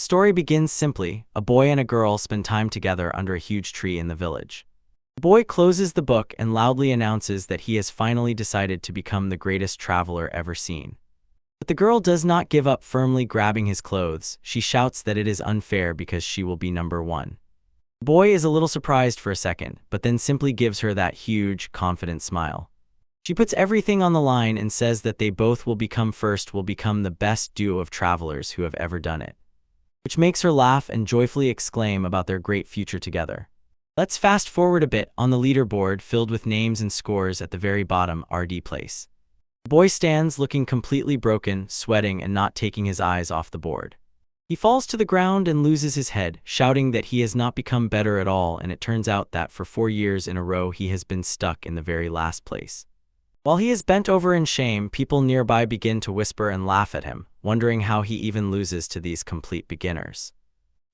story begins simply. A boy and a girl spend time together under a huge tree in the village. The boy closes the book and loudly announces that he has finally decided to become the greatest traveler ever seen. But the girl does not give up, firmly grabbing his clothes. She shouts that it is unfair because she will be number one. The boy is a little surprised for a second, but then simply gives her that huge, confident smile. She puts everything on the line and says that they both will become the best duo of travelers who have ever done it, which makes her laugh and joyfully exclaim about their great future together. Let's fast forward a bit. On the leaderboard filled with names and scores at the very bottom, RD place. The boy stands looking completely broken, sweating and not taking his eyes off the board. He falls to the ground and loses his head, shouting that he has not become better at all, and it turns out that for 4 years in a row he has been stuck in the very last place. While he is bent over in shame, people nearby begin to whisper and laugh at him, wondering how he even loses to these complete beginners.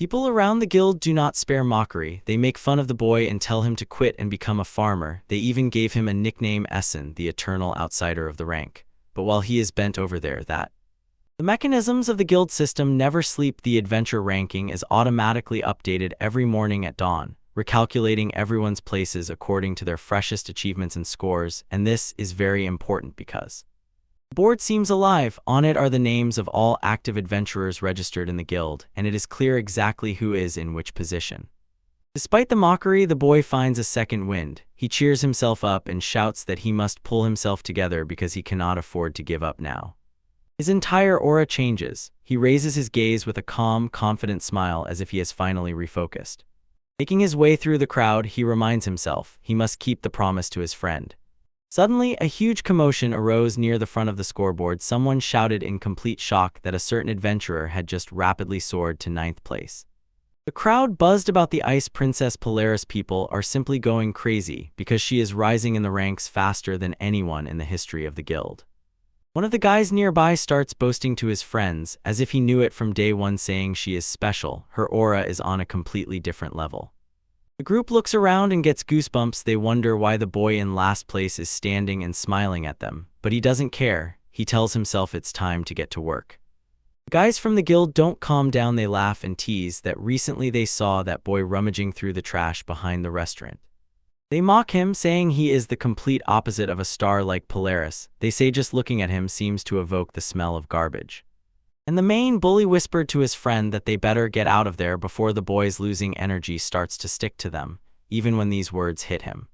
People around the guild do not spare mockery. They make fun of the boy and tell him to quit and become a farmer. They even gave him a nickname, Essen, the eternal outsider of the rank. But while he is bent over there, the mechanisms of the guild system never sleep. The adventure ranking is automatically updated every morning at dawn, recalculating everyone's places according to their freshest achievements and scores, and this is very important because the board seems alive. On it are the names of all active adventurers registered in the guild, and it is clear exactly who is in which position. Despite the mockery, the boy finds a second wind. He cheers himself up and shouts that he must pull himself together because he cannot afford to give up now. His entire aura changes. He raises his gaze with a calm, confident smile as if he has finally refocused. Making his way through the crowd, he reminds himself he must keep the promise to his friend. Suddenly, a huge commotion arose near the front of the scoreboard. Someone shouted in complete shock that a certain adventurer had just rapidly soared to 9th place. The crowd buzzed about the Ice Princess. Polaris people are simply going crazy because she is rising in the ranks faster than anyone in the history of the guild. One of the guys nearby starts boasting to his friends, as if he knew it from day one, saying she is special. Her aura is on a completely different level. The group looks around and gets goosebumps. They wonder why the boy in last place is standing and smiling at them, but he doesn't care. He tells himself it's time to get to work. The guys from the guild don't calm down. They laugh and tease that recently they saw that boy rummaging through the trash behind the restaurant. They mock him, saying he is the complete opposite of a star like Polaris. They say just looking at him seems to evoke the smell of garbage. And the main bully whispered to his friend that they better get out of there before the boy's losing energy starts to stick to them, even when these words hit him.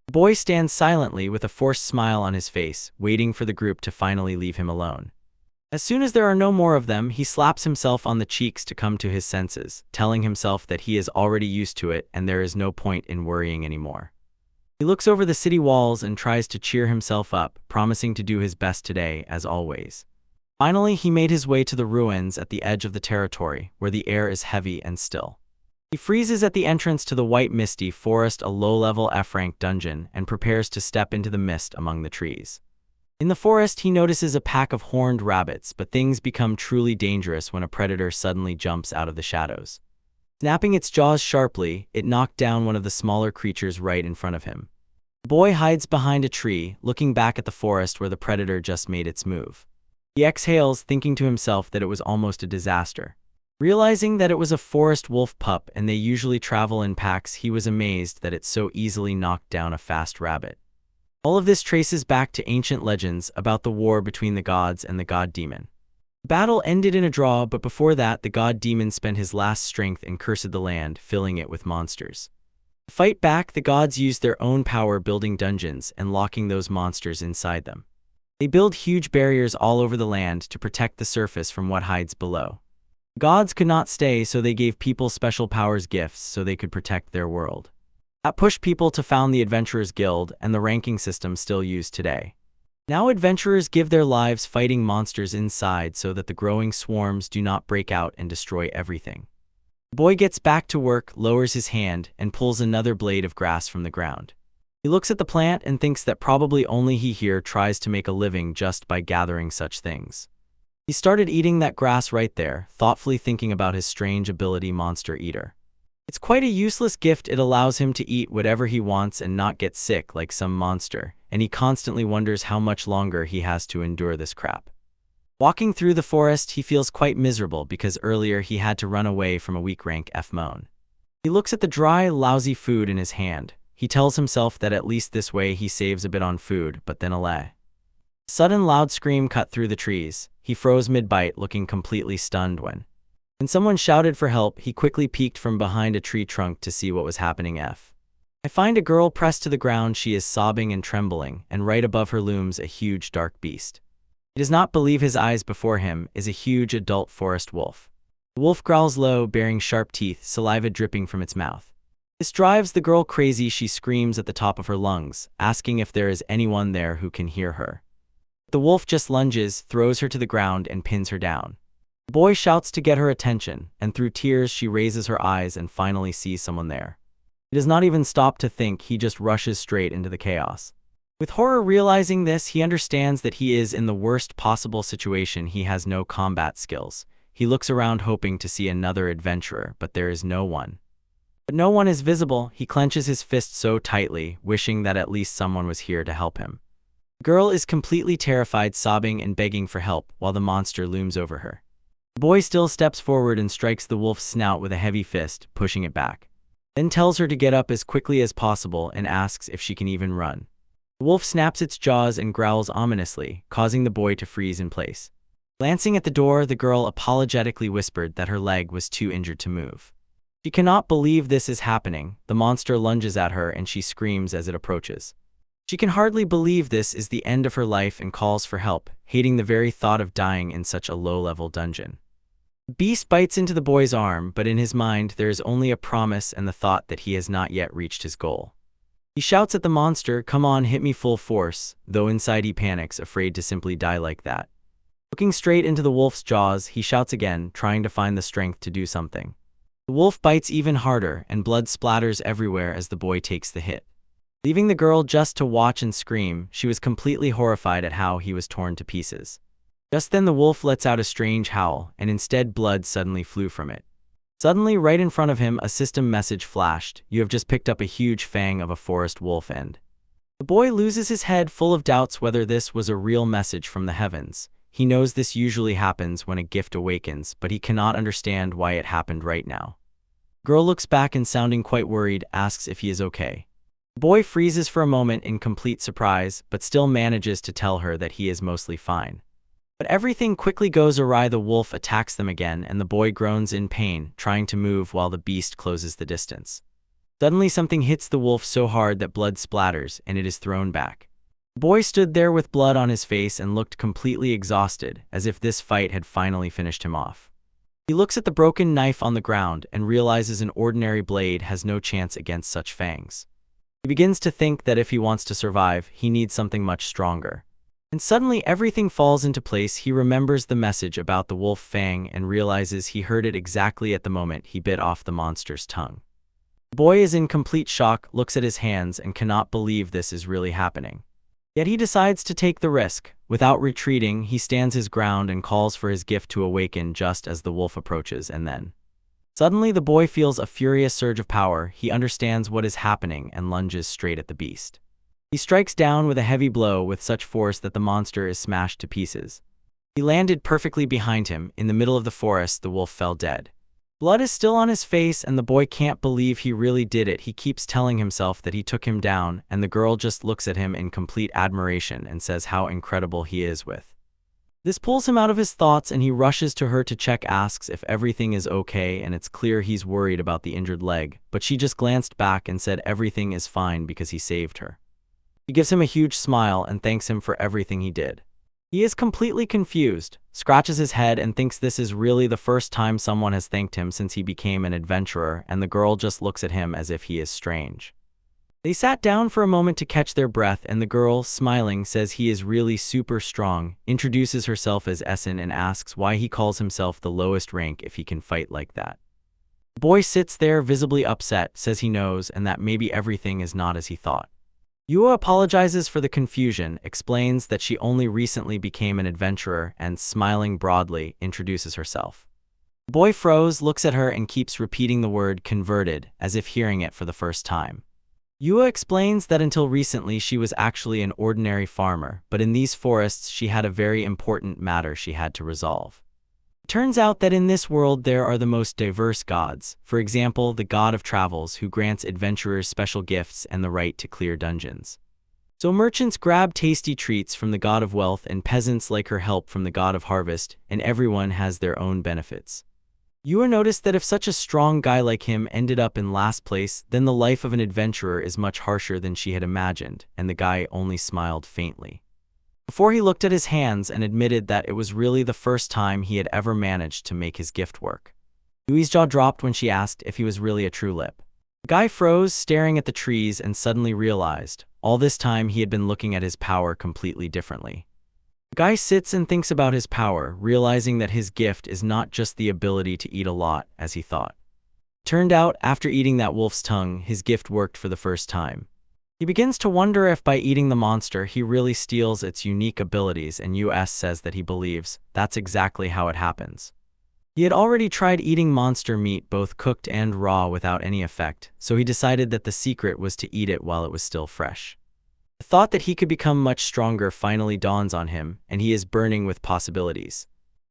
The boy stands silently with a forced smile on his face, waiting for the group to finally leave him alone. As soon as there are no more of them, he slaps himself on the cheeks to come to his senses, telling himself that he is already used to it and there is no point in worrying anymore. He looks over the city walls and tries to cheer himself up, promising to do his best today, as always. Finally, he made his way to the ruins at the edge of the territory, where the air is heavy and still. He freezes at the entrance to the white misty forest, a low-level F-rank dungeon, and prepares to step into the mist among the trees. In the forest, he notices a pack of horned rabbits, but things become truly dangerous when a predator suddenly jumps out of the shadows. Snapping its jaws sharply, it knocked down one of the smaller creatures right in front of him. The boy hides behind a tree, looking back at the forest where the predator just made its move. He exhales, thinking to himself that it was almost a disaster. Realizing that it was a forest wolf pup and they usually travel in packs, he was amazed that it so easily knocked down a fast rabbit. All of this traces back to ancient legends about the war between the gods and the god demon. The battle ended in a draw, but before that, the god demon spent his last strength and cursed the land, filling it with monsters. To fight back, the gods used their own power, building dungeons and locking those monsters inside them. They build huge barriers all over the land to protect the surface from what hides below. The gods could not stay, so they gave people special powers, gifts, so they could protect their world. That pushed people to found the Adventurers Guild and the ranking system still used today. Now adventurers give their lives fighting monsters inside so that the growing swarms do not break out and destroy everything. The boy gets back to work, lowers his hand, and pulls another blade of grass from the ground. He looks at the plant and thinks that probably only he here tries to make a living just by gathering such things. He started eating that grass right there, thoughtfully thinking about his strange ability, Monster Eater. It's quite a useless gift. It allows him to eat whatever he wants and not get sick like some monster, and he constantly wonders how much longer he has to endure this crap. Walking through the forest, he feels quite miserable because earlier he had to run away from a weak rank F-moan. He looks at the dry, lousy food in his hand. He tells himself that at least this way he saves a bit on food, but then a sudden loud scream cut through the trees. He froze mid-bite, looking completely stunned when someone shouted for help. He quickly peeked from behind a tree trunk to see what was happening. I find a girl pressed to the ground. She is sobbing and trembling, and right above her looms a huge dark beast. He does not believe his eyes. Before him is a huge adult forest wolf. The wolf growls low, baring sharp teeth, saliva dripping from its mouth. This drives the girl crazy. She screams at the top of her lungs, asking if there is anyone there who can hear her. The wolf just lunges, throws her to the ground, and pins her down. The boy shouts to get her attention, and through tears she raises her eyes and finally sees someone there. He does not even stop to think, he just rushes straight into the chaos. With horror realizing this, he understands that he is in the worst possible situation. He has no combat skills. He looks around hoping to see another adventurer, but there is no one. But no one is visible. He clenches his fist so tightly, wishing that at least someone was here to help him. The girl is completely terrified, sobbing and begging for help, while the monster looms over her. The boy still steps forward and strikes the wolf's snout with a heavy fist, pushing it back. Then tells her to get up as quickly as possible and asks if she can even run. The wolf snaps its jaws and growls ominously, causing the boy to freeze in place. Glancing at the door, the girl apologetically whispered that her leg was too injured to move. She cannot believe this is happening. The monster lunges at her and she screams as it approaches. She can hardly believe this is the end of her life and calls for help, hating the very thought of dying in such a low-level dungeon. The beast bites into the boy's arm, but in his mind there is only a promise and the thought that he has not yet reached his goal. He shouts at the monster, "Come on, hit me full force," though inside he panics, afraid to simply die like that. Looking straight into the wolf's jaws, he shouts again, trying to find the strength to do something. The wolf bites even harder, and blood splatters everywhere as the boy takes the hit. Leaving the girl just to watch and scream, she was completely horrified at how he was torn to pieces. Just then the wolf lets out a strange howl, and instead blood suddenly flew from it. Suddenly, right in front of him, a system message flashed: "You have just picked up a huge fang of a forest wolf," and the boy loses his head, full of doubts whether this was a real message from the heavens. He knows this usually happens when a gift awakens, but he cannot understand why it happened right now. The girl looks back and, sounding quite worried, asks if he is okay. The boy freezes for a moment in complete surprise, but still manages to tell her that he is mostly fine. But everything quickly goes awry. The wolf attacks them again, and the boy groans in pain, trying to move while the beast closes the distance. Suddenly something hits the wolf so hard that blood splatters, and it is thrown back. The boy stood there with blood on his face and looked completely exhausted, as if this fight had finally finished him off. He looks at the broken knife on the ground and realizes an ordinary blade has no chance against such fangs. He begins to think that if he wants to survive, he needs something much stronger. And suddenly everything falls into place. He remembers the message about the wolf fang and realizes he heard it exactly at the moment he bit off the monster's tongue. The boy is in complete shock, looks at his hands, and cannot believe this is really happening. Yet he decides to take the risk. Without retreating, he stands his ground and calls for his gift to awaken just as the wolf approaches, and then suddenly the boy feels a furious surge of power. He understands what is happening and lunges straight at the beast. He strikes down with a heavy blow with such force that the monster is smashed to pieces. He landed perfectly behind him. In the middle of the forest, the wolf fell dead. Blood is still on his face, and the boy can't believe he really did it. He keeps telling himself that he took him down, and the girl just looks at him in complete admiration and says how incredible he is with. This pulls him out of his thoughts, and he rushes to her to check, asks if everything is okay, and it's clear he's worried about the injured leg, but she just glanced back and said everything is fine because he saved her. He gives him a huge smile and thanks him for everything he did. He is completely confused, scratches his head, and thinks this is really the first time someone has thanked him since he became an adventurer, and the girl just looks at him as if he is strange. They sat down for a moment to catch their breath, and the girl, smiling, says he is really super strong, introduces herself as Essen, and asks why he calls himself the lowest rank if he can fight like that. The boy sits there visibly upset, says he knows and that maybe everything is not as he thought. Yua apologizes for the confusion, explains that she only recently became an adventurer, and, smiling broadly, introduces herself. The boy froze, looks at her, and keeps repeating the word converted, as if hearing it for the first time. Yua explains that until recently she was actually an ordinary farmer, but in these forests she had a very important matter she had to resolve. It turns out that in this world there are the most diverse gods, for example the god of travels who grants adventurers special gifts and the right to clear dungeons. So merchants grab tasty treats from the god of wealth and peasants like her help from the god of harvest, and everyone has their own benefits. Yua noticed that if such a strong guy like him ended up in last place, then the life of an adventurer is much harsher than she had imagined, and the guy only smiled faintly. Before he looked at his hands and admitted that it was really the first time he had ever managed to make his gift work. Yui's jaw dropped when she asked if he was really a true lip. The guy froze, staring at the trees, and suddenly realized, all this time he had been looking at his power completely differently. The guy sits and thinks about his power, realizing that his gift is not just the ability to eat a lot, as he thought. Turned out, after eating that wolf's tongue, his gift worked for the first time. He begins to wonder if by eating the monster he really steals its unique abilities, and US says that he believes that's exactly how it happens. He had already tried eating monster meat both cooked and raw without any effect, so he decided that the secret was to eat it while it was still fresh. The thought that he could become much stronger finally dawns on him, and he is burning with possibilities.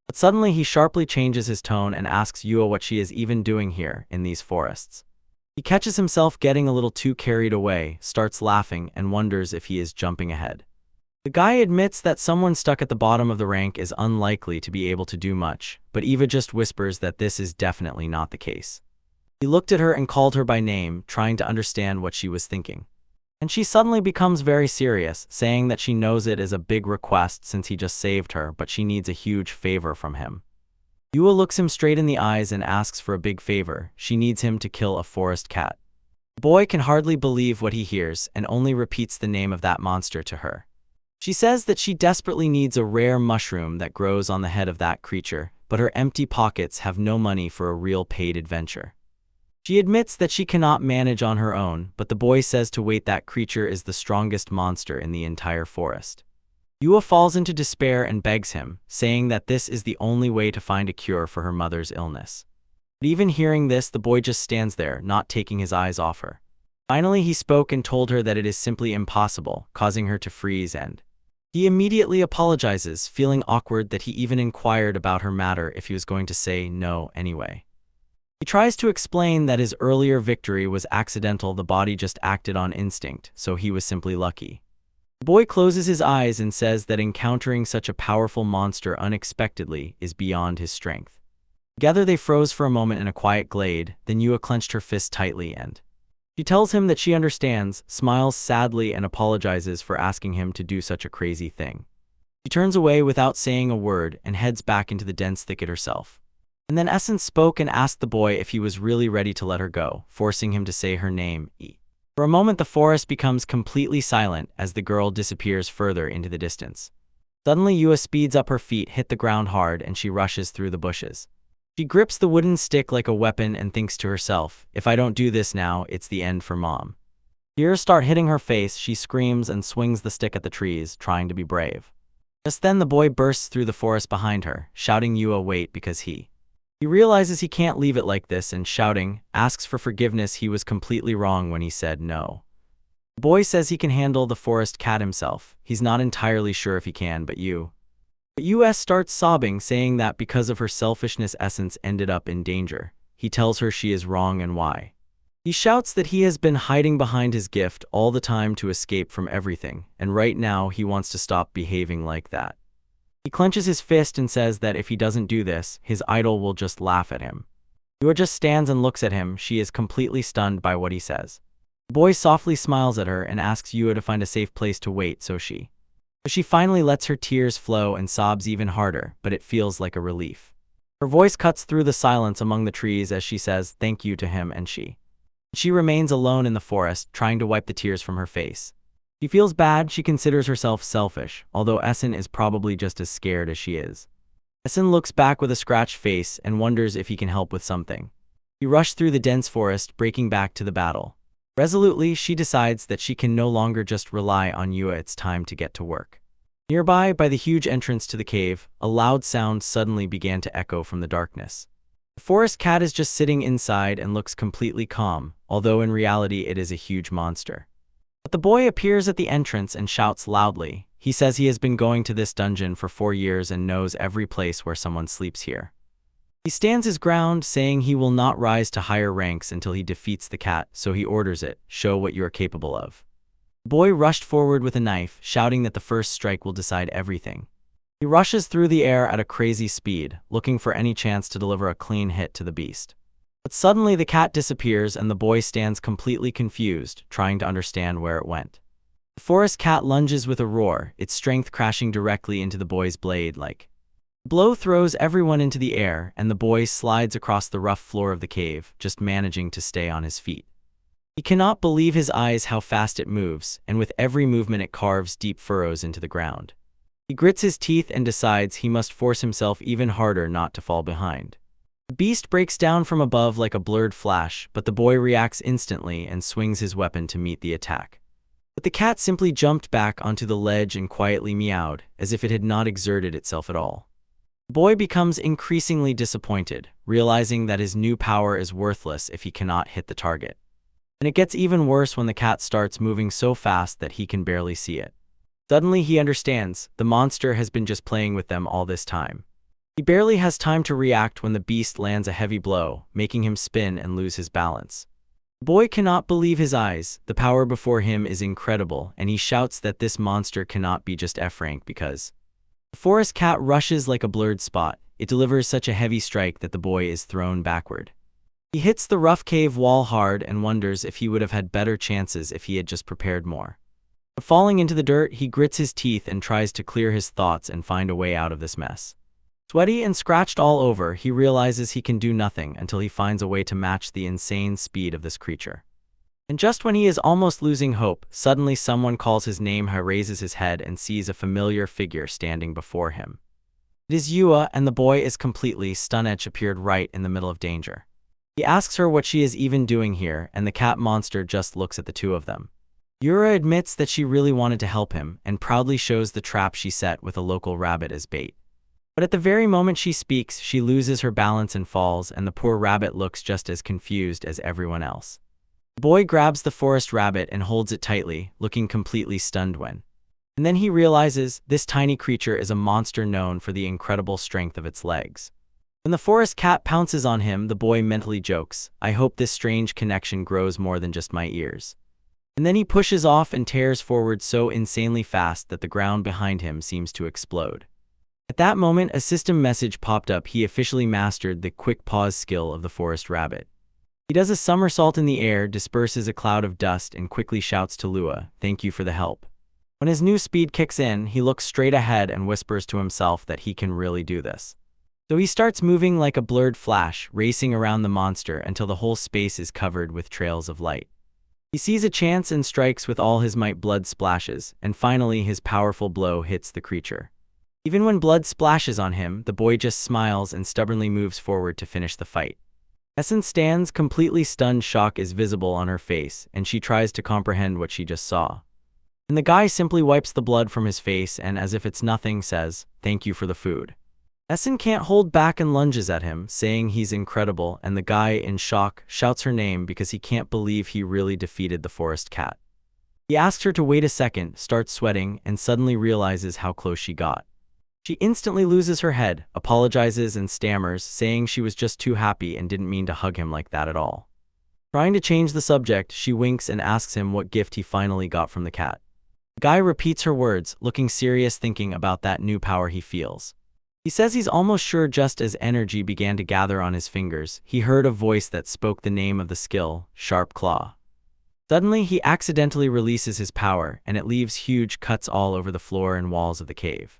But suddenly he sharply changes his tone and asks Yua what she is even doing here, in these forests. He catches himself getting a little too carried away, starts laughing, and wonders if he is jumping ahead. The guy admits that someone stuck at the bottom of the rank is unlikely to be able to do much, but Eva just whispers that this is definitely not the case. He looked at her and called her by name, trying to understand what she was thinking. And she suddenly becomes very serious, saying that she knows it is a big request since he just saved her, but she needs a huge favor from him. Yua looks him straight in the eyes and asks for a big favor. She needs him to kill a forest cat. The boy can hardly believe what he hears and only repeats the name of that monster to her. She says that she desperately needs a rare mushroom that grows on the head of that creature, but her empty pockets have no money for a real paid adventure. She admits that she cannot manage on her own, but the boy says to wait, that creature is the strongest monster in the entire forest. Yua falls into despair and begs him, saying that this is the only way to find a cure for her mother's illness. But even hearing this, the boy just stands there, not taking his eyes off her. Finally he spoke and told her that it is simply impossible, causing her to freeze, and he immediately apologizes, feeling awkward that he even inquired about her matter if he was going to say no anyway. He tries to explain that his earlier victory was accidental, the body just acted on instinct, so he was simply lucky. The boy closes his eyes and says that encountering such a powerful monster unexpectedly is beyond his strength. Together they froze for a moment in a quiet glade, then Yua clenched her fist tightly and she tells him that she understands, smiles sadly, and apologizes for asking him to do such a crazy thing. She turns away without saying a word and heads back into the dense thicket herself. And then Essence spoke and asked the boy if he was really ready to let her go, forcing him to say her name, E. For a moment the forest becomes completely silent as the girl disappears further into the distance. Suddenly Yua speeds up, her feet hit the ground hard and she rushes through the bushes. She grips the wooden stick like a weapon and thinks to herself, if I don't do this now, it's the end for Mom. Tears start hitting her face, she screams and swings the stick at the trees, trying to be brave. Just then the boy bursts through the forest behind her, shouting Yua wait, because he realizes he can't leave it like this, and shouting, asks for forgiveness. He was completely wrong when he said no. The boy says he can handle the forest cat himself. He's not entirely sure if he can, but US starts sobbing, saying that because of her selfishness Essence ended up in danger. He tells her she is wrong and why. He shouts that he has been hiding behind his gift all the time to escape from everything, and right now he wants to stop behaving like that. He clenches his fist and says that if he doesn't do this, his idol will just laugh at him. Yua just stands and looks at him. She is completely stunned by what he says. The boy softly smiles at her and asks Yua to find a safe place to wait, so she finally lets her tears flow and sobs even harder, but it feels like a relief. Her voice cuts through the silence among the trees as she says thank you to him, and she remains alone in the forest, trying to wipe the tears from her face. She feels bad. She considers herself selfish, although Essen is probably just as scared as she is. Essen looks back with a scratched face and wonders if he can help with something. He rushes through the dense forest, breaking back to the battle. Resolutely, she decides that she can no longer just rely on Yua. It's time to get to work. Nearby, by the huge entrance to the cave, a loud sound suddenly began to echo from the darkness. The forest cat is just sitting inside and looks completely calm, although in reality it is a huge monster. But the boy appears at the entrance and shouts loudly. He says he has been going to this dungeon for 4 years and knows every place where someone sleeps here. He stands his ground, saying he will not rise to higher ranks until he defeats the cat, so he orders it, "Show what you are capable of." The boy rushed forward with a knife, shouting that the first strike will decide everything. He rushes through the air at a crazy speed, looking for any chance to deliver a clean hit to the beast. But suddenly the cat disappears and the boy stands completely confused, trying to understand where it went. The forest cat lunges with a roar, its strength crashing directly into the boy's blade like. The blow throws everyone into the air, and the boy slides across the rough floor of the cave, just managing to stay on his feet. He cannot believe his eyes how fast it moves, and with every movement it carves deep furrows into the ground. He grits his teeth and decides he must force himself even harder not to fall behind. The beast breaks down from above like a blurred flash, but the boy reacts instantly and swings his weapon to meet the attack. But the cat simply jumped back onto the ledge and quietly meowed, as if it had not exerted itself at all. The boy becomes increasingly disappointed, realizing that his new power is worthless if he cannot hit the target. And it gets even worse when the cat starts moving so fast that he can barely see it. Suddenly he understands, the monster has been just playing with them all this time. He barely has time to react when the beast lands a heavy blow, making him spin and lose his balance. The boy cannot believe his eyes, the power before him is incredible, and he shouts that this monster cannot be just F-rank because. The forest cat rushes like a blurred spot. It delivers such a heavy strike that the boy is thrown backward. He hits the rough cave wall hard and wonders if he would have had better chances if he had just prepared more. But falling into the dirt, he grits his teeth and tries to clear his thoughts and find a way out of this mess. Sweaty and scratched all over, he realizes he can do nothing until he finds a way to match the insane speed of this creature. And just when he is almost losing hope, suddenly someone calls his name. He raises his head and sees a familiar figure standing before him. It is Yua, and the boy is completely stunned. Appeared right in the middle of danger. He asks her what she is even doing here, and the cat monster just looks at the two of them. Yura admits that she really wanted to help him, and proudly shows the trap she set with a local rabbit as bait. But at the very moment she speaks, she loses her balance and falls, and the poor rabbit looks just as confused as everyone else. The boy grabs the forest rabbit and holds it tightly, looking completely stunned when. And then he realizes this tiny creature is a monster known for the incredible strength of its legs. When the forest cat pounces on him, the boy mentally jokes, "I hope this strange connection grows more than just my ears." And then he pushes off and tears forward so insanely fast that the ground behind him seems to explode. At that moment, a system message popped up. He officially mastered the quick pause skill of the forest rabbit. He does a somersault in the air, disperses a cloud of dust, and quickly shouts to Lua, "Thank you for the help." When his new speed kicks in, he looks straight ahead and whispers to himself that he can really do this. So he starts moving like a blurred flash, racing around the monster until the whole space is covered with trails of light. He sees a chance and strikes with all his might. Blood splashes, and finally his powerful blow hits the creature. Even when blood splashes on him, the boy just smiles and stubbornly moves forward to finish the fight. Essence stands completely stunned. Shock is visible on her face, and she tries to comprehend what she just saw. And the guy simply wipes the blood from his face and, as if it's nothing, says, "Thank you for the food." Essen can't hold back and lunges at him, saying he's incredible, and the guy, in shock, shouts her name because he can't believe he really defeated the forest cat. He asks her to wait a second, starts sweating, and suddenly realizes how close she got. She instantly loses her head, apologizes and stammers, saying she was just too happy and didn't mean to hug him like that at all. Trying to change the subject, she winks and asks him what gift he finally got from the cat. The guy repeats her words, looking serious, thinking about that new power he feels. He says he's almost sure. Just as energy began to gather on his fingers, he heard a voice that spoke the name of the skill, Sharp Claw. Suddenly, he accidentally releases his power, and it leaves huge cuts all over the floor and walls of the cave.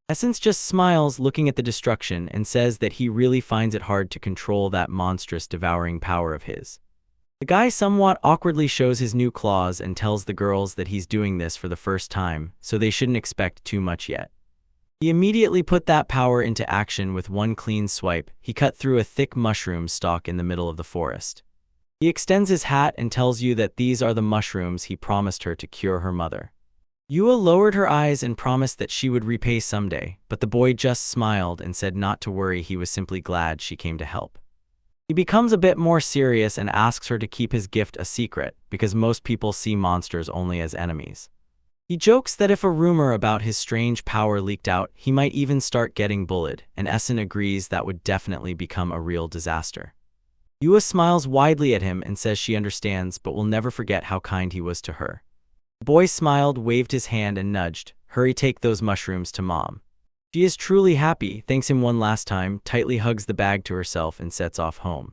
Essence just smiles, looking at the destruction, and says that he really finds it hard to control that monstrous devouring power of his. The guy somewhat awkwardly shows his new claws and tells the girls that he's doing this for the first time, so they shouldn't expect too much yet. He immediately put that power into action with one clean swipe. He cut through a thick mushroom stalk in the middle of the forest. He extends his hat and tells you that these are the mushrooms he promised her to cure her mother. Yua lowered her eyes and promised that she would repay someday, but the boy just smiled and said not to worry. He was simply glad she came to help. He becomes a bit more serious and asks her to keep his gift a secret, because most people see monsters only as enemies. He jokes that if a rumor about his strange power leaked out, he might even start getting bullied, and Essen agrees that would definitely become a real disaster. Yua smiles widely at him and says she understands but will never forget how kind he was to her. The boy smiled, waved his hand and nudged, "Hurry, take those mushrooms to mom." She is truly happy, thanks him one last time, tightly hugs the bag to herself and sets off home.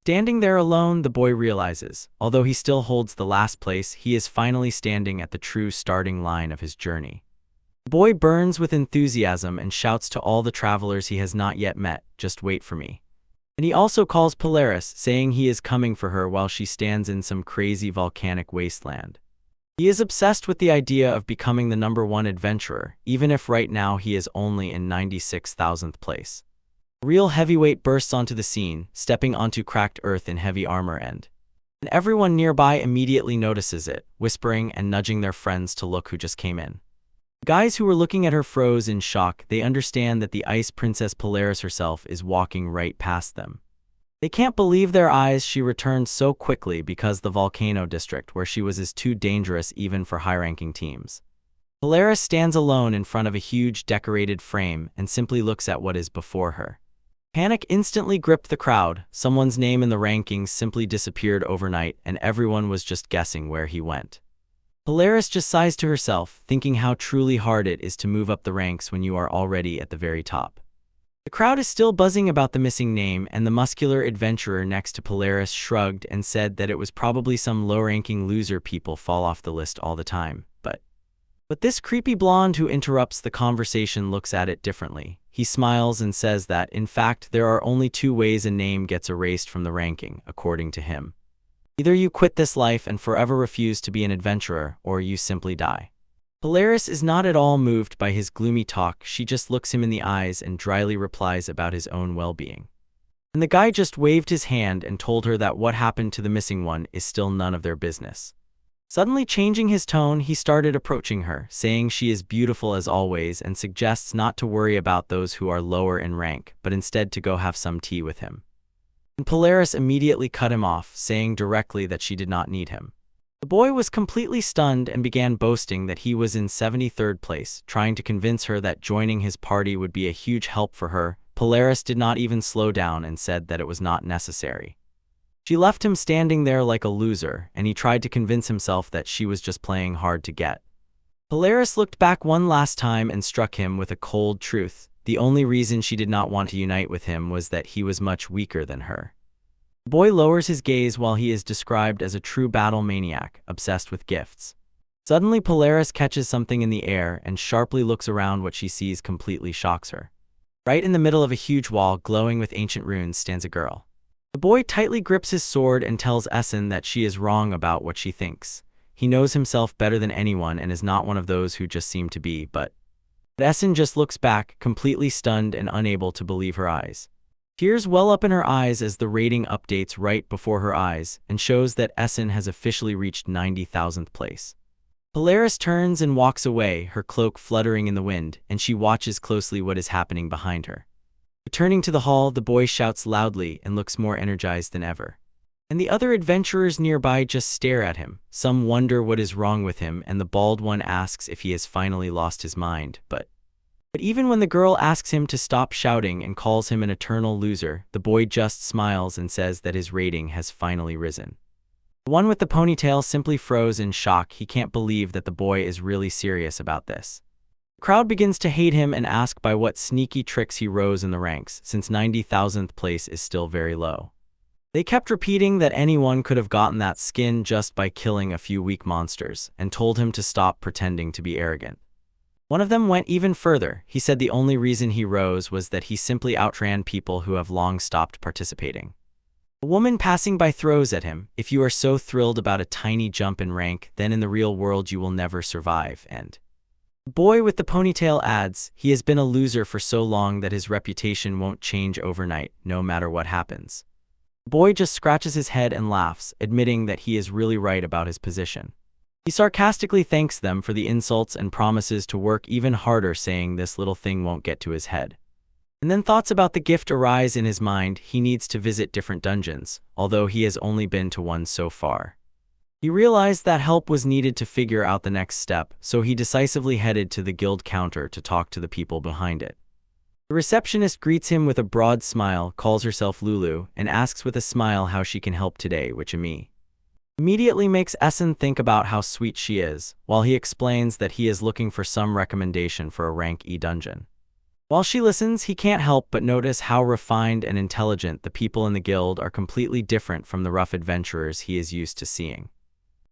Standing there alone, the boy realizes, although he still holds the last place, he is finally standing at the true starting line of his journey. The boy burns with enthusiasm and shouts to all the travelers he has not yet met, "Just wait for me." And he also calls Polaris, saying he is coming for her while she stands in some crazy volcanic wasteland. He is obsessed with the idea of becoming the #1 adventurer, even if right now he is only in 96,000th place. A real heavyweight bursts onto the scene, stepping onto cracked earth in heavy armor and everyone nearby immediately notices it, whispering and nudging their friends to look who just came in. The guys who were looking at her froze in shock. They understand that the Ice Princess Polaris herself is walking right past them. They can't believe their eyes. She returned so quickly because the volcano district where she was is too dangerous even for high-ranking teams. Polaris stands alone in front of a huge decorated frame and simply looks at what is before her. Panic instantly gripped the crowd. Someone's name in the rankings simply disappeared overnight and everyone was just guessing where he went. Polaris just sighs to herself, thinking how truly hard it is to move up the ranks when you are already at the very top. The crowd is still buzzing about the missing name, and the muscular adventurer next to Polaris shrugged and said that it was probably some low-ranking loser. People fall off the list all the time, but this creepy blonde who interrupts the conversation looks at it differently. He smiles and says that, in fact, there are only 2 ways a name gets erased from the ranking, according to him. Either you quit this life and forever refuse to be an adventurer, or you simply die. Polaris is not at all moved by his gloomy talk. She just looks him in the eyes and dryly replies about his own well-being. And the guy just waved his hand and told her that what happened to the missing one is still none of their business. Suddenly changing his tone, he started approaching her, saying she is beautiful as always and suggests not to worry about those who are lower in rank, but instead to go have some tea with him. And Polaris immediately cut him off, saying directly that she did not need him. The boy was completely stunned and began boasting that he was in 73rd place, trying to convince her that joining his party would be a huge help for her. Polaris did not even slow down and said that it was not necessary. She left him standing there like a loser, and he tried to convince himself that she was just playing hard to get. Polaris looked back one last time and struck him with a cold truth. The only reason she did not want to unite with him was that he was much weaker than her. The boy lowers his gaze while he is described as a true battle maniac, obsessed with gifts. Suddenly Polaris catches something in the air and sharply looks around. What she sees completely shocks her. Right in the middle of a huge wall glowing with ancient runes stands a girl. The boy tightly grips his sword and tells Essen that she is wrong about what she thinks. He knows himself better than anyone and is not one of those who just seem to be, but Essen just looks back, completely stunned and unable to believe her eyes. Tears well up in her eyes as the rating updates right before her eyes and shows that Essen has officially reached 90,000th place. Polaris turns and walks away, her cloak fluttering in the wind, and she watches closely what is happening behind her. Returning to the hall, the boy shouts loudly and looks more energized than ever. And the other adventurers nearby just stare at him. Some wonder what is wrong with him, and the bald one asks if he has finally lost his mind, but even when the girl asks him to stop shouting and calls him an eternal loser, the boy just smiles and says that his rating has finally risen. The one with the ponytail simply froze in shock. He can't believe that the boy is really serious about this. The crowd begins to hate him and ask by what sneaky tricks he rose in the ranks, since 90,000th place is still very low. They kept repeating that anyone could have gotten that skin just by killing a few weak monsters, and told him to stop pretending to be arrogant. One of them went even further. He said the only reason he rose was that he simply outran people who have long stopped participating. A woman passing by throws at him, "If you are so thrilled about a tiny jump in rank, then in the real world you will never survive," and the boy with the ponytail adds, "He has been a loser for so long that his reputation won't change overnight, no matter what happens." The boy just scratches his head and laughs, admitting that he is really right about his position. He sarcastically thanks them for the insults and promises to work even harder, saying this little thing won't get to his head. And then thoughts about the gift arise in his mind. He needs to visit different dungeons, although he has only been to one so far. He realized that help was needed to figure out the next step, so he decisively headed to the guild counter to talk to the people behind it. The receptionist greets him with a broad smile, calls herself Lulu, and asks with a smile how she can help today, which Ami immediately makes Essen think about how sweet she is, while he explains that he is looking for some recommendation for a rank E dungeon. While she listens, he can't help but notice how refined and intelligent the people in the guild are, completely different from the rough adventurers he is used to seeing.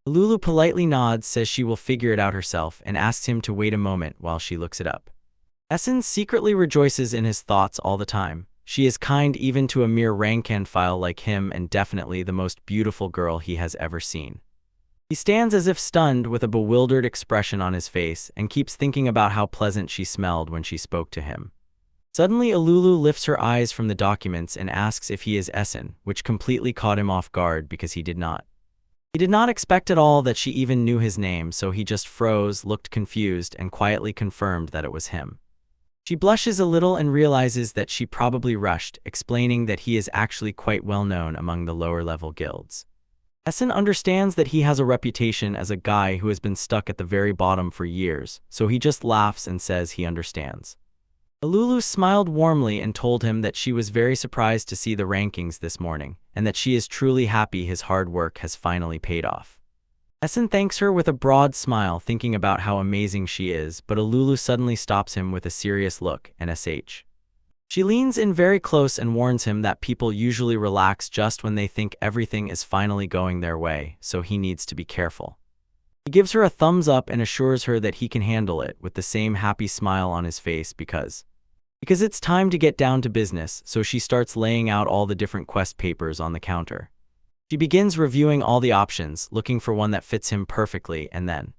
Lulu politely nods, says she will figure it out herself, and asks him to wait a moment while she looks it up. Essen secretly rejoices in his thoughts all the time. She is kind even to a mere rank-and-file like him, and definitely the most beautiful girl he has ever seen. He stands as if stunned with a bewildered expression on his face and keeps thinking about how pleasant she smelled when she spoke to him. Suddenly, Alulu lifts her eyes from the documents and asks if he is Essen, which completely caught him off guard because he did not. He did not expect at all that she even knew his name, so he just froze, looked confused, and quietly confirmed that it was him. She blushes a little and realizes that she probably rushed, explaining that he is actually quite well known among the lower-level guilds. Essen understands that he has a reputation as a guy who has been stuck at the very bottom for years, so he just laughs and says he understands. Alulu smiled warmly and told him that she was very surprised to see the rankings this morning, and that she is truly happy his hard work has finally paid off. Essen thanks her with a broad smile, thinking about how amazing she is, but Alulu suddenly stops him with a serious look and sh. She leans in very close and warns him that people usually relax just when they think everything is finally going their way, so he needs to be careful. He gives her a thumbs up and assures her that he can handle it, with the same happy smile on his face because it's time to get down to business, so she starts laying out all the different quest papers on the counter. She begins reviewing all the options, looking for one that fits him perfectly, and then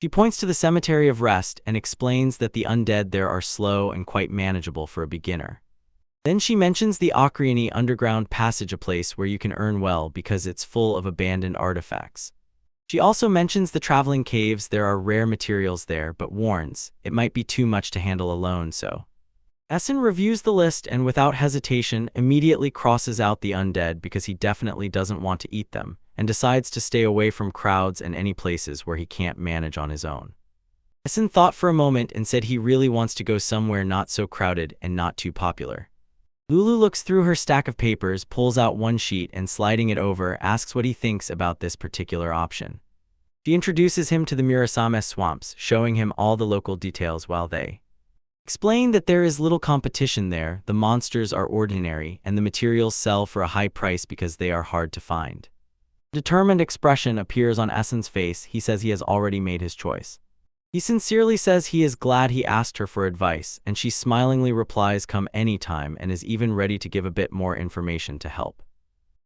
she points to the Cemetery of Rest and explains that the undead there are slow and quite manageable for a beginner. Then she mentions the Okriani underground passage, a place where you can earn well because it's full of abandoned artifacts. She also mentions the traveling caves. There are rare materials there, but warns it might be too much to handle alone, so Essen reviews the list and without hesitation immediately crosses out the undead because he definitely doesn't want to eat them, and decides to stay away from crowds and any places where he can't manage on his own. Essen thought for a moment and said he really wants to go somewhere not so crowded and not too popular. Lulu looks through her stack of papers, pulls out one sheet, and sliding it over, asks what he thinks about this particular option. She introduces him to the Murasame swamps, showing him all the local details while they explain that there is little competition there, the monsters are ordinary, and the materials sell for a high price because they are hard to find. A determined expression appears on Essen's face. He says he has already made his choice. He sincerely says he is glad he asked her for advice, and she smilingly replies come anytime and is even ready to give a bit more information to help.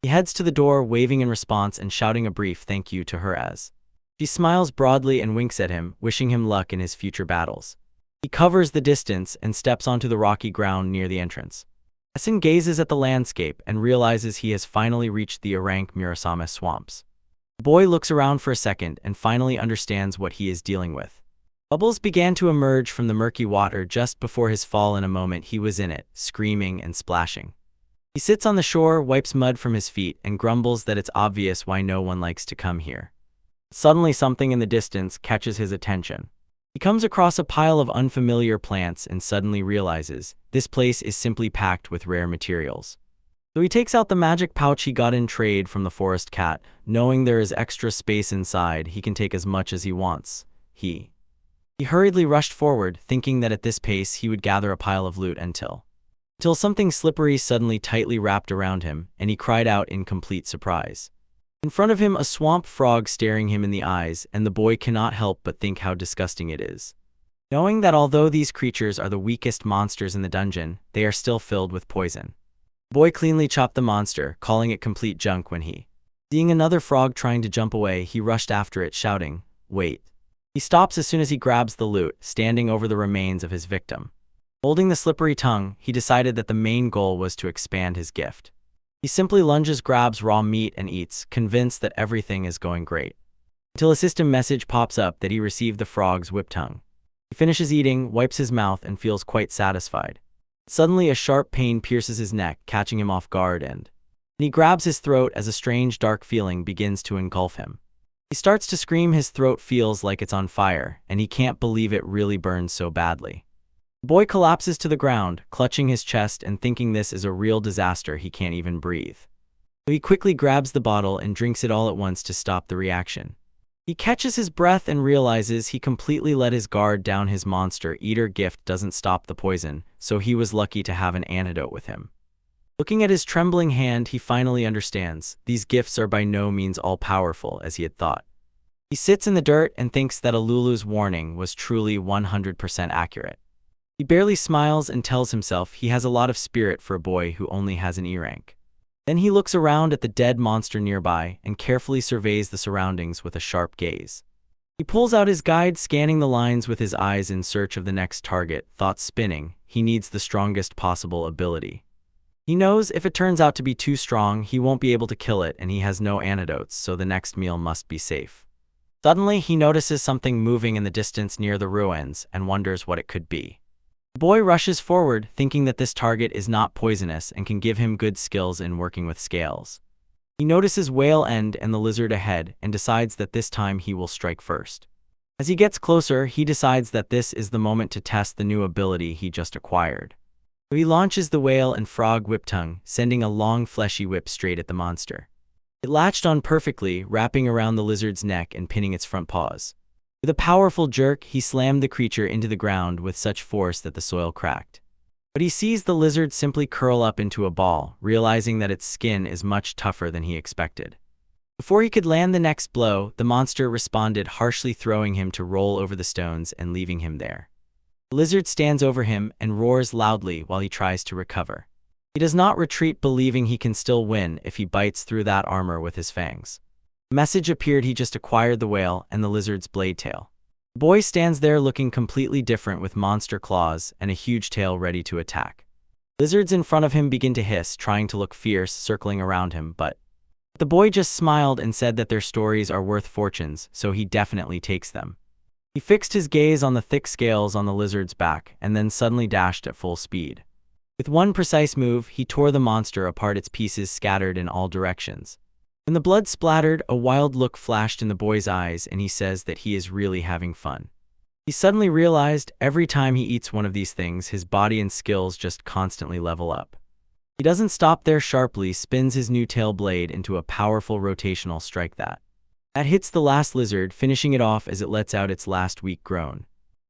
He heads to the door, waving in response and shouting a brief thank you to her as she smiles broadly and winks at him, wishing him luck in his future battles. He covers the distance and steps onto the rocky ground near the entrance. Essen gazes at the landscape and realizes he has finally reached the Arank Murasame swamps. The boy looks around for a second and finally understands what he is dealing with. Bubbles began to emerge from the murky water just before his fall. In a moment he was in it, screaming and splashing. He sits on the shore, wipes mud from his feet, and grumbles that it's obvious why no one likes to come here. Suddenly something in the distance catches his attention. He comes across a pile of unfamiliar plants and suddenly realizes this place is simply packed with rare materials. So he takes out the magic pouch he got in trade from the forest cat, knowing there is extra space inside. He can take as much as he wants. He hurriedly rushed forward, thinking that at this pace he would gather a pile of loot until something slippery suddenly tightly wrapped around him, and he cried out in complete surprise. In front of him, a swamp frog staring him in the eyes, and the boy cannot help but think how disgusting it is. Knowing that although these creatures are the weakest monsters in the dungeon, they are still filled with poison. The boy cleanly chopped the monster, calling it complete junk. When seeing another frog trying to jump away, he rushed after it, shouting, "Wait!" He stops as soon as he grabs the loot, standing over the remains of his victim. Holding the slippery tongue, he decided that the main goal was to expand his gift. He simply lunges, grabs raw meat, and eats, convinced that everything is going great. Until a system message pops up that he received the frog's whip tongue. He finishes eating, wipes his mouth, and feels quite satisfied. Suddenly, a sharp pain pierces his neck, catching him off guard, and he grabs his throat as a strange dark feeling begins to engulf him. He starts to scream. His throat feels like it's on fire, and he can't believe it really burns so badly. The boy collapses to the ground, clutching his chest and thinking this is a real disaster. He can't even breathe. He quickly grabs the bottle and drinks it all at once to stop the reaction. He catches his breath and realizes he completely let his guard down. His monster eater gift doesn't stop the poison, so he was lucky to have an antidote with him. Looking at his trembling hand, he finally understands these gifts are by no means all-powerful as he had thought. He sits in the dirt and thinks that Alulu's warning was truly 100% accurate. He barely smiles and tells himself he has a lot of spirit for a boy who only has an E rank. Then he looks around at the dead monster nearby and carefully surveys the surroundings with a sharp gaze. He pulls out his guide, scanning the lines with his eyes in search of the next target, thoughts spinning. He needs the strongest possible ability. He knows if it turns out to be too strong, he won't be able to kill it, and he has no antidotes, so the next meal must be safe. Suddenly, he notices something moving in the distance near the ruins and wonders what it could be. The boy rushes forward, thinking that this target is not poisonous and can give him good skills in working with scales. He notices Whale End and the lizard ahead and decides that this time he will strike first. As he gets closer, he decides that this is the moment to test the new ability he just acquired. He launches the whale and frog whip tongue, sending a long fleshy whip straight at the monster. It latched on perfectly, wrapping around the lizard's neck and pinning its front paws. With a powerful jerk, he slammed the creature into the ground with such force that the soil cracked. But he sees the lizard simply curl up into a ball, realizing that its skin is much tougher than he expected. Before he could land the next blow, the monster responded, harshly throwing him to roll over the stones and leaving him there. The lizard stands over him and roars loudly while he tries to recover. He does not retreat, believing he can still win if he bites through that armor with his fangs. A message appeared: he just acquired the whale and the lizard's blade tail. The boy stands there looking completely different with monster claws and a huge tail ready to attack. Lizards in front of him begin to hiss, trying to look fierce, circling around him, but the boy just smiled and said that their stories are worth fortunes, so he definitely takes them. He fixed his gaze on the thick scales on the lizard's back and then suddenly dashed at full speed. With one precise move, he tore the monster apart, its pieces scattered in all directions. When the blood splattered, a wild look flashed in the boy's eyes and he says that he is really having fun. He suddenly realized every time he eats one of these things, his body and skills just constantly level up. He doesn't stop there, sharply spins his new tail blade into a powerful rotational strike that hits the last lizard, finishing it off as it lets out its last weak groan.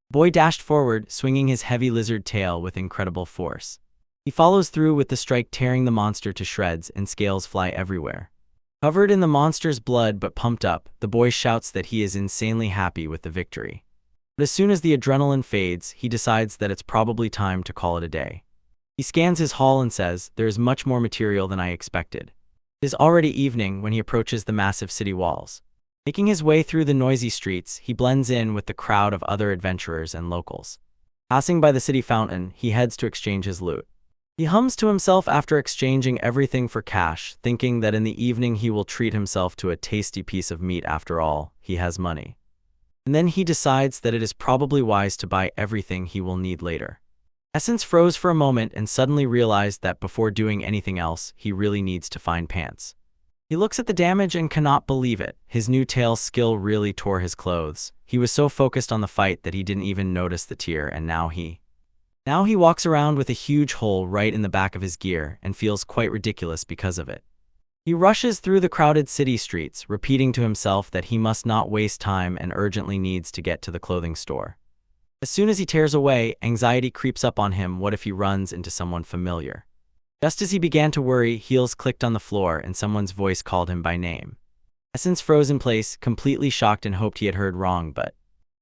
The boy dashed forward, swinging his heavy lizard tail with incredible force. He follows through with the strike, tearing the monster to shreds, and scales fly everywhere. Covered in the monster's blood but pumped up, the boy shouts that he is insanely happy with the victory. But as soon as the adrenaline fades, he decides that it's probably time to call it a day. He scans his haul and says, "There is much more material than I expected." It is already evening when he approaches the massive city walls. Making his way through the noisy streets, he blends in with the crowd of other adventurers and locals. Passing by the city fountain, he heads to exchange his loot. He hums to himself after exchanging everything for cash, thinking that in the evening he will treat himself to a tasty piece of meat. After all, he has money. And then he decides that it is probably wise to buy everything he will need later. Essence froze for a moment and suddenly realized that before doing anything else, he really needs to find pants. He looks at the damage and cannot believe it. His new tail skill really tore his clothes. He was so focused on the fight that he didn't even notice the tear, and now he walks around with a huge hole right in the back of his gear and feels quite ridiculous because of it. He rushes through the crowded city streets, repeating to himself that he must not waste time and urgently needs to get to the clothing store. As soon as he tears away, anxiety creeps up on him. What if he runs into someone familiar? Just as he began to worry, heels clicked on the floor and someone's voice called him by name. Essence froze in place, completely shocked, and hoped he had heard wrong, but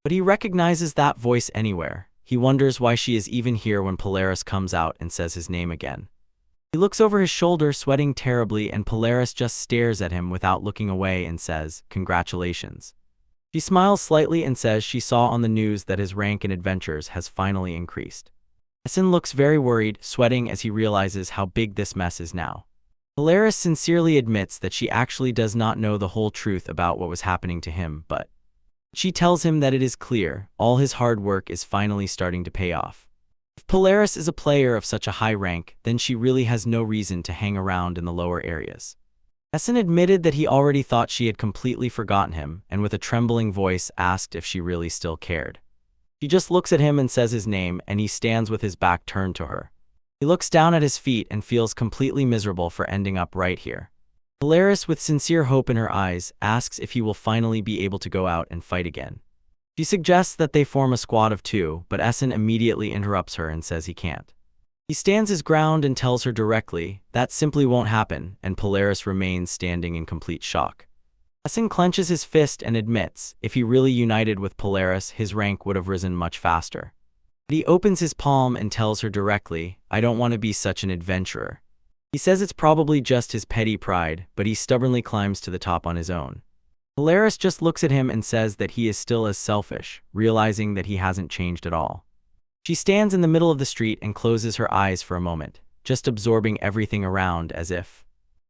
he recognizes that voice anywhere. He wonders why she is even here when Polaris comes out and says his name again. He looks over his shoulder, sweating terribly, and Polaris just stares at him without looking away and says, "Congratulations." She smiles slightly and says she saw on the news that his rank in adventures has finally increased. Essen looks very worried, sweating as he realizes how big this mess is now. Polaris sincerely admits that she actually does not know the whole truth about what was happening to him, but she tells him that it is clear all his hard work is finally starting to pay off. If Polaris is a player of such a high rank, then she really has no reason to hang around in the lower areas. Essen admitted that he already thought she had completely forgotten him, and with a trembling voice asked if she really still cared. She just looks at him and says his name, and he stands with his back turned to her. He looks down at his feet and feels completely miserable for ending up right here. Polaris, with sincere hope in her eyes, asks if he will finally be able to go out and fight again. She suggests that they form a squad of 2, but Essen immediately interrupts her and says he can't. He stands his ground and tells her directly that simply won't happen, and Polaris remains standing in complete shock. Essen clenches his fist and admits if he really united with Polaris, his rank would have risen much faster. But he opens his palm and tells her directly, "I don't want to be such an adventurer." He says it's probably just his petty pride, but he stubbornly climbs to the top on his own. Polaris just looks at him and says that he is still as selfish, realizing that he hasn't changed at all. She stands in the middle of the street and closes her eyes for a moment, just absorbing everything around as if.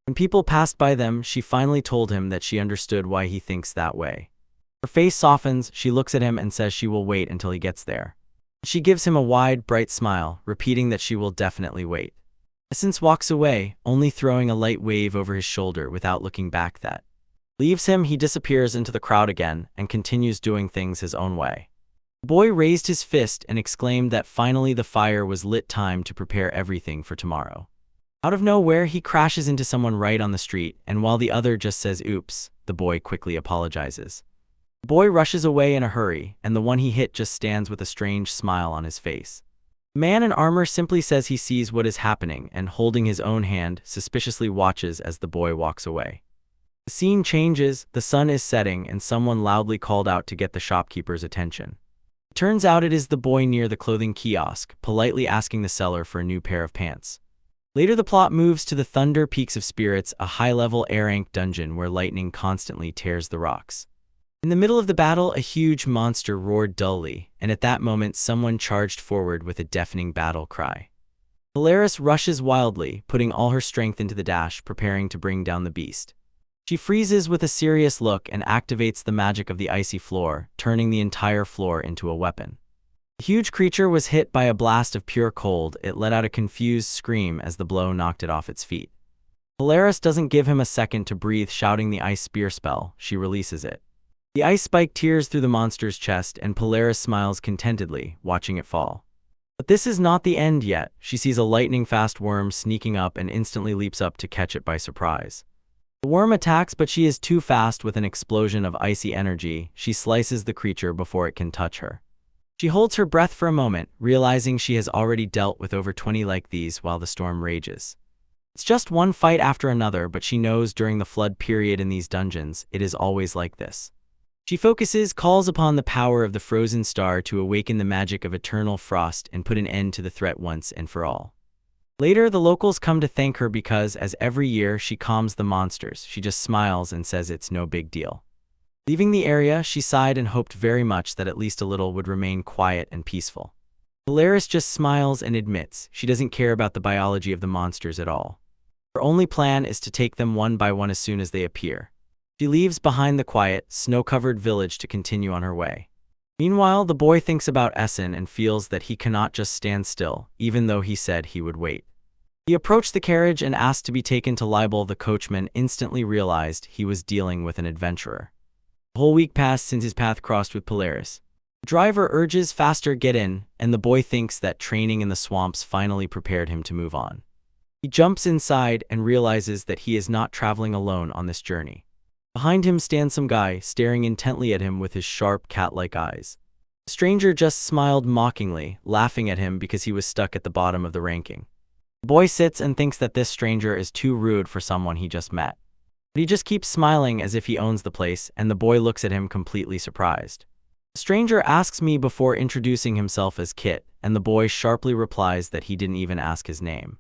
When people passed by them, she finally told him that she understood why he thinks that way. Her face softens, she looks at him and says she will wait until he gets there. She gives him a wide, bright smile, repeating that she will definitely wait. Essen walks away, only throwing a light wave over his shoulder without looking back. That leaves him. He disappears into the crowd again and continues doing things his own way. The boy raised his fist and exclaimed that finally the fire was lit, time to prepare everything for tomorrow. Out of nowhere, he crashes into someone right on the street, and while the other just says oops, the boy quickly apologizes. The boy rushes away in a hurry, and the one he hit just stands with a strange smile on his face. The man in armor simply says he sees what is happening and, holding his own hand, suspiciously watches as the boy walks away. The scene changes, the sun is setting, and someone loudly called out to get the shopkeeper's attention. It turns out it is the boy near the clothing kiosk, politely asking the seller for a new pair of pants. Later the plot moves to the Thunder Peaks of Spirits, a high-level air-anked dungeon where lightning constantly tears the rocks. In the middle of the battle, a huge monster roared dully, and at that moment someone charged forward with a deafening battle cry. Polaris rushes wildly, putting all her strength into the dash, preparing to bring down the beast. She freezes with a serious look and activates the magic of the icy floor, turning the entire floor into a weapon. The huge creature was hit by a blast of pure cold. It let out a confused scream as the blow knocked it off its feet. Polaris doesn't give him a second to breathe, shouting the ice spear spell. She releases it. The ice spike tears through the monster's chest, and Polaris smiles contentedly, watching it fall. But this is not the end yet. She sees a lightning-fast worm sneaking up and instantly leaps up to catch it by surprise. The worm attacks, but she is too fast. With an explosion of icy energy, she slices the creature before it can touch her. She holds her breath for a moment, realizing she has already dealt with over 20 like these while the storm rages. It's just one fight after another, but she knows during the flood period in these dungeons, it is always like this. She focuses, calls upon the power of the frozen star to awaken the magic of eternal frost and put an end to the threat once and for all. Later, the locals come to thank her because, as every year she calms the monsters, she just smiles and says it's no big deal. Leaving the area, she sighed and hoped very much that at least a little would remain quiet and peaceful. Polaris just smiles and admits she doesn't care about the biology of the monsters at all. Her only plan is to take them one by one as soon as they appear. She leaves behind the quiet, snow-covered village to continue on her way. Meanwhile, the boy thinks about Essen and feels that he cannot just stand still, even though he said he would wait. He approached the carriage and asked to be taken to Libel. The coachman instantly realized he was dealing with an adventurer. A whole week passed since his path crossed with Polaris. The driver urges faster, get in, and the boy thinks that training in the swamps finally prepared him to move on. He jumps inside and realizes that he is not traveling alone on this journey. Behind him stands some guy, staring intently at him with his sharp, cat-like eyes. The stranger just smiled mockingly, laughing at him because he was stuck at the bottom of the ranking. The boy sits and thinks that this stranger is too rude for someone he just met. But he just keeps smiling as if he owns the place, and the boy looks at him completely surprised. The stranger asks me before introducing himself as Kit, and the boy sharply replies that he didn't even ask his name.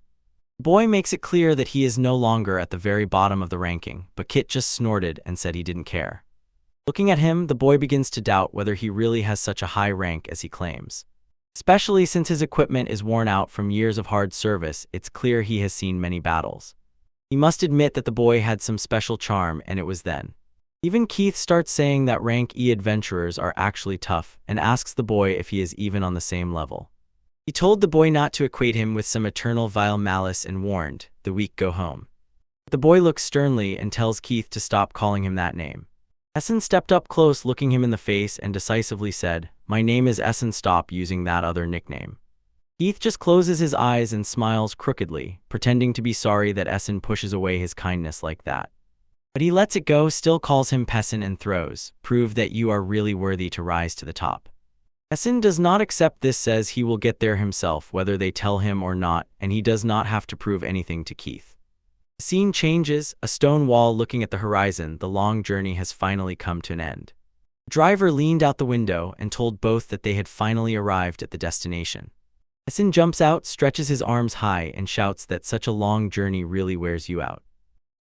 The boy makes it clear that he is no longer at the very bottom of the ranking, but Kit just snorted and said he didn't care. Looking at him, the boy begins to doubt whether he really has such a high rank as he claims. Especially since his equipment is worn out from years of hard service, it's clear he has seen many battles. He must admit that the boy had some special charm, and it was then. Even Keith starts saying that rank E adventurers are actually tough, and asks the boy if he is even on the same level. He told the boy not to equate him with some eternal vile malice and warned, "The weak go home." The boy looks sternly and tells Keith to stop calling him that name. Essen stepped up close, looking him in the face, and decisively said, "My name is Essen, stop using that other nickname." Keith just closes his eyes and smiles crookedly, pretending to be sorry that Essen pushes away his kindness like that. But he lets it go, still calls him Pessin and throws, "Prove that you are really worthy to rise to the top." Essen does not accept this, says he will get there himself whether they tell him or not, and he does not have to prove anything to Keith. The scene changes, a stone wall looking at the horizon. The long journey has finally come to an end. The driver leaned out the window and told both that they had finally arrived at the destination. Essen jumps out, stretches his arms high, and shouts that such a long journey really wears you out.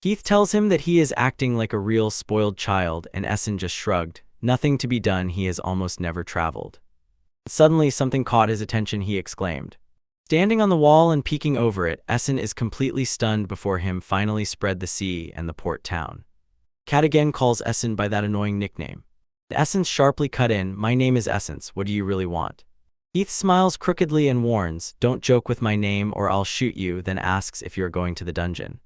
Keith tells him that he is acting like a real spoiled child, and Essen just shrugged. Nothing to be done, he has almost never traveled. Suddenly something caught his attention. He exclaimed. Standing on the wall and peeking over it, Essen is completely stunned. Before him finally spread the sea and the port town. Cat again calls Essen by that annoying nickname. Essen sharply cut in, "My name is Essence, what do you really want?" Keith smiles crookedly and warns, "Don't joke with my name or I'll shoot you," then asks if you're going to the dungeon.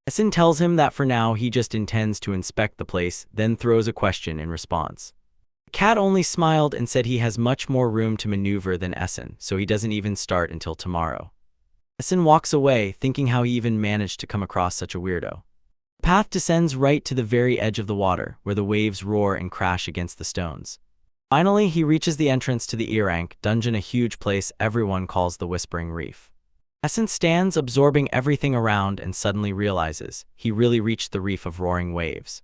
Essen tells him that for now he just intends to inspect the place, then throws a question in response. Cat only smiled and said he has much more room to maneuver than Essen, so he doesn't even start until tomorrow. Essen walks away, thinking how he even managed to come across such a weirdo. The path descends right to the very edge of the water, where the waves roar and crash against the stones. Finally, he reaches the entrance to the Erank dungeon, a huge place everyone calls the Whispering Reef. Essen stands absorbing everything around and suddenly realizes he really reached the reef of roaring waves.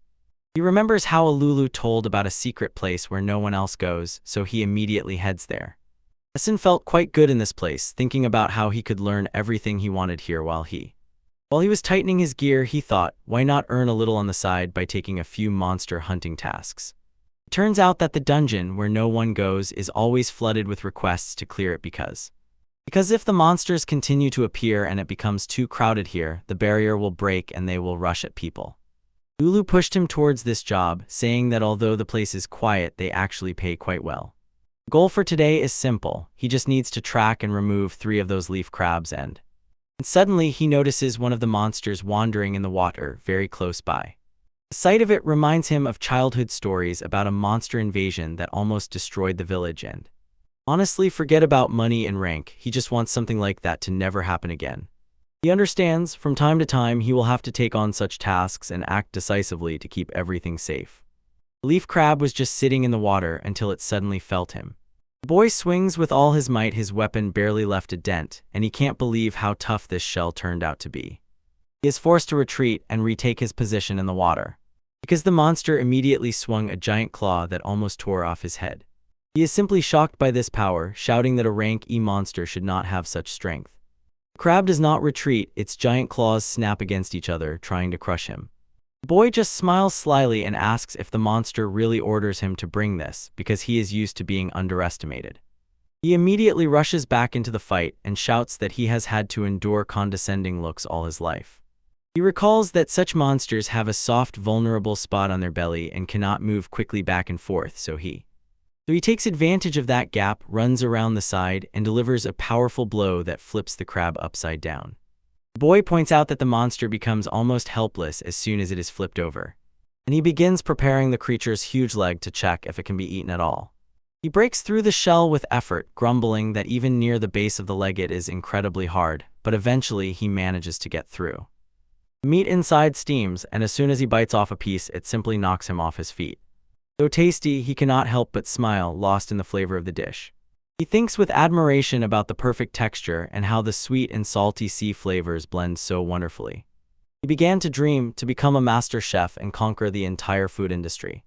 He remembers how Alulu told about a secret place where no one else goes, so he immediately heads there. Essen felt quite good in this place, thinking about how he could learn everything he wanted here. While he was tightening his gear, he thought, why not earn a little on the side by taking a few monster hunting tasks? It turns out that the dungeon, where no one goes, is always flooded with requests to clear it because if the monsters continue to appear and it becomes too crowded here, the barrier will break and they will rush at people. Lulu pushed him towards this job, saying that although the place is quiet, they actually pay quite well. The goal for today is simple. He just needs to track and remove 3 of those leaf crabs and suddenly he notices one of the monsters wandering in the water very close by. The sight of it reminds him of childhood stories about a monster invasion that almost destroyed the village, and honestly, forget about money and rank, he just wants something like that to never happen again. He understands, from time to time he will have to take on such tasks and act decisively to keep everything safe. The leaf crab was just sitting in the water until it suddenly felt him. The boy swings with all his might, his weapon barely left a dent, and he can't believe how tough this shell turned out to be. He is forced to retreat and retake his position in the water, because the monster immediately swung a giant claw that almost tore off his head. He is simply shocked by this power, shouting that a rank E monster should not have such strength. The crab does not retreat, its giant claws snap against each other, trying to crush him. The boy just smiles slyly and asks if the monster really orders him to bring this, because he is used to being underestimated. He immediately rushes back into the fight and shouts that he has had to endure condescending looks all his life. He recalls that such monsters have a soft, vulnerable spot on their belly and cannot move quickly back and forth, so he takes advantage of that gap, runs around the side, and delivers a powerful blow that flips the crab upside down. The boy points out that the monster becomes almost helpless as soon as it is flipped over, and he begins preparing the creature's huge leg to check if it can be eaten at all. He breaks through the shell with effort, grumbling that even near the base of the leg it is incredibly hard, but eventually he manages to get through. The meat inside steams, and as soon as he bites off a piece, it simply knocks him off his feet. Though tasty, he cannot help but smile, lost in the flavor of the dish. He thinks with admiration about the perfect texture and how the sweet and salty sea flavors blend so wonderfully. He began to dream to become a master chef and conquer the entire food industry.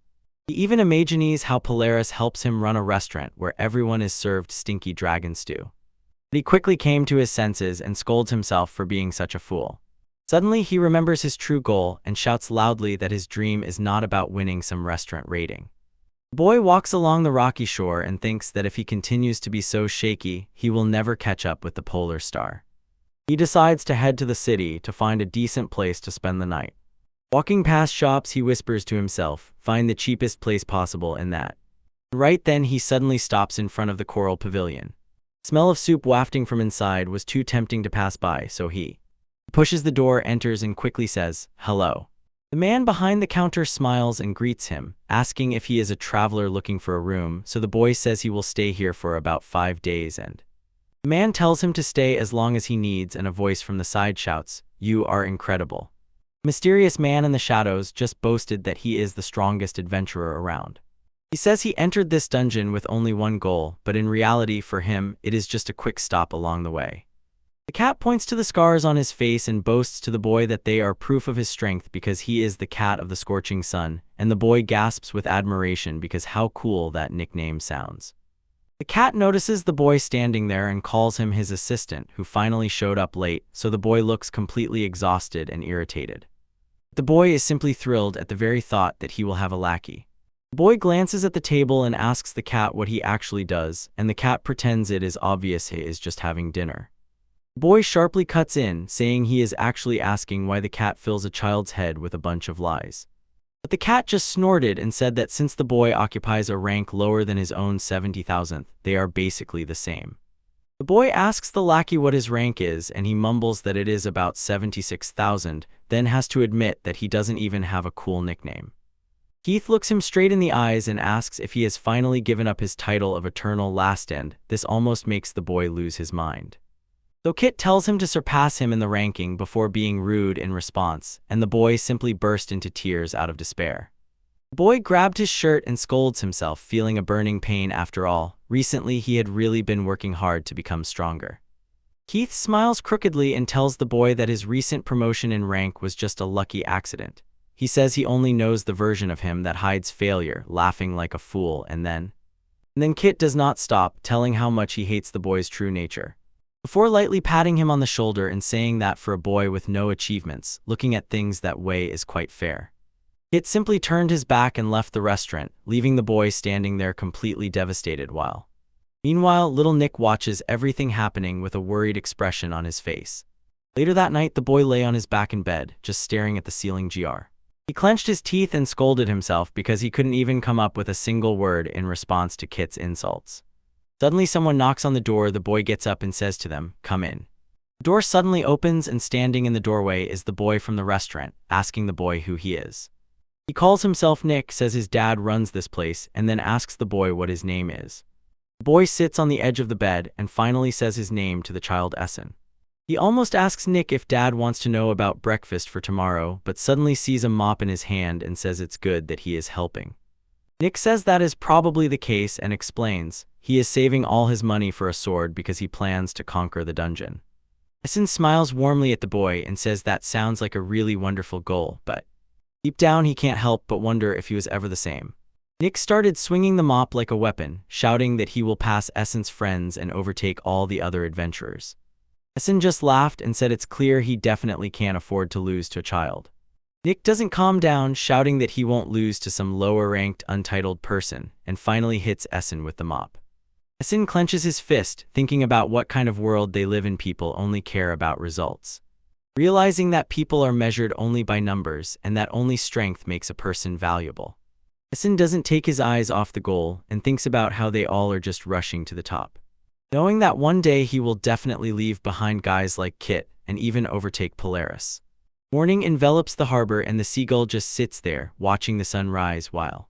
He even imagines how Polaris helps him run a restaurant where everyone is served stinky dragon stew. But he quickly came to his senses and scolds himself for being such a fool. Suddenly, he remembers his true goal and shouts loudly that his dream is not about winning some restaurant rating. The boy walks along the rocky shore and thinks that if he continues to be so shaky, he will never catch up with the polar star. He decides to head to the city to find a decent place to spend the night. Walking past shops, he whispers to himself, "Find the cheapest place possible in that." Right then, he suddenly stops in front of the Coral Pavilion. The smell of soup wafting from inside was too tempting to pass by, so he pushes the door, enters, and quickly says, "Hello." The man behind the counter smiles and greets him, asking if he is a traveler looking for a room, so the boy says he will stay here for about 5 days, and the man tells him to stay as long as he needs, and a voice from the side shouts, "You are incredible." The mysterious man in the shadows just boasted that he is the strongest adventurer around. He says he entered this dungeon with only one goal, but in reality for him, it is just a quick stop along the way. The cat points to the scars on his face and boasts to the boy that they are proof of his strength because he is the cat of the scorching sun, and the boy gasps with admiration because how cool that nickname sounds. The cat notices the boy standing there and calls him his assistant, who finally showed up late, so the boy looks completely exhausted and irritated. The boy is simply thrilled at the very thought that he will have a lackey. The boy glances at the table and asks the cat what he actually does, and the cat pretends it is obvious he is just having dinner. The boy sharply cuts in, saying he is actually asking why the cat fills a child's head with a bunch of lies. But the cat just snorted and said that since the boy occupies a rank lower than his own 70,000th, they are basically the same. The boy asks the lackey what his rank is, and he mumbles that it is about 76,000, then has to admit that he doesn't even have a cool nickname. Keith looks him straight in the eyes and asks if he has finally given up his title of Eternal Last End. This almost makes the boy lose his mind. So Kit tells him to surpass him in the ranking before being rude in response, and the boy simply burst into tears out of despair. The boy grabbed his shirt and scolds himself, feeling a burning pain after all. Recently he had really been working hard to become stronger. Keith smiles crookedly and tells the boy that his recent promotion in rank was just a lucky accident. He says he only knows the version of him that hides failure, laughing like a fool, and then Kit does not stop, telling how much he hates the boy's true nature, before lightly patting him on the shoulder and saying that for a boy with no achievements, looking at things that way is quite fair. Kit simply turned his back and left the restaurant, leaving the boy standing there completely devastated Meanwhile, little Nick watches everything happening with a worried expression on his face. Later that night, the boy lay on his back in bed, just staring at the ceiling. He clenched his teeth and scolded himself because he couldn't even come up with a single word in response to Kit's insults. Suddenly someone knocks on the door. The boy gets up and says to them, "Come in." The door suddenly opens and standing in the doorway is the boy from the restaurant, asking the boy who he is. He calls himself Nick, says his dad runs this place, and then asks the boy what his name is. The boy sits on the edge of the bed and finally says his name to the child Essen. He almost asks Nick if dad wants to know about breakfast for tomorrow, but suddenly sees a mop in his hand and says it's good that he is helping. Nick says that is probably the case and explains he is saving all his money for a sword because he plans to conquer the dungeon. Essen smiles warmly at the boy and says that sounds like a really wonderful goal, but deep down he can't help but wonder if he was ever the same. Nick started swinging the mop like a weapon, shouting that he will pass Essen's friends and overtake all the other adventurers. Essen just laughed and said it's clear he definitely can't afford to lose to a child. Nick doesn't calm down, shouting that he won't lose to some lower-ranked, untitled person, and finally hits Essen with the mop. Essen clenches his fist, thinking about what kind of world they live in. People only care about results. Realizing that people are measured only by numbers and that only strength makes a person valuable. Essen doesn't take his eyes off the goal and thinks about how they all are just rushing to the top, knowing that one day he will definitely leave behind guys like Kit and even overtake Polaris. Morning envelops the harbor and the seagull just sits there, watching the sun rise while.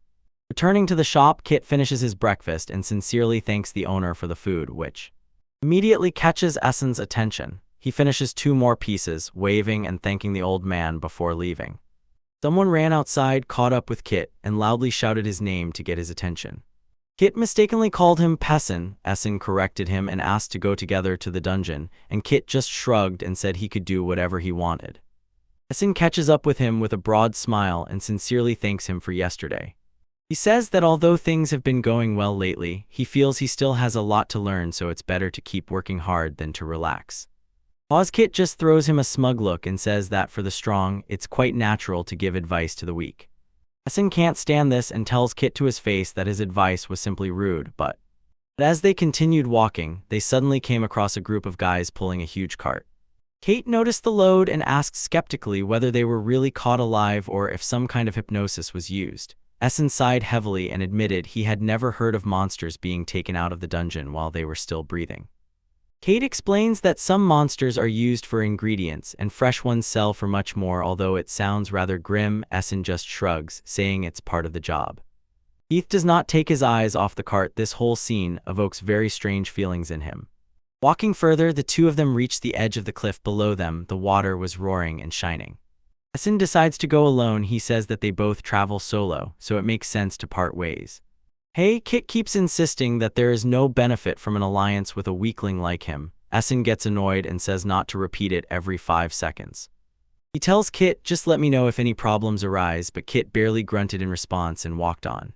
Returning to the shop, Kit finishes his breakfast and sincerely thanks the owner for the food, which immediately catches Essen's attention. He finishes 2 more pieces, waving and thanking the old man before leaving. Someone ran outside, caught up with Kit, and loudly shouted his name to get his attention. Kit mistakenly called him Pessin. Essen corrected him and asked to go together to the dungeon, and Kit just shrugged and said he could do whatever he wanted. Essen catches up with him with a broad smile and sincerely thanks him for yesterday. He says that although things have been going well lately, he feels he still has a lot to learn, so it's better to keep working hard than to relax. Kit just throws him a smug look and says that for the strong, it's quite natural to give advice to the weak. Essen can't stand this and tells Kit to his face that his advice was simply rude, but as they continued walking, they suddenly came across a group of guys pulling a huge cart. Kate noticed the load and asked skeptically whether they were really caught alive or if some kind of hypnosis was used. Essen sighed heavily and admitted he had never heard of monsters being taken out of the dungeon while they were still breathing. Kate explains that some monsters are used for ingredients and fresh ones sell for much more. Although it sounds rather grim, Essen just shrugs, saying it's part of the job. Keith does not take his eyes off the cart. This whole scene evokes very strange feelings in him. Walking further, the two of them reach the edge of the cliff below them. The water was roaring and shining. Essen decides to go alone. He says that they both travel solo, so it makes sense to part ways. Hey, Kit keeps insisting that there is no benefit from an alliance with a weakling like him. Essen gets annoyed and says not to repeat it every 5 seconds. He tells Kit, just let me know if any problems arise, but Kit barely grunted in response and walked on.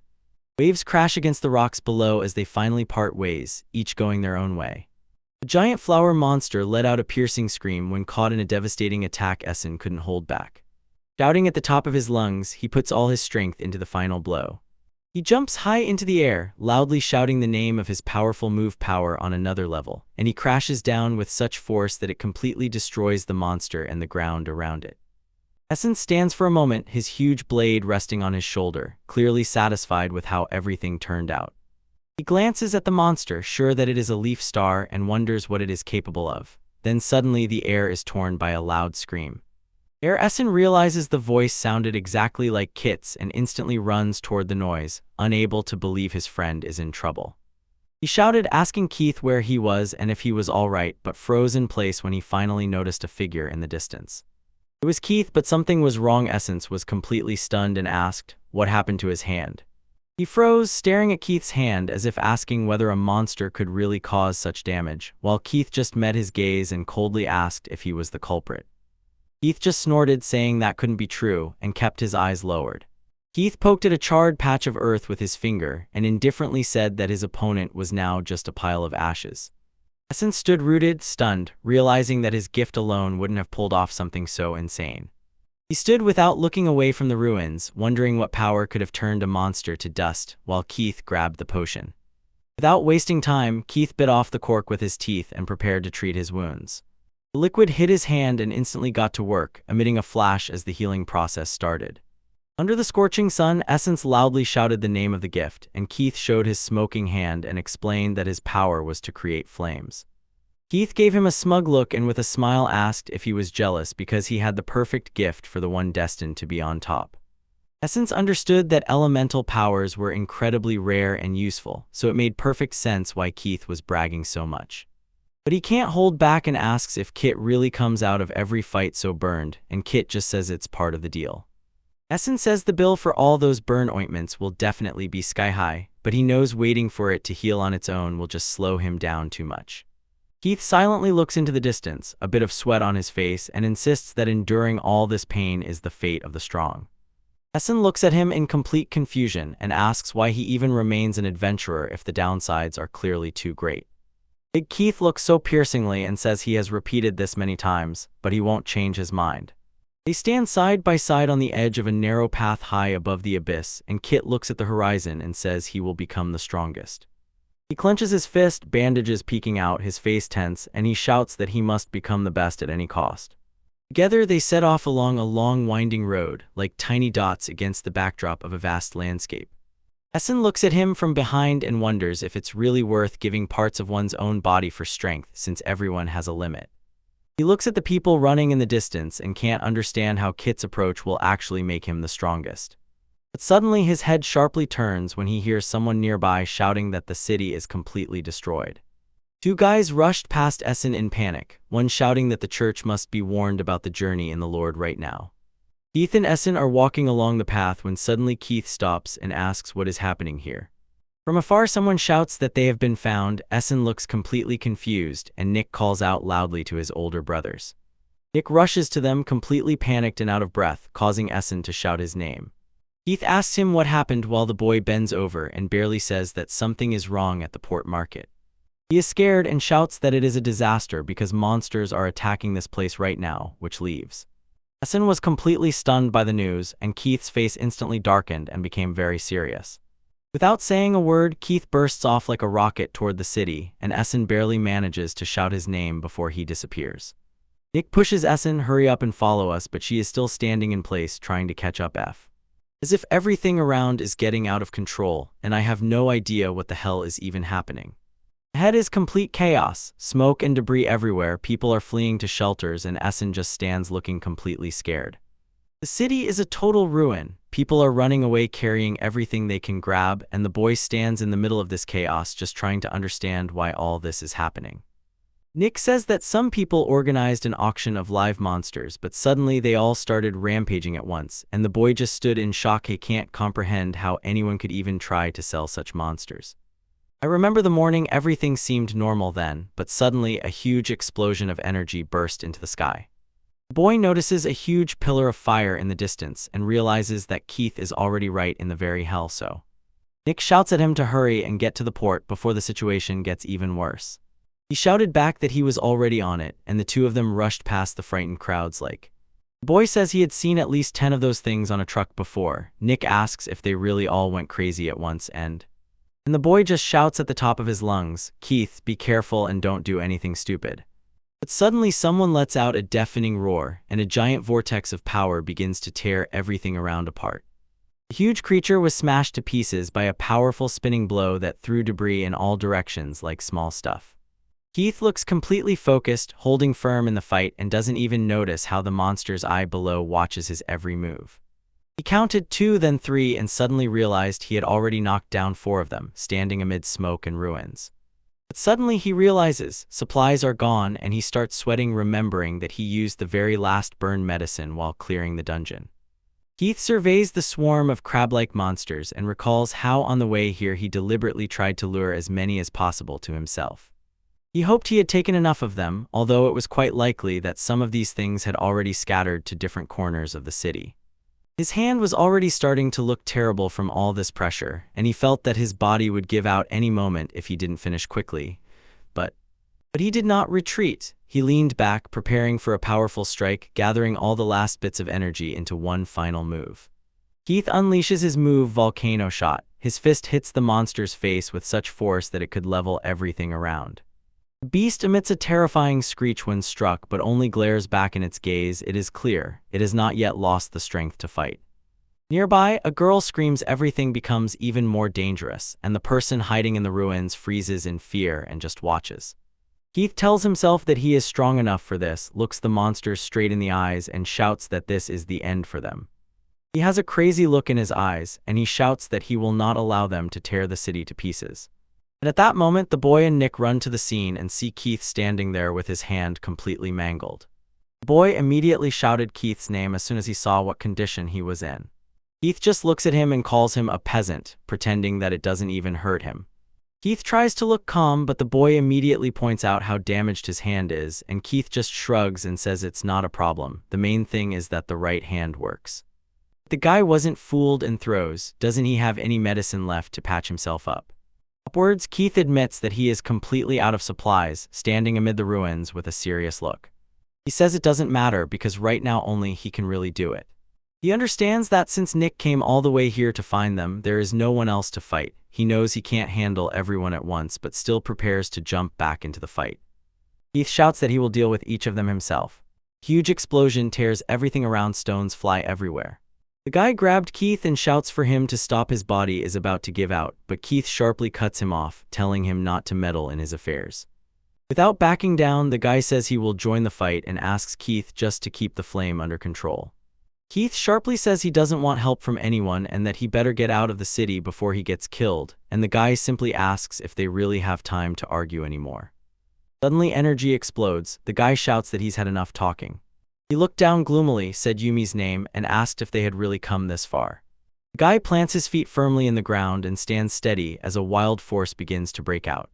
Waves crash against the rocks below as they finally part ways, each going their own way. The giant flower monster let out a piercing scream when caught in a devastating attack. Essen couldn't hold back. Shouting at the top of his lungs, he puts all his strength into the final blow. He jumps high into the air, loudly shouting the name of his powerful move power on another level, and he crashes down with such force that it completely destroys the monster and the ground around it. Essen stands for a moment, his huge blade resting on his shoulder, clearly satisfied with how everything turned out. He glances at the monster, sure that it is a leaf star, and wonders what it is capable of. Then suddenly the air is torn by a loud scream. Essen realizes the voice sounded exactly like Kit's and instantly runs toward the noise, unable to believe his friend is in trouble. He shouted, asking Keith where he was and if he was all right, but froze in place when he finally noticed a figure in the distance. It was Keith, but something was wrong. Essen was completely stunned and asked, what happened to his hand? He froze, staring at Keith's hand as if asking whether a monster could really cause such damage, while Keith just met his gaze and coldly asked if he was the culprit. Keith just snorted, saying that couldn't be true, and kept his eyes lowered. Keith poked at a charred patch of earth with his finger and indifferently said that his opponent was now just a pile of ashes. Essen stood rooted, stunned, realizing that his gift alone wouldn't have pulled off something so insane. He stood without looking away from the ruins, wondering what power could have turned a monster to dust, while Keith grabbed the potion. Without wasting time, Keith bit off the cork with his teeth and prepared to treat his wounds. The liquid hit his hand and instantly got to work, emitting a flash as the healing process started. Under the scorching sun, Essen loudly shouted the name of the gift, and Keith showed his smoking hand and explained that his power was to create flames. Keith gave him a smug look and with a smile asked if he was jealous because he had the perfect gift for the one destined to be on top. Essen understood that elemental powers were incredibly rare and useful, so it made perfect sense why Keith was bragging so much. But he can't hold back and asks if Kit really comes out of every fight so burned, and Kit just says it's part of the deal. Essen says the bill for all those burn ointments will definitely be sky high, but he knows waiting for it to heal on its own will just slow him down too much. Keith silently looks into the distance, a bit of sweat on his face, and insists that enduring all this pain is the fate of the strong. Essen looks at him in complete confusion and asks why he even remains an adventurer if the downsides are clearly too great. Big Keith looks so piercingly and says he has repeated this many times, but he won't change his mind. They stand side by side on the edge of a narrow path high above the abyss, and Kit looks at the horizon and says he will become the strongest. He clenches his fist, bandages peeking out, his face tense, and he shouts that he must become the best at any cost. Together they set off along a long winding road, like tiny dots against the backdrop of a vast landscape. Essen looks at him from behind and wonders if it's really worth giving parts of one's own body for strength, since everyone has a limit. He looks at the people running in the distance and can't understand how Kit's approach will actually make him the strongest. But suddenly his head sharply turns when he hears someone nearby shouting that the city is completely destroyed. Two guys rushed past Essen in panic, one shouting that the church must be warned about the journey in the Lord right now. Keith and Essen are walking along the path when suddenly Keith stops and asks what is happening here. From afar someone shouts that they have been found. Essen looks completely confused, and Nick calls out loudly to his older brothers. Nick rushes to them completely panicked and out of breath, causing Essen to shout his name. Keith asks him what happened while the boy bends over and barely says that something is wrong at the port market. He is scared and shouts that it is a disaster because monsters are attacking this place right now, which leaves. Essen was completely stunned by the news, and Keith's face instantly darkened and became very serious. Without saying a word, Keith bursts off like a rocket toward the city, and Essen barely manages to shout his name before he disappears. Nick pushes Essen, hurry up and follow us, but she is still standing in place trying to catch up. As if everything around is getting out of control, and I have no idea what the hell is even happening. Ahead is complete chaos, smoke and debris everywhere, people are fleeing to shelters and Essen just stands looking completely scared. The city is a total ruin, people are running away carrying everything they can grab, and the boy stands in the middle of this chaos just trying to understand why all this is happening. Nick says that some people organized an auction of live monsters, but suddenly they all started rampaging at once, and the boy just stood in shock. He can't comprehend how anyone could even try to sell such monsters. I remember the morning, everything seemed normal then, but suddenly a huge explosion of energy burst into the sky. The boy notices a huge pillar of fire in the distance and realizes that Keith is already right in the very hell. So Nick shouts at him to hurry and get to the port before the situation gets even worse. He shouted back that he was already on it, and the two of them rushed past the frightened crowds like. The boy says he had seen at least 10 of those things on a truck before. Nick asks if they really all went crazy at once, and the boy just shouts at the top of his lungs, "Keith, be careful and don't do anything stupid." But suddenly someone lets out a deafening roar, and a giant vortex of power begins to tear everything around apart. The huge creature was smashed to pieces by a powerful spinning blow that threw debris in all directions like small stuff. Keith looks completely focused, holding firm in the fight, and doesn't even notice how the monster's eye below watches his every move. He counted 2, then 3, and suddenly realized he had already knocked down 4 of them, standing amid smoke and ruins. But suddenly he realizes supplies are gone, and he starts sweating, remembering that he used the very last burn medicine while clearing the dungeon. Keith surveys the swarm of crab-like monsters and recalls how on the way here he deliberately tried to lure as many as possible to himself. He hoped he had taken enough of them, although it was quite likely that some of these things had already scattered to different corners of the city. His hand was already starting to look terrible from all this pressure, and he felt that his body would give out any moment if he didn't finish quickly. But he did not retreat. He leaned back, preparing for a powerful strike, gathering all the last bits of energy into one final move. Keith unleashes his move, Volcano Shot. His fist hits the monster's face with such force that it could level everything around. The beast emits a terrifying screech when struck, but only glares back in its gaze. It is clear it has not yet lost the strength to fight. Nearby, a girl screams. Everything becomes even more dangerous, and the person hiding in the ruins freezes in fear and just watches. Keith tells himself that he is strong enough for this, looks the monsters straight in the eyes, and shouts that this is the end for them. He has a crazy look in his eyes, and he shouts that he will not allow them to tear the city to pieces. And at that moment, the boy and Nick run to the scene and see Keith standing there with his hand completely mangled. The boy immediately shouted Keith's name as soon as he saw what condition he was in. Keith just looks at him and calls him a peasant, pretending that it doesn't even hurt him. Keith tries to look calm, but the boy immediately points out how damaged his hand is, and Keith just shrugs and says it's not a problem. The main thing is that the right hand works. The guy wasn't fooled and throws, "Doesn't he have any medicine left to patch himself up?" Upwards, Keith admits that he is completely out of supplies, standing amid the ruins with a serious look. He says it doesn't matter because right now only he can really do it. He understands that since Nick came all the way here to find them, there is no one else to fight. He knows he can't handle everyone at once, but still prepares to jump back into the fight. Keith shouts that he will deal with each of them himself. Huge explosion tears everything around, stones fly everywhere. The guy grabbed Keith and shouts for him to stop. His body is about to give out, but Keith sharply cuts him off, telling him not to meddle in his affairs. Without backing down, the guy says he will join the fight and asks Keith just to keep the flame under control. Keith sharply says he doesn't want help from anyone and that he better get out of the city before he gets killed, and the guy simply asks if they really have time to argue anymore. Suddenly energy explodes. The guy shouts that he's had enough talking. He looked down gloomily, said Yumi's name, and asked if they had really come this far. The guy plants his feet firmly in the ground and stands steady as a wild force begins to break out.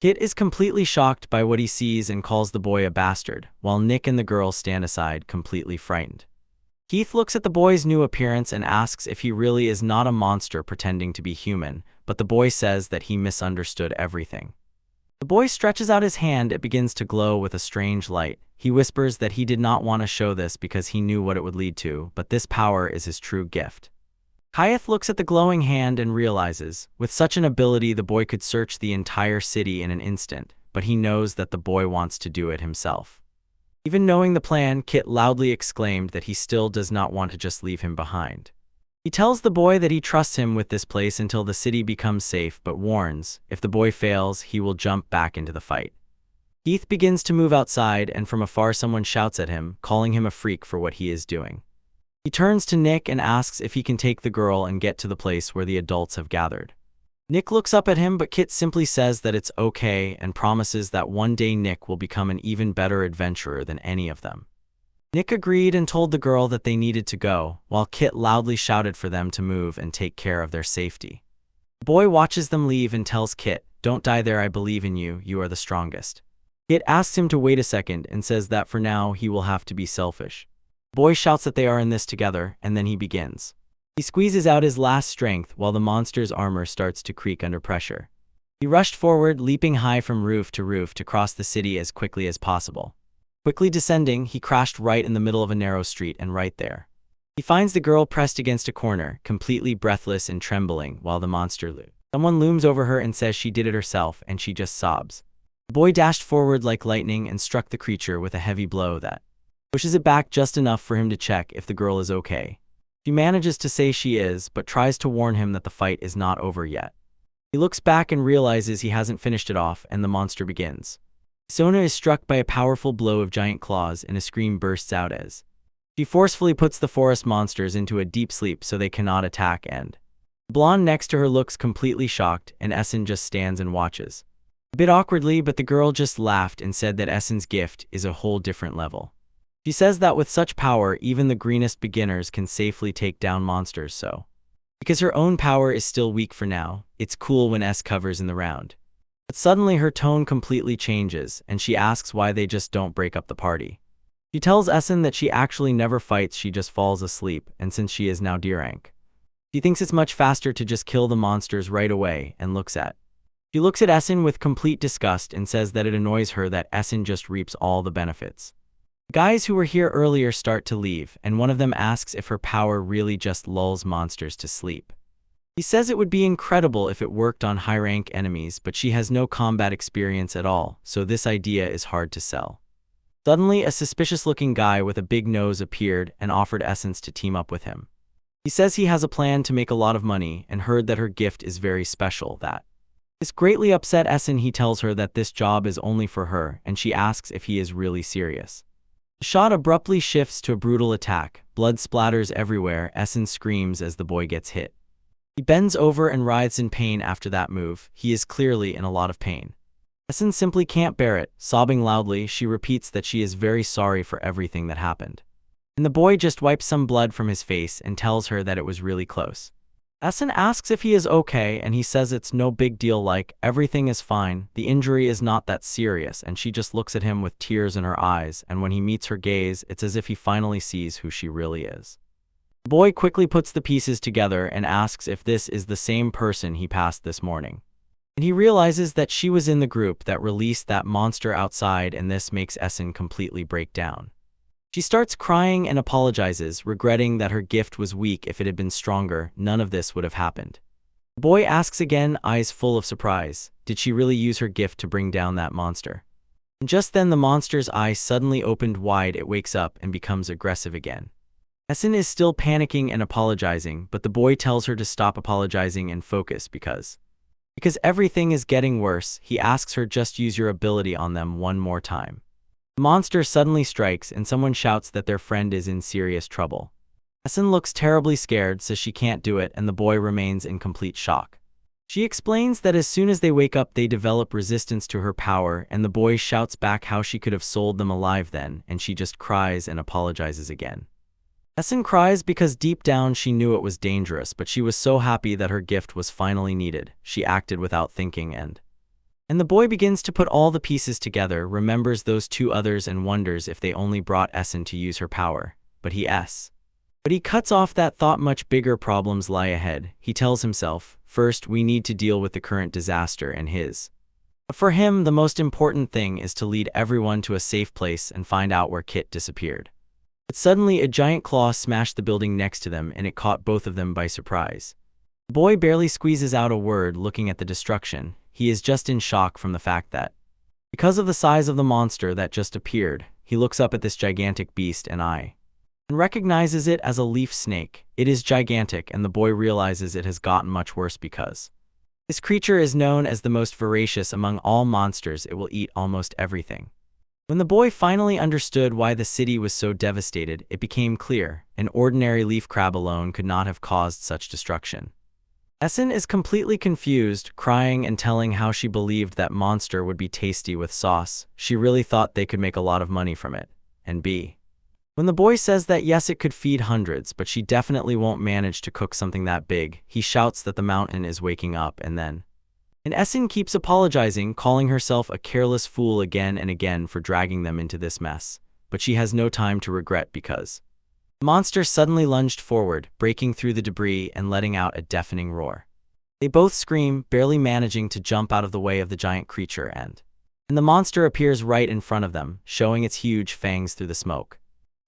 Kit is completely shocked by what he sees and calls the boy a bastard, while Nick and the girl stand aside, completely frightened. Keith looks at the boy's new appearance and asks if he really is not a monster pretending to be human, but the boy says that he misunderstood everything. The boy stretches out his hand. It begins to glow with a strange light. He whispers that he did not want to show this because he knew what it would lead to, but this power is his true gift. Kayeth looks at the glowing hand and realizes, with such an ability the boy could search the entire city in an instant, but he knows that the boy wants to do it himself. Even knowing the plan, Kit loudly exclaimed that he still does not want to just leave him behind. He tells the boy that he trusts him with this place until the city becomes safe, but warns, if the boy fails, he will jump back into the fight. Keith begins to move outside, and from afar someone shouts at him, calling him a freak for what he is doing. He turns to Nick and asks if he can take the girl and get to the place where the adults have gathered. Nick looks up at him, but Kit simply says that it's okay and promises that one day Nick will become an even better adventurer than any of them. Nick agreed and told the girl that they needed to go, while Kit loudly shouted for them to move and take care of their safety. The boy watches them leave and tells Kit, "Don't die there, I believe in you, you are the strongest." Kit asks him to wait a second and says that for now he will have to be selfish. The boy shouts that they are in this together, and then he begins. He squeezes out his last strength while the monster's armor starts to creak under pressure. He rushed forward, leaping high from roof to cross the city as quickly as possible. Quickly descending, he crashed right in the middle of a narrow street, and right there, he finds the girl pressed against a corner, completely breathless and trembling, while the monster looms. Someone looms over her and says she did it herself, and she just sobs. The boy dashed forward like lightning and struck the creature with a heavy blow that pushes it back just enough for him to check if the girl is okay. She manages to say she is, but tries to warn him that the fight is not over yet. He looks back and realizes he hasn't finished it off, and the monster begins. Sona is struck by a powerful blow of giant claws, and a scream bursts out as she forcefully puts the forest monsters into a deep sleep so they cannot attack, and the blonde next to her looks completely shocked, and Essen just stands and watches. A bit awkwardly, but the girl just laughed and said that Essen's gift is a whole different level. She says that with such power, even the greenest beginners can safely take down monsters, so because her own power is still weak for now, it's cool when S covers in the round. But suddenly her tone completely changes, and she asks why they just don't break up the party. She tells Essen that she actually never fights, she just falls asleep, and since she is now D rank, she thinks it's much faster to just kill the monsters right away, and she looks at Essen with complete disgust and says that it annoys her that Essen just reaps all the benefits. The guys who were here earlier start to leave, and one of them asks if her power really just lulls monsters to sleep. He says it would be incredible if it worked on high-rank enemies, but she has no combat experience at all, so this idea is hard to sell. Suddenly, a suspicious-looking guy with a big nose appeared and offered Essence to team up with him. He says he has a plan to make a lot of money and heard that her gift is very special. This greatly upset Essen. He tells her that this job is only for her, and she asks if he is really serious. The shot abruptly shifts to a brutal attack. Blood splatters everywhere. Essen screams as the boy gets hit. He bends over and writhes in pain after that move. He is clearly in a lot of pain. Essen simply can't bear it. Sobbing loudly, she repeats that she is very sorry for everything that happened. And the boy just wipes some blood from his face and tells her that it was really close. Essen asks if he is okay, and he says it's no big deal, like, everything is fine, the injury is not that serious, and she just looks at him with tears in her eyes, and when he meets her gaze, it's as if he finally sees who she really is. The boy quickly puts the pieces together and asks if this is the same person he passed this morning. And he realizes that she was in the group that released that monster outside, and this makes Essen completely break down. She starts crying and apologizes, regretting that her gift was weak. If it had been stronger, none of this would have happened. The boy asks again, eyes full of surprise, did she really use her gift to bring down that monster? And just then the monster's eyes suddenly opened wide. It wakes up and becomes aggressive again. Essen is still panicking and apologizing, but the boy tells her to stop apologizing and focus because everything is getting worse. He asks her, just use your ability on them one more time. The monster suddenly strikes, and someone shouts that their friend is in serious trouble. Essen looks terribly scared, says she can't do it, and the boy remains in complete shock. She explains that as soon as they wake up, they develop resistance to her power, and the boy shouts back how she could have sold them alive then, and she just cries and apologizes again. Essen cries because deep down she knew it was dangerous, but she was so happy that her gift was finally needed. She acted without thinking, and the boy begins to put all the pieces together, remembers those two others, and wonders if they only brought Essen to use her power. But he cuts off that thought. Much bigger problems lie ahead. He tells himself, first we need to deal with the current disaster and his. But for him, the most important thing is to lead everyone to a safe place and find out where Kit disappeared. But suddenly a giant claw smashed the building next to them, and it caught both of them by surprise. The boy barely squeezes out a word looking at the destruction. He is just in shock from the fact that, because of the size of the monster that just appeared, he looks up at this gigantic beast, and and recognizes it as a leaf snake. It is gigantic, and the boy realizes it has gotten much worse because this creature is known as the most voracious among all monsters. It will eat almost everything. When the boy finally understood why the city was so devastated, it became clear an ordinary leaf crab alone could not have caused such destruction. Essen is completely confused, crying and telling how she believed that monster would be tasty with sauce. She really thought they could make a lot of money from it. And B. When the boy says that yes, it could feed hundreds, but she definitely won't manage to cook something that big, he shouts that the mountain is waking up, and Essen keeps apologizing, calling herself a careless fool again and again for dragging them into this mess. But she has no time to regret because the monster suddenly lunged forward, breaking through the debris and letting out a deafening roar. They both scream, barely managing to jump out of the way of the giant creature, and the monster appears right in front of them, showing its huge fangs through the smoke.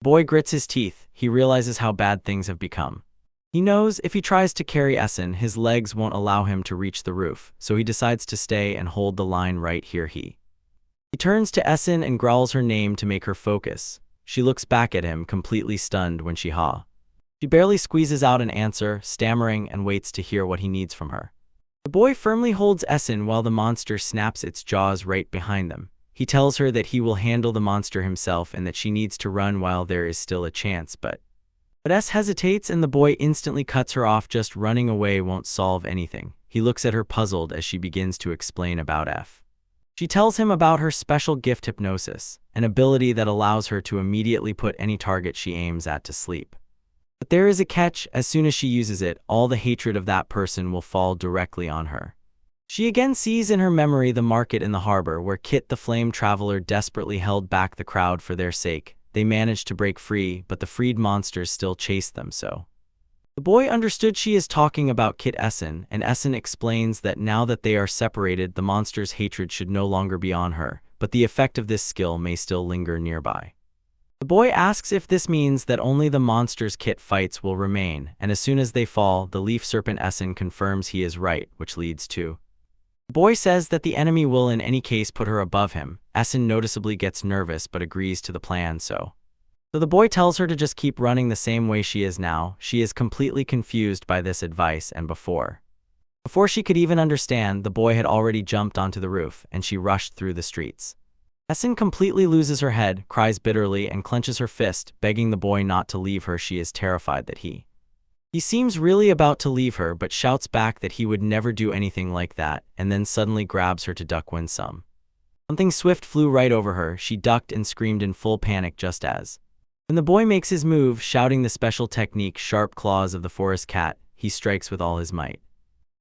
The boy grits his teeth. He realizes how bad things have become. He knows if he tries to carry Essen, his legs won't allow him to reach the roof, so he decides to stay and hold the line right here. He turns to Essen and growls her name to make her focus. She looks back at him, completely stunned when she barely squeezes out an answer, stammering, and waits to hear what he needs from her. The boy firmly holds Essen while the monster snaps its jaws right behind them. He tells her that he will handle the monster himself and that she needs to run while there is still a chance, but S hesitates and the boy instantly cuts her off. Just running away won't solve anything. He looks at her puzzled as she begins to explain about F. She tells him about her special gift, hypnosis, an ability that allows her to immediately put any target she aims at to sleep. But there is a catch. As soon as she uses it, all the hatred of that person will fall directly on her. She again sees in her memory the market in the harbor where Kit the flame traveler desperately held back the crowd for their sake. They managed to break free, but the freed monsters still chased them, so the boy understood she is talking about Kit Essen, and Essen explains that now that they are separated, the monster's hatred should no longer be on her, but the effect of this skill may still linger nearby. The boy asks if this means that only the monsters Kit fights will remain, and as soon as they fall, the leaf serpent Essen confirms he is right, which leads to the boy says that the enemy will in any case put her above him. Essen noticeably gets nervous but agrees to the plan, so the boy tells her to just keep running the same way she is now. She is completely confused by this advice, and before she could even understand, the boy had already jumped onto the roof, and she rushed through the streets. Essen completely loses her head, cries bitterly, and clenches her fist, begging the boy not to leave her. She is terrified that he seems really about to leave her, but shouts back that he would never do anything like that, and then suddenly grabs her to duck when something swift flew right over her. She ducked and screamed in full panic just as when the boy makes his move, shouting the special technique, sharp claws of the forest cat. He strikes with all his might,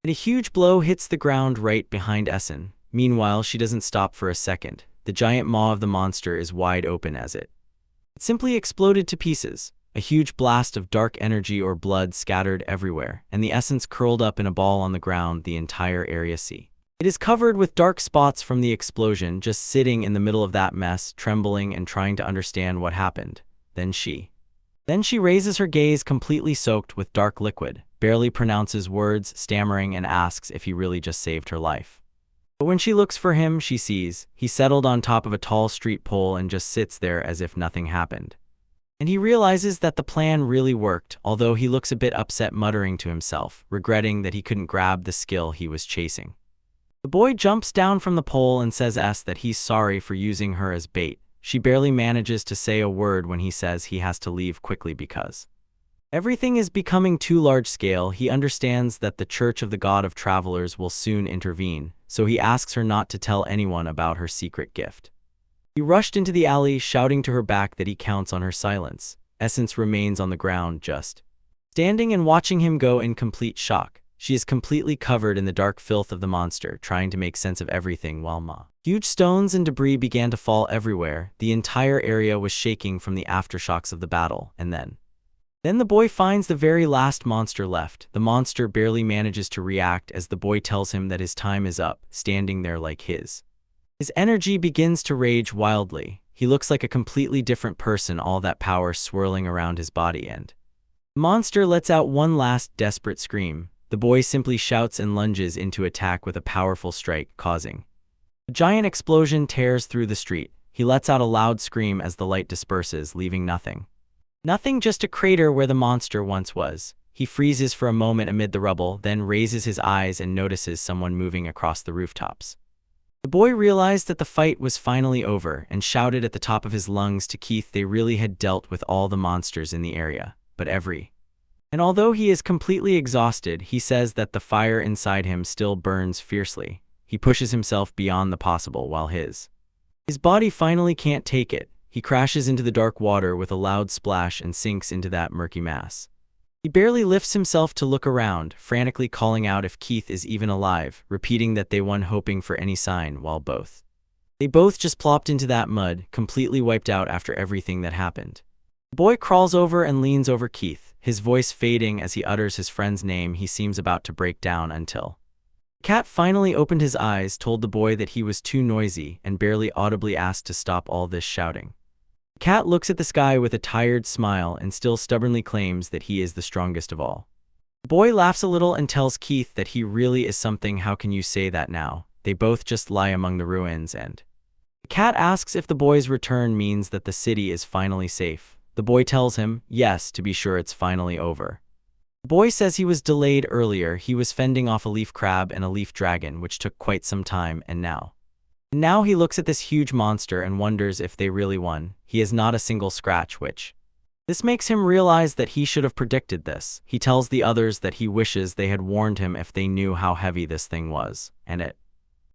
and a huge blow hits the ground right behind Essen. Meanwhile, she doesn't stop for a second. The giant maw of the monster is wide open as it simply exploded to pieces. A huge blast of dark energy or blood scattered everywhere, and the essence curled up in a ball on the ground. The entire area it is covered with dark spots from the explosion. Just sitting in the middle of that mess, trembling and trying to understand what happened. Then she raises her gaze, completely soaked with dark liquid, barely pronounces words, stammering, and asks if he really just saved her life. But when she looks for him, she sees he settled on top of a tall street pole and just sits there as if nothing happened. And he realizes that the plan really worked, although he looks a bit upset, muttering to himself, regretting that he couldn't grab the skill he was chasing. The boy jumps down from the pole and says that he's sorry for using her as bait. She barely manages to say a word when he says he has to leave quickly because everything is becoming too large-scale. He understands that the Church of the God of Travelers will soon intervene, so he asks her not to tell anyone about her secret gift. He rushed into the alley, shouting to her back that he counts on her silence. Essence remains on the ground, just standing and watching him go in complete shock. She is completely covered in the dark filth of the monster, trying to make sense of everything while huge stones and debris began to fall everywhere. The entire area was shaking from the aftershocks of the battle, and then the boy finds the very last monster left. The monster barely manages to react as the boy tells him that his time is up, standing there like his energy begins to rage wildly. He looks like a completely different person, all that power swirling around his body, and the monster lets out one last desperate scream. The boy simply shouts and lunges into attack with a powerful strike, causing a giant explosion tears through the street. He lets out a loud scream as the light disperses, leaving nothing Nothing, just a crater where the monster once was. He freezes for a moment amid the rubble, then raises his eyes and notices someone moving across the rooftops. The boy realized that the fight was finally over and shouted at the top of his lungs to Keith they really had dealt with all the monsters in the area, but and although he is completely exhausted, he says that the fire inside him still burns fiercely. He pushes himself beyond the possible while his body finally can't take it. He crashes into the dark water with a loud splash and sinks into that murky mass. He barely lifts himself to look around, frantically calling out if Keith is even alive, repeating that they won, hoping for any sign, while they both just plopped into that mud, completely wiped out after everything that happened. The boy crawls over and leans over Keith, his voice fading as he utters his friend's name. He seems about to break down until the cat finally opened his eyes, told the boy that he was too noisy, and barely audibly asked to stop all this shouting. The cat looks at the sky with a tired smile and still stubbornly claims that he is the strongest of all. The boy laughs a little and tells Keith that he really is something. How can you say that now? They both just lie among the ruins. And the cat asks if the boy's return means that the city is finally safe. The boy tells him, yes, to be sure it's finally over. The boy says he was delayed earlier. He was fending off a leaf crab and a leaf dragon, which took quite some time, and now he looks at this huge monster and wonders if they really won. He has not a single scratch, this makes him realize that he should have predicted this. He tells the others that he wishes they had warned him if they knew how heavy this thing was, and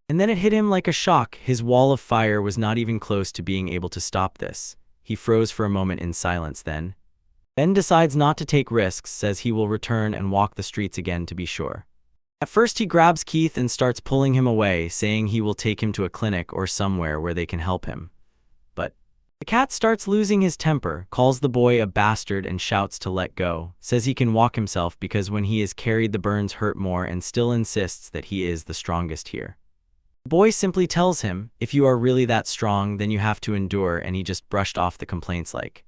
then it hit him like a shock. His wall of fire was not even close to being able to stop this. He froze for a moment in silence, then decides not to take risks, says he will return and walk the streets again to be sure. At first he grabs Keith and starts pulling him away, saying he will take him to a clinic or somewhere where they can help him. But the cat starts losing his temper, calls the boy a bastard and shouts to let go, says he can walk himself because when he is carried the burns hurt more, and still insists that he is the strongest here. The boy simply tells him, if you are really that strong then you have to endure, and he just brushed off the complaints like.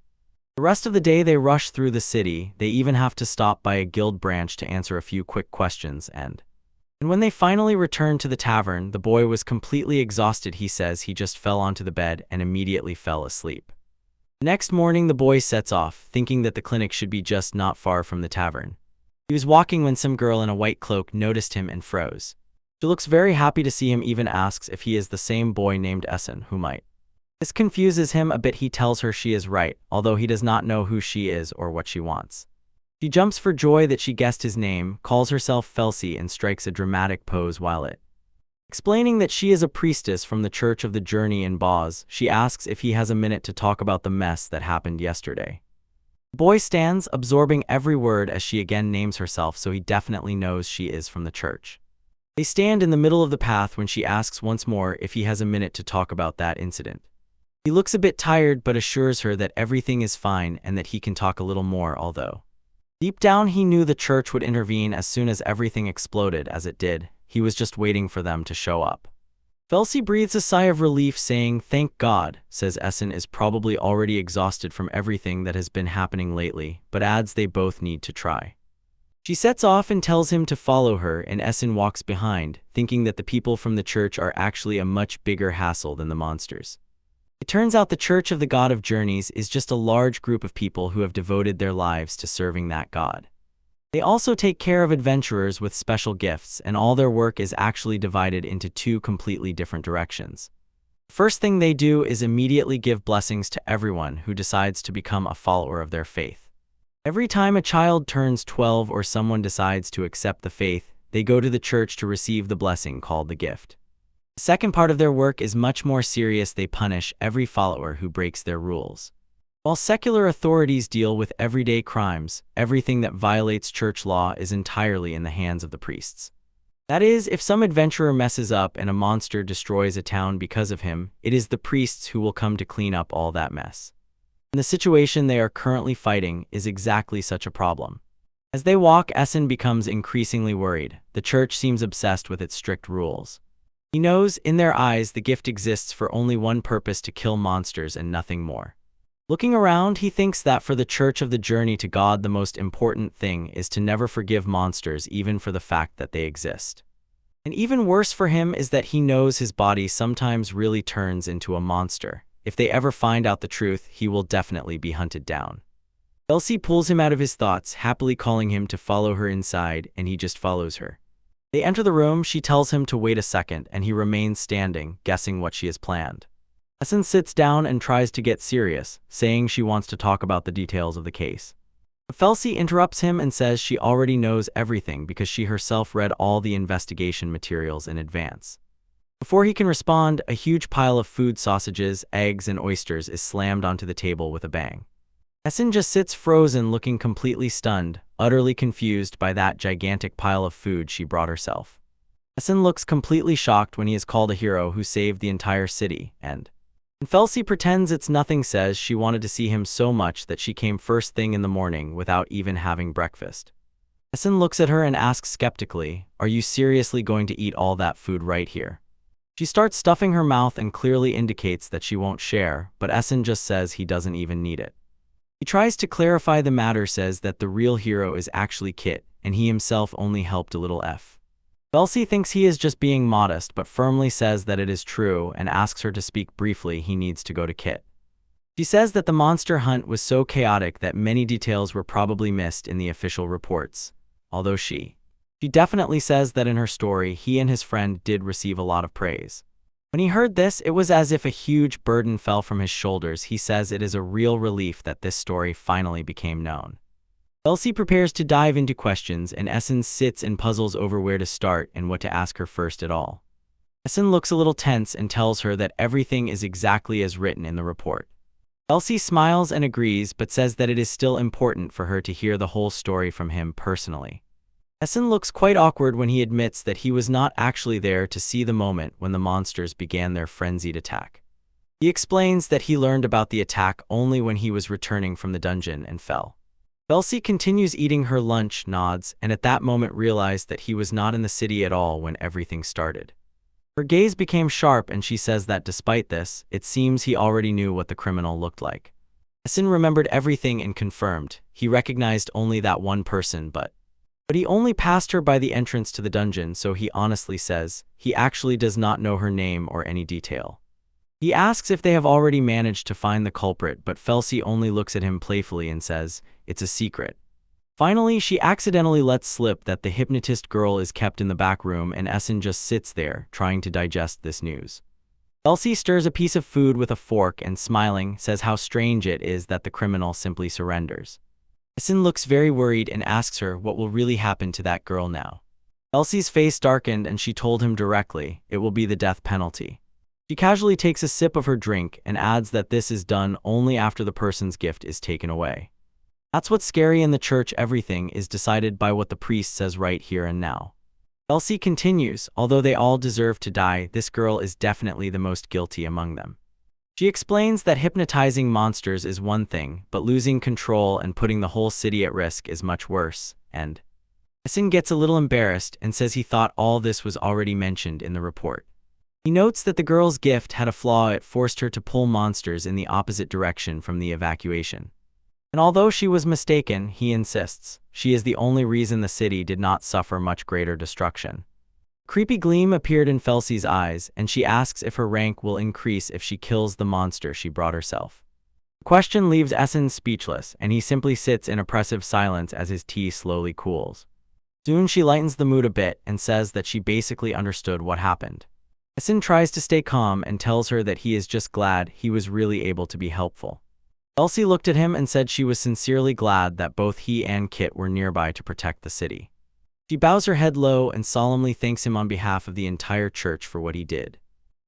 The rest of the day they rush through the city. They even have to stop by a guild branch to answer a few quick questions, and when they finally returned to the tavern, the boy was completely exhausted. He says he just fell onto the bed and immediately fell asleep. The next morning the boy sets off, thinking that the clinic should be just not far from the tavern. He was walking when some girl in a white cloak noticed him and froze. She looks very happy to see him, even asks if he is the same boy named Essen who might. This confuses him a bit. He tells her she is right, although he does not know who she is or what she wants. She jumps for joy that she guessed his name, calls herself Felsi, and strikes a dramatic pose while explaining that she is a priestess from the Church of the Journey in Boz. She asks if he has a minute to talk about the mess that happened yesterday. The boy stands, absorbing every word as she again names herself, so he definitely knows she is from the church. They stand in the middle of the path when she asks once more if he has a minute to talk about that incident. He looks a bit tired but assures her that everything is fine and that he can talk a little more, although deep down he knew the church would intervene as soon as everything exploded, as it did. He was just waiting for them to show up. Felsi breathes a sigh of relief, saying, "Thank God," says Essen is probably already exhausted from everything that has been happening lately, but adds they both need to try. She sets off and tells him to follow her, and Essen walks behind, thinking that the people from the church are actually a much bigger hassle than the monsters. It turns out the Church of the God of Journeys is just a large group of people who have devoted their lives to serving that god. They also take care of adventurers with special gifts, and all their work is actually divided into two completely different directions. The first thing they do is immediately give blessings to everyone who decides to become a follower of their faith. Every time a child turns 12 or someone decides to accept the faith, they go to the church to receive the blessing called the gift. The second part of their work is much more serious. They punish every follower who breaks their rules. While secular authorities deal with everyday crimes, everything that violates church law is entirely in the hands of the priests. That is, if some adventurer messes up and a monster destroys a town because of him, it is the priests who will come to clean up all that mess. And the situation they are currently fighting is exactly such a problem. As they walk, Essen becomes increasingly worried. The church seems obsessed with its strict rules. He knows, in their eyes, the gift exists for only one purpose: to kill monsters and nothing more. Looking around, he thinks that for the Church of the Journey to God, the most important thing is to never forgive monsters, even for the fact that they exist. And even worse for him is that he knows his body sometimes really turns into a monster. If they ever find out the truth, he will definitely be hunted down. Elsie pulls him out of his thoughts, happily calling him to follow her inside, and he just follows her. They enter the room, she tells him to wait a second, and he remains standing, guessing what she has planned. Essen sits down and tries to get serious, saying she wants to talk about the details of the case. Felsi interrupts him and says she already knows everything because she herself read all the investigation materials in advance. Before he can respond, a huge pile of food, sausages, eggs, and oysters is slammed onto the table with a bang. Essen just sits frozen, looking completely stunned, utterly confused by that gigantic pile of food she brought herself. Essen looks completely shocked when he is called a hero who saved the entire city, and Felsi pretends it's nothing, says she wanted to see him so much that she came first thing in the morning without even having breakfast. Essen looks at her and asks skeptically, "Are you seriously going to eat all that food right here?" She starts stuffing her mouth and clearly indicates that she won't share, but Essen just says he doesn't even need it. He tries to clarify the matter, says that the real hero is actually Kit, and he himself only helped a little F. Felsi thinks he is just being modest but firmly says that it is true and asks her to speak briefly. He needs to go to Kit. She says that the monster hunt was so chaotic that many details were probably missed in the official reports, although she definitely says that in her story he and his friend did receive a lot of praise. When he heard this, it was as if a huge burden fell from his shoulders. He says it is a real relief that this story finally became known. Elsie prepares to dive into questions, and Essen sits and puzzles over where to start and what to ask her first at all. Essen looks a little tense and tells her that everything is exactly as written in the report. Elsie smiles and agrees, but says that it is still important for her to hear the whole story from him personally. Essen looks quite awkward when he admits that he was not actually there to see the moment when the monsters began their frenzied attack. He explains that he learned about the attack only when he was returning from the dungeon and fell. Elsie continues eating her lunch, nods, and at that moment realized that he was not in the city at all when everything started. Her gaze became sharp and she says that despite this, it seems he already knew what the criminal looked like. Essen remembered everything and confirmed. He recognized only that one person, but he only passed her by the entrance to the dungeon, so he honestly says he actually does not know her name or any detail. He asks if they have already managed to find the culprit, but Felsi only looks at him playfully and says, "It's a secret." Finally, she accidentally lets slip that the hypnotist girl is kept in the back room, and Essen just sits there, trying to digest this news. Felsi stirs a piece of food with a fork and, smiling, says how strange it is that the criminal simply surrenders. Essen looks very worried and asks her what will really happen to that girl now. Elsie's face darkened and she told him directly, it will be the death penalty. She casually takes a sip of her drink and adds that this is done only after the person's gift is taken away. That's what's scary in the church. Everything is decided by what the priest says right here and now. Elsie continues, although they all deserve to die, this girl is definitely the most guilty among them. She explains that hypnotizing monsters is one thing, but losing control and putting the whole city at risk is much worse, and Essen gets a little embarrassed and says he thought all this was already mentioned in the report. He notes that the girl's gift had a flaw. It forced her to pull monsters in the opposite direction from the evacuation. And although she was mistaken, he insists, she is the only reason the city did not suffer much greater destruction. A creepy gleam appeared in Felsi's eyes, and she asks if her rank will increase if she kills the monster she brought herself. The question leaves Essen speechless, and he simply sits in oppressive silence as his tea slowly cools. Soon she lightens the mood a bit and says that she basically understood what happened. Essen tries to stay calm and tells her that he is just glad he was really able to be helpful. Elsie looked at him and said she was sincerely glad that both he and Kit were nearby to protect the city. She bows her head low and solemnly thanks him on behalf of the entire church for what he did.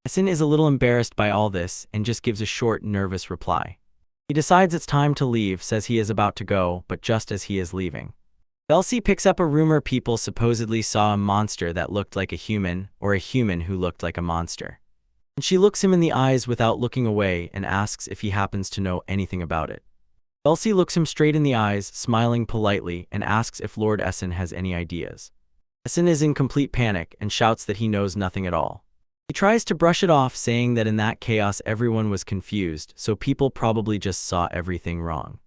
Essen is a little embarrassed by all this and just gives a short, nervous reply. He decides it's time to leave, says he is about to go, but just as he is leaving, Elsie picks up a rumor people supposedly saw a monster that looked like a human, or a human who looked like a monster. And she looks him in the eyes without looking away and asks if he happens to know anything about it. Elsie looks him straight in the eyes, smiling politely, and asks if Lord Essen has any ideas. Essen is in complete panic and shouts that he knows nothing at all. He tries to brush it off, saying that in that chaos everyone was confused, so people probably just saw everything wrong.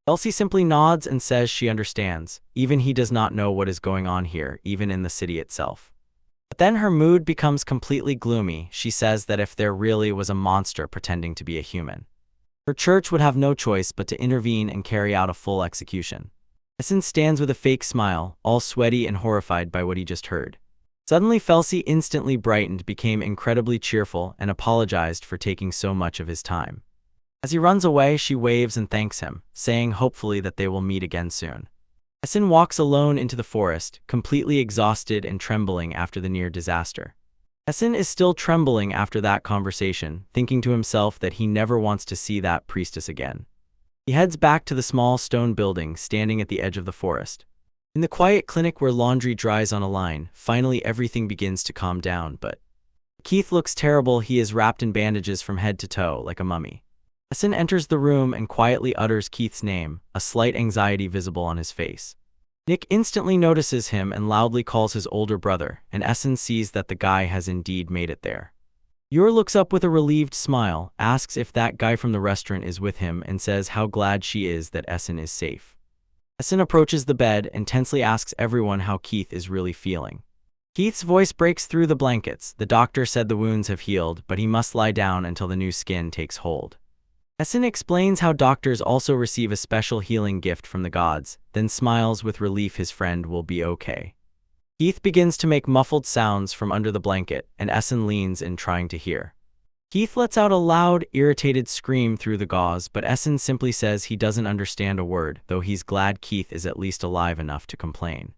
Elsie simply nods and says she understands. Even he does not know what is going on here, even in the city itself. But then her mood becomes completely gloomy. She says that if there really was a monster pretending to be a human, Her church would have no choice but to intervene and carry out a full execution. Essen stands with a fake smile, all sweaty and horrified by what he just heard. Suddenly Felsi instantly brightened, became incredibly cheerful, and apologized for taking so much of his time. As he runs away, she waves and thanks him, saying hopefully that they will meet again soon. Essen walks alone into the forest, completely exhausted and trembling after the near disaster. Essen is still trembling after that conversation, thinking to himself that he never wants to see that priestess again. He heads back to the small stone building standing at the edge of the forest. In the quiet clinic where laundry dries on a line, finally everything begins to calm down, but Keith looks terrible. He is wrapped in bandages from head to toe, like a mummy. Essen enters the room and quietly utters Keith's name, a slight anxiety visible on his face. Nick instantly notices him and loudly calls his older brother, and Essen sees that the guy has indeed made it there. Yor looks up with a relieved smile, asks if that guy from the restaurant is with him, and says how glad she is that Essen is safe. Essen approaches the bed and tensely asks everyone how Keith is really feeling. Keith's voice breaks through the blankets. The doctor said the wounds have healed, but he must lie down until the new skin takes hold. Essen explains how doctors also receive a special healing gift from the gods, then smiles with relief his friend will be okay. Keith begins to make muffled sounds from under the blanket, and Essen leans in trying to hear. Keith lets out a loud, irritated scream through the gauze, but Essen simply says he doesn't understand a word, though he's glad Keith is at least alive enough to complain.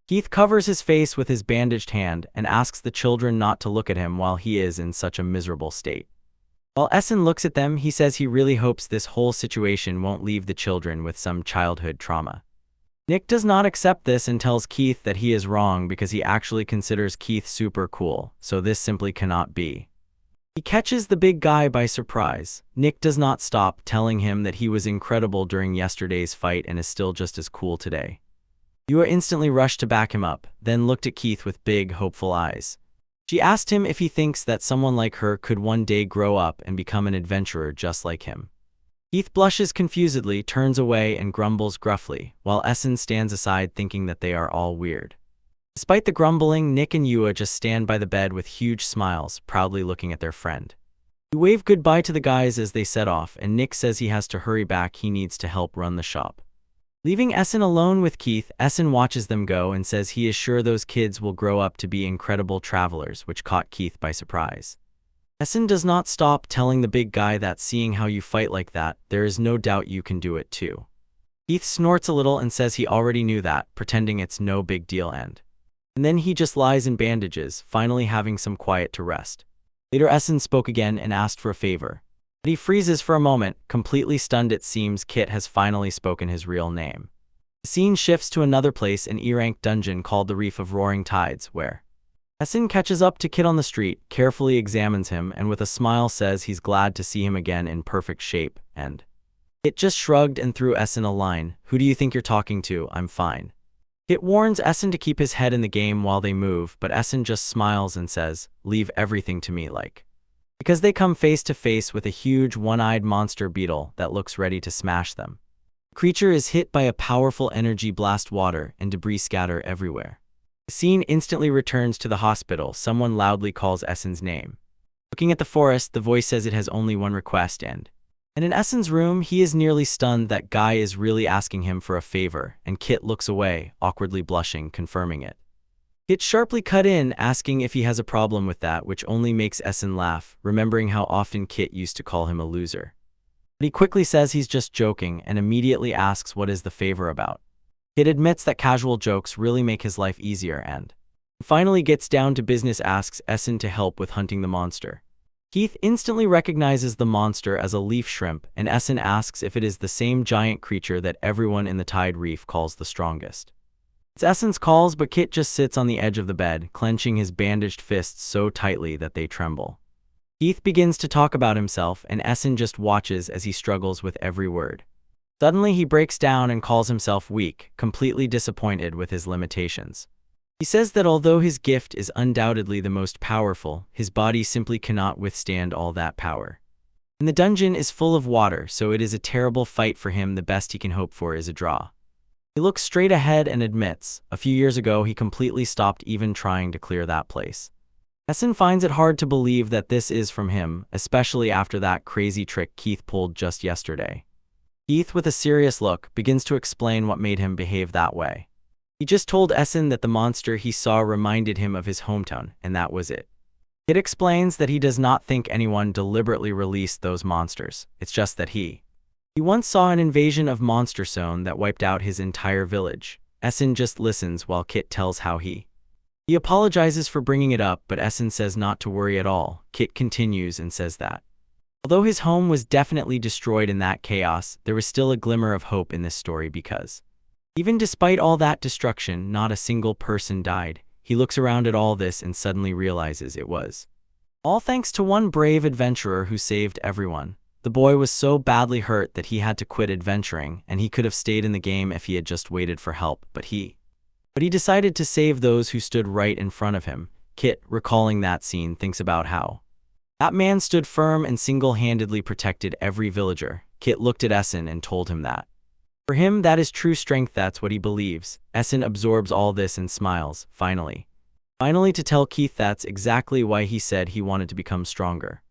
Keith covers his face with his bandaged hand and asks the children not to look at him while he is in such a miserable state. While Essen looks at them, he says he really hopes this whole situation won't leave the children with some childhood trauma. Nick does not accept this and tells Keith that he is wrong because he actually considers Keith super cool, so this simply cannot be. He catches the big guy by surprise. Nick does not stop, telling him that he was incredible during yesterday's fight and is still just as cool today. Yua instantly rushed to back him up, then looked at Keith with big, hopeful eyes. She asked him if he thinks that someone like her could one day grow up and become an adventurer just like him. Keith blushes confusedly, turns away, and grumbles gruffly, while Essen stands aside thinking that they are all weird. Despite the grumbling, Nick and Yua just stand by the bed with huge smiles, proudly looking at their friend. He waves goodbye to the guys as they set off, and Nick says he has to hurry back. He needs to help run the shop. Leaving Essen alone with Keith, Essen watches them go and says he is sure those kids will grow up to be incredible travelers, which caught Keith by surprise. Essen does not stop, telling the big guy that seeing how you fight like that, there is no doubt you can do it too. Keith snorts a little and says he already knew that, pretending it's no big deal, and then he just lies in bandages, finally having some quiet to rest. Later Essen spoke again and asked for a favor. But he freezes for a moment, completely stunned. It seems Kit has finally spoken his real name. The scene shifts to another place, an E-rank dungeon called the Reef of Roaring Tides, where Essen catches up to Kit on the street, carefully examines him, and with a smile says he's glad to see him again in perfect shape, and Kit just shrugged and threw Essen a line. Who do you think you're talking to? I'm fine. Kit warns Essen to keep his head in the game while they move, but Essen just smiles and says, leave everything to me, because they come face to face with a huge one-eyed monster beetle that looks ready to smash them. The creature is hit by a powerful energy blast, water and debris scatter everywhere. The scene instantly returns to the hospital. Someone loudly calls Essen's name. Looking at the forest, the voice says it has only one request, and in Essen's room, he is nearly stunned that Guy is really asking him for a favor, and Kit looks away, awkwardly blushing, confirming it. Kit sharply cut in, asking if he has a problem with that, which only makes Essen laugh, remembering how often Kit used to call him a loser. But he quickly says he's just joking and immediately asks what is the favor about. Kit admits that casual jokes really make his life easier and finally gets down to business, asks Essen to help with hunting the monster. Keith instantly recognizes the monster as a leaf shrimp, and Essen asks if it is the same giant creature that everyone in the Tide Reef calls the strongest. It's Essen's calls, but Kit just sits on the edge of the bed, clenching his bandaged fists so tightly that they tremble. Keith begins to talk about himself, and Essen just watches as he struggles with every word. Suddenly he breaks down and calls himself weak, completely disappointed with his limitations. He says that although his gift is undoubtedly the most powerful, his body simply cannot withstand all that power. And the dungeon is full of water, so it is a terrible fight for him. The best he can hope for is a draw. He looks straight ahead and admits, a few years ago he completely stopped even trying to clear that place. Essen finds it hard to believe that this is from him, especially after that crazy trick Keith pulled just yesterday. Keith, with a serious look, begins to explain what made him behave that way. He just told Essen that the monster he saw reminded him of his hometown, and that was it. It explains that he does not think anyone deliberately released those monsters. It's just that he once saw an invasion of Monster Zone that wiped out his entire village. Essen just listens while Kit tells how he apologizes for bringing it up, but Essen says not to worry at all. Kit continues and says that although his home was definitely destroyed in that chaos, there was still a glimmer of hope in this story because even despite all that destruction, not a single person died. He looks around at all this and suddenly realizes it was all thanks to one brave adventurer who saved everyone. The boy was so badly hurt that he had to quit adventuring, and he could have stayed in the game if he had just waited for help, but he decided to save those who stood right in front of him. Kit, recalling that scene, thinks about how that man stood firm and single-handedly protected every villager. Kit looked at Essen and told him that for him, that is true strength. That's what he believes. Essen absorbs all this and smiles, finally to tell Keith that's exactly why he said he wanted to become stronger.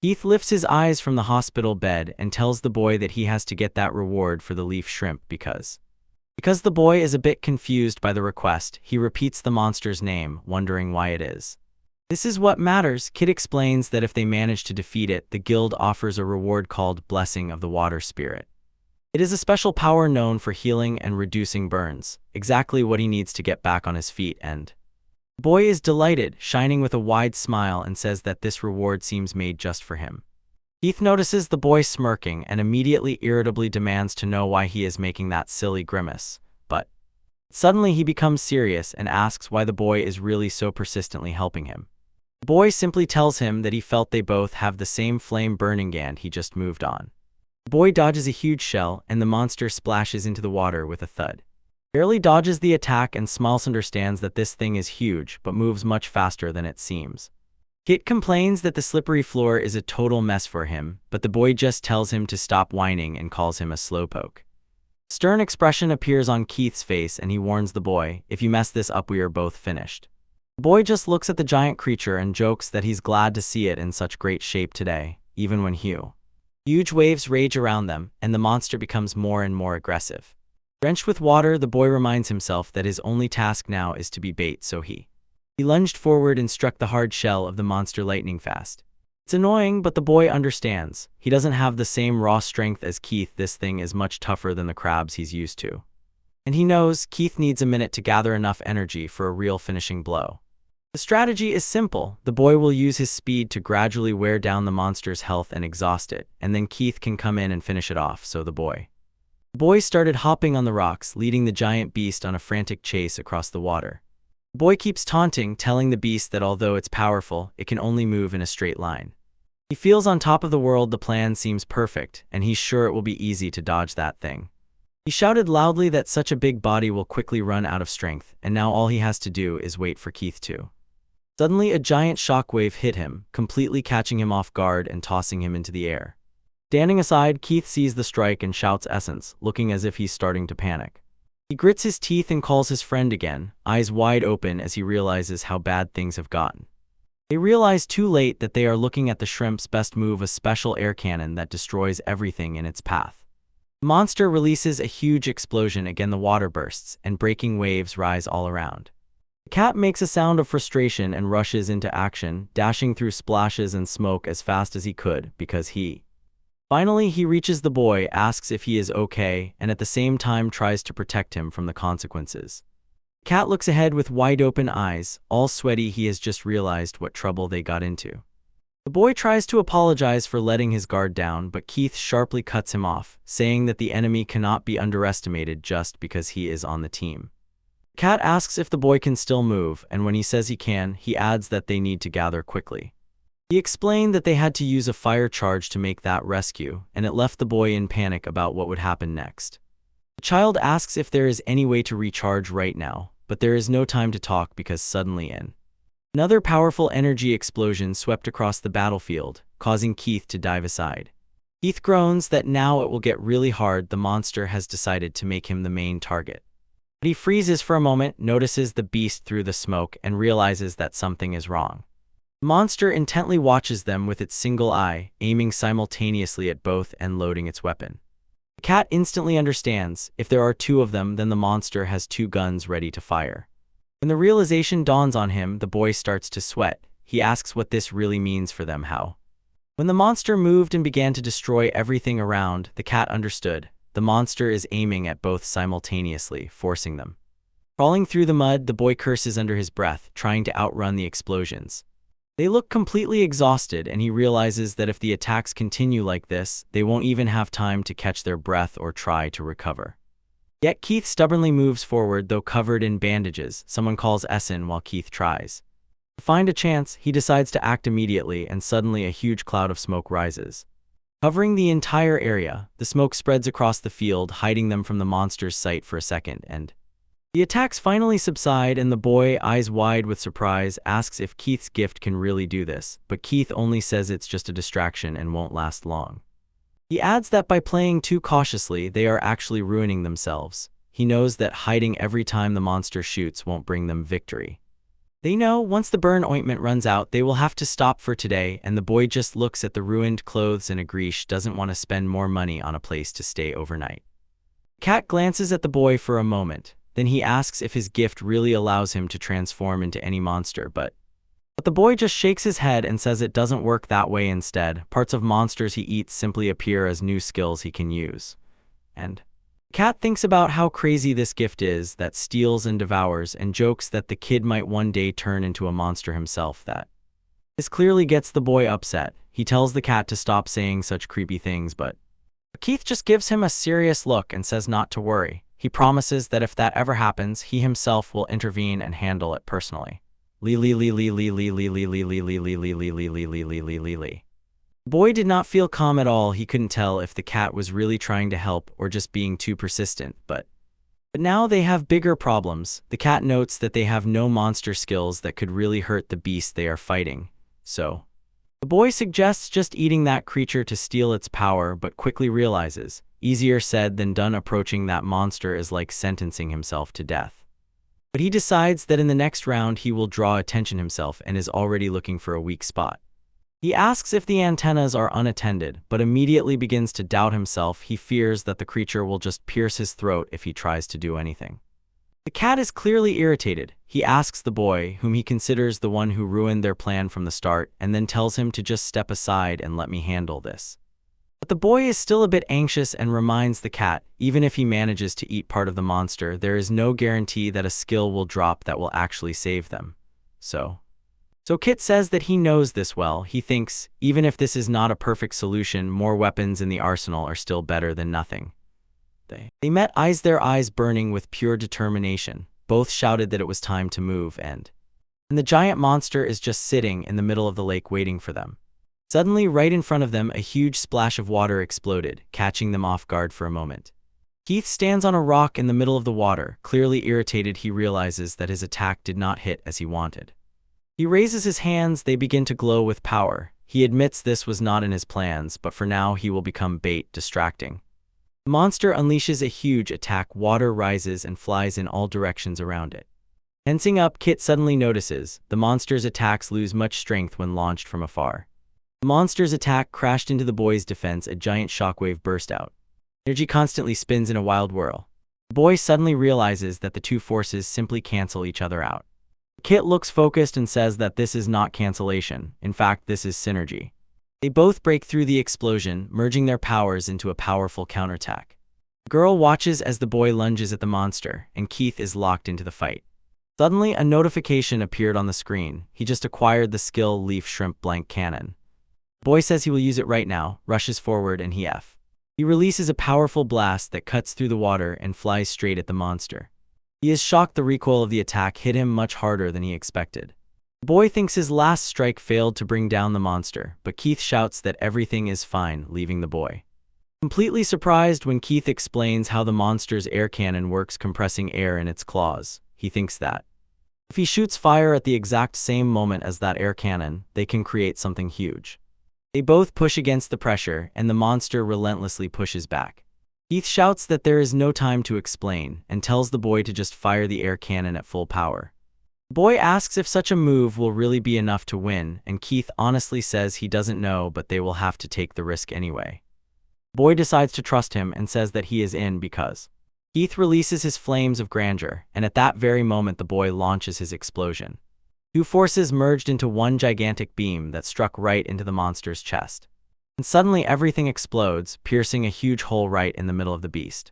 Keith lifts his eyes from the hospital bed and tells the boy that he has to get that reward for the leaf shrimp because the boy is a bit confused by the request. He repeats the monster's name, wondering why it is. This is what matters. Kit explains that if they manage to defeat it, the guild offers a reward called Blessing of the Water Spirit. It is a special power known for healing and reducing burns, exactly what he needs to get back on his feet, and the boy is delighted, shining with a wide smile, and says that this reward seems made just for him. Keith notices the boy smirking and immediately irritably demands to know why he is making that silly grimace, but suddenly he becomes serious and asks why the boy is really so persistently helping him. The boy simply tells him that he felt they both have the same flame burning and he just moved on. The boy dodges a huge shell and the monster splashes into the water with a thud. Barely dodges the attack and Smalls understands that this thing is huge but moves much faster than it seems. Kit complains that the slippery floor is a total mess for him, but the boy just tells him to stop whining and calls him a slowpoke. A stern expression appears on Keith's face and he warns the boy, if you mess this up we are both finished. The boy just looks at the giant creature and jokes that he's glad to see it in such great shape today, even when huge waves rage around them and the monster becomes more and more aggressive. Drenched with water, the boy reminds himself that his only task now is to be bait, so he lunged forward and struck the hard shell of the monster lightning fast. It's annoying, but the boy understands. He doesn't have the same raw strength as Keith. This thing is much tougher than the crabs he's used to. And he knows Keith needs a minute to gather enough energy for a real finishing blow. The strategy is simple. The boy will use his speed to gradually wear down the monster's health and exhaust it, and then Keith can come in and finish it off, so the boy started hopping on the rocks, leading the giant beast on a frantic chase across the water. The boy keeps taunting, telling the beast that although it's powerful, it can only move in a straight line. He feels on top of the world. The plan seems perfect, and he's sure it will be easy to dodge that thing. He shouted loudly that such a big body will quickly run out of strength, and now all he has to do is wait for Keith to. Suddenly, a giant shockwave hit him, completely catching him off guard and tossing him into the air. Standing aside, Keith sees the strike and shouts Essence, looking as if he's starting to panic. He grits his teeth and calls his friend again, eyes wide open as he realizes how bad things have gotten. They realize too late that they are looking at the shrimp's best move, a special air cannon that destroys everything in its path. The monster releases a huge explosion. Again, the water bursts, and breaking waves rise all around. The cat makes a sound of frustration and rushes into action, dashing through splashes and smoke as fast as he could, because finally, he reaches the boy, asks if he is okay, and at the same time tries to protect him from the consequences. The cat looks ahead with wide-open eyes, all sweaty. He has just realized what trouble they got into. The boy tries to apologize for letting his guard down, but Keith sharply cuts him off, saying that the enemy cannot be underestimated just because he is on the team. The cat asks if the boy can still move, and when he says he can, he adds that they need to gather quickly. He explained that they had to use a fire charge to make that rescue, and it left the boy in panic about what would happen next. The child asks if there is any way to recharge right now, but there is no time to talk because suddenly another powerful energy explosion swept across the battlefield, causing Keith to dive aside. Keith groans that now it will get really hard. The monster has decided to make him the main target. But he freezes for a moment, notices the beast through the smoke, and realizes that something is wrong. The monster intently watches them with its single eye, aiming simultaneously at both and loading its weapon. The cat instantly understands, if there are two of them, then the monster has two guns ready to fire. When the realization dawns on him, the boy starts to sweat. He asks what this really means for them. How? When the monster moved and began to destroy everything around, the cat understood. The monster is aiming at both simultaneously, forcing them. Crawling through the mud, the boy curses under his breath, trying to outrun the explosions. They look completely exhausted, and he realizes that if the attacks continue like this, they won't even have time to catch their breath or try to recover. Yet Keith stubbornly moves forward, though covered in bandages. Someone calls Essen while Keith tries. To find a chance, he decides to act immediately, and suddenly a huge cloud of smoke rises. Covering the entire area, the smoke spreads across the field, hiding them from the monster's sight for a second, and the attacks finally subside, and the boy, eyes wide with surprise, asks if Keith's gift can really do this, but Keith only says it's just a distraction and won't last long. He adds that by playing too cautiously, they are actually ruining themselves. He knows that hiding every time the monster shoots won't bring them victory. They know once the burn ointment runs out, they will have to stop for today, and the boy just looks at the ruined clothes and agrees doesn't want to spend more money on a place to stay overnight. Cat glances at the boy for a moment. Then he asks if his gift really allows him to transform into any monster, but the boy just shakes his head and says it doesn't work that way. Instead, parts of monsters he eats simply appear as new skills he can use. And Cat thinks about how crazy this gift is that steals and devours, and jokes that the kid might one day turn into a monster himself. This clearly gets the boy upset. He tells the cat to stop saying such creepy things, but Keith just gives him a serious look and says not to worry. He promises that if that ever happens, he himself will intervene and handle it personally. The boy did not feel calm at all. He couldn't tell if the cat was really trying to help or just being too persistent, but now they have bigger problems. The cat notes that they have no monster skills that could really hurt the beast they are fighting, so the boy suggests just eating that creature to steal its power, but quickly realizes, easier said than done. Approaching that monster is like sentencing himself to death. But he decides that in the next round he will draw attention himself and is already looking for a weak spot. He asks if the antennas are unattended, but immediately begins to doubt himself. He fears that the creature will just pierce his throat if he tries to do anything. The cat is clearly irritated. He asks the boy, whom he considers the one who ruined their plan from the start, and then tells him to just step aside and let me handle this. But the boy is still a bit anxious and reminds the cat, even if he manages to eat part of the monster, there is no guarantee that a skill will drop that will actually save them. So Kit says that he knows this well. He thinks, even if this is not a perfect solution, more weapons in the arsenal are still better than nothing. They met eyes, their eyes burning with pure determination. Both shouted that it was time to move, and the giant monster is just sitting in the middle of the lake waiting for them. Suddenly, right in front of them, a huge splash of water exploded, catching them off guard for a moment. Keith stands on a rock in the middle of the water. Clearly irritated, he realizes that his attack did not hit as he wanted. He raises his hands, they begin to glow with power. He admits this was not in his plans, but for now he will become bait, distracting. The monster unleashes a huge attack. Water rises and flies in all directions around it. Tensing up, Kit suddenly notices the monster's attacks lose much strength when launched from afar. The monster's attack crashed into the boy's defense. A giant shockwave burst out. Energy constantly spins in a wild whirl. The boy suddenly realizes that the two forces simply cancel each other out. Kit looks focused and says that this is not cancellation. In fact, this is synergy. They both break through the explosion, merging their powers into a powerful counterattack. The girl watches as the boy lunges at the monster, and Keith is locked into the fight. Suddenly, a notification appeared on the screen. He just acquired the skill Leaf Shrimp Blank Cannon. The boy says he will use it right now, rushes forward, and he releases a powerful blast that cuts through the water and flies straight at the monster. He is shocked. The recoil of the attack hit him much harder than he expected. The boy thinks his last strike failed to bring down the monster, but Keith shouts that everything is fine, leaving the boy completely surprised when Keith explains how the monster's air cannon works, compressing air in its claws. He thinks that if he shoots fire at the exact same moment as that air cannon, they can create something huge. They both push against the pressure, and the monster relentlessly pushes back. Keith shouts that there is no time to explain, and tells the boy to just fire the air cannon at full power. The boy asks if such a move will really be enough to win, and Keith honestly says he doesn't know, but they will have to take the risk anyway. The boy decides to trust him and says that he is in because Keith releases his flames of grandeur, and at that very moment the boy launches his explosion. Two forces merged into one gigantic beam that struck right into the monster's chest. And suddenly everything explodes, piercing a huge hole right in the middle of the beast.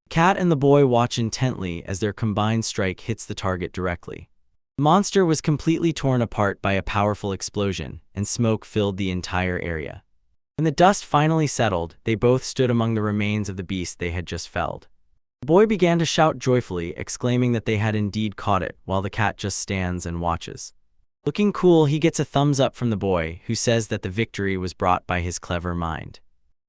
The cat and the boy watch intently as their combined strike hits the target directly. The monster was completely torn apart by a powerful explosion, and smoke filled the entire area. When the dust finally settled, they both stood among the remains of the beast they had just felled. The boy began to shout joyfully, exclaiming that they had indeed caught it, while the cat just stands and watches. Looking cool, he gets a thumbs up from the boy, who says that the victory was brought by his clever mind.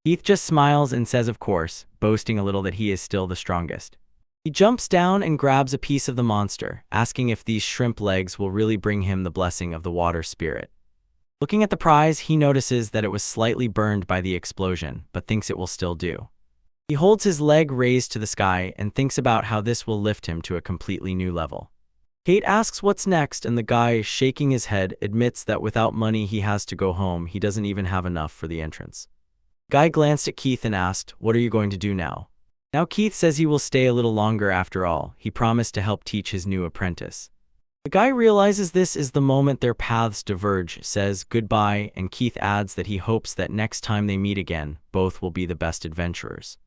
Keith just smiles and says of course, boasting a little that he is still the strongest. He jumps down and grabs a piece of the monster, asking if these shrimp legs will really bring him the blessing of the water spirit. Looking at the prize, he notices that it was slightly burned by the explosion, but thinks it will still do. He holds his leg raised to the sky and thinks about how this will lift him to a completely new level. Kate asks what's next, and the guy, shaking his head, admits that without money he has to go home. He doesn't even have enough for the entrance. The guy glanced at Keith and asked, "What are you going to do now?" Now Keith says he will stay a little longer after all. He promised to help teach his new apprentice. The guy realizes this is the moment their paths diverge, says goodbye, and Keith adds that he hopes that next time they meet again, both will be the best adventurers.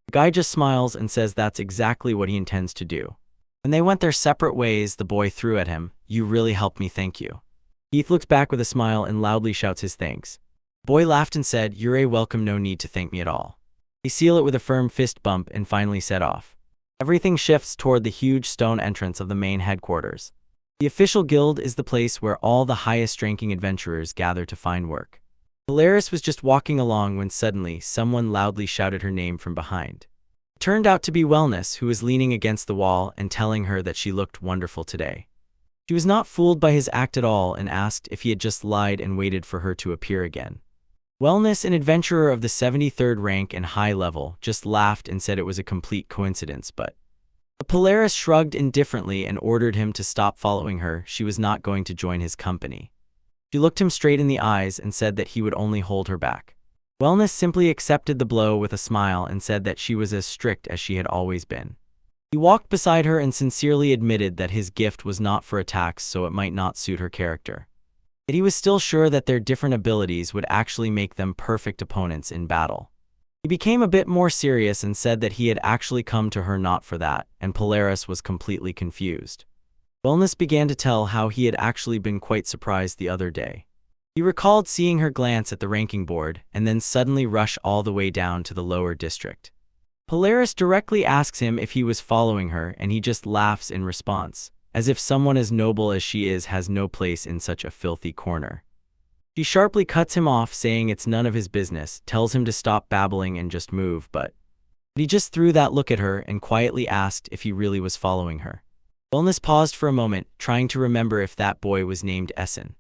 The guy just smiles and says that's exactly what he intends to do. When they went their separate ways, the boy threw at him, "You really helped me, thank you." Keith looks back with a smile and loudly shouts his thanks. The boy laughed and said, "You're welcome, no need to thank me at all." They seal it with a firm fist bump and finally set off. Everything shifts toward the huge stone entrance of the main headquarters. The official guild is the place where all the highest-ranking adventurers gather to find work. Polaris was just walking along when suddenly someone loudly shouted her name from behind. It turned out to be Wellness, who was leaning against the wall and telling her that she looked wonderful today. She was not fooled by his act at all and asked if he had just lied and waited for her to appear again. Wellness, an adventurer of the 73rd rank and high level, just laughed and said it was a complete coincidence, but Polaris shrugged indifferently and ordered him to stop following her. She was not going to join his company. She looked him straight in the eyes and said that he would only hold her back. Wellness simply accepted the blow with a smile and said that she was as strict as she had always been. He walked beside her and sincerely admitted that his gift was not for attacks, so it might not suit her character. Yet he was still sure that their different abilities would actually make them perfect opponents in battle. He became a bit more serious and said that he had actually come to her not for that, and Polaris was completely confused. Wellness began to tell how he had actually been quite surprised the other day. He recalled seeing her glance at the ranking board and then suddenly rush all the way down to the lower district. Polaris directly asks him if he was following her, and he just laughs in response, as if someone as noble as she is has no place in such a filthy corner. She sharply cuts him off, saying it's none of his business, tells him to stop babbling and just move, but he just threw that look at her and quietly asked if he really was following her. Wellness paused for a moment, trying to remember if that boy was named Essen.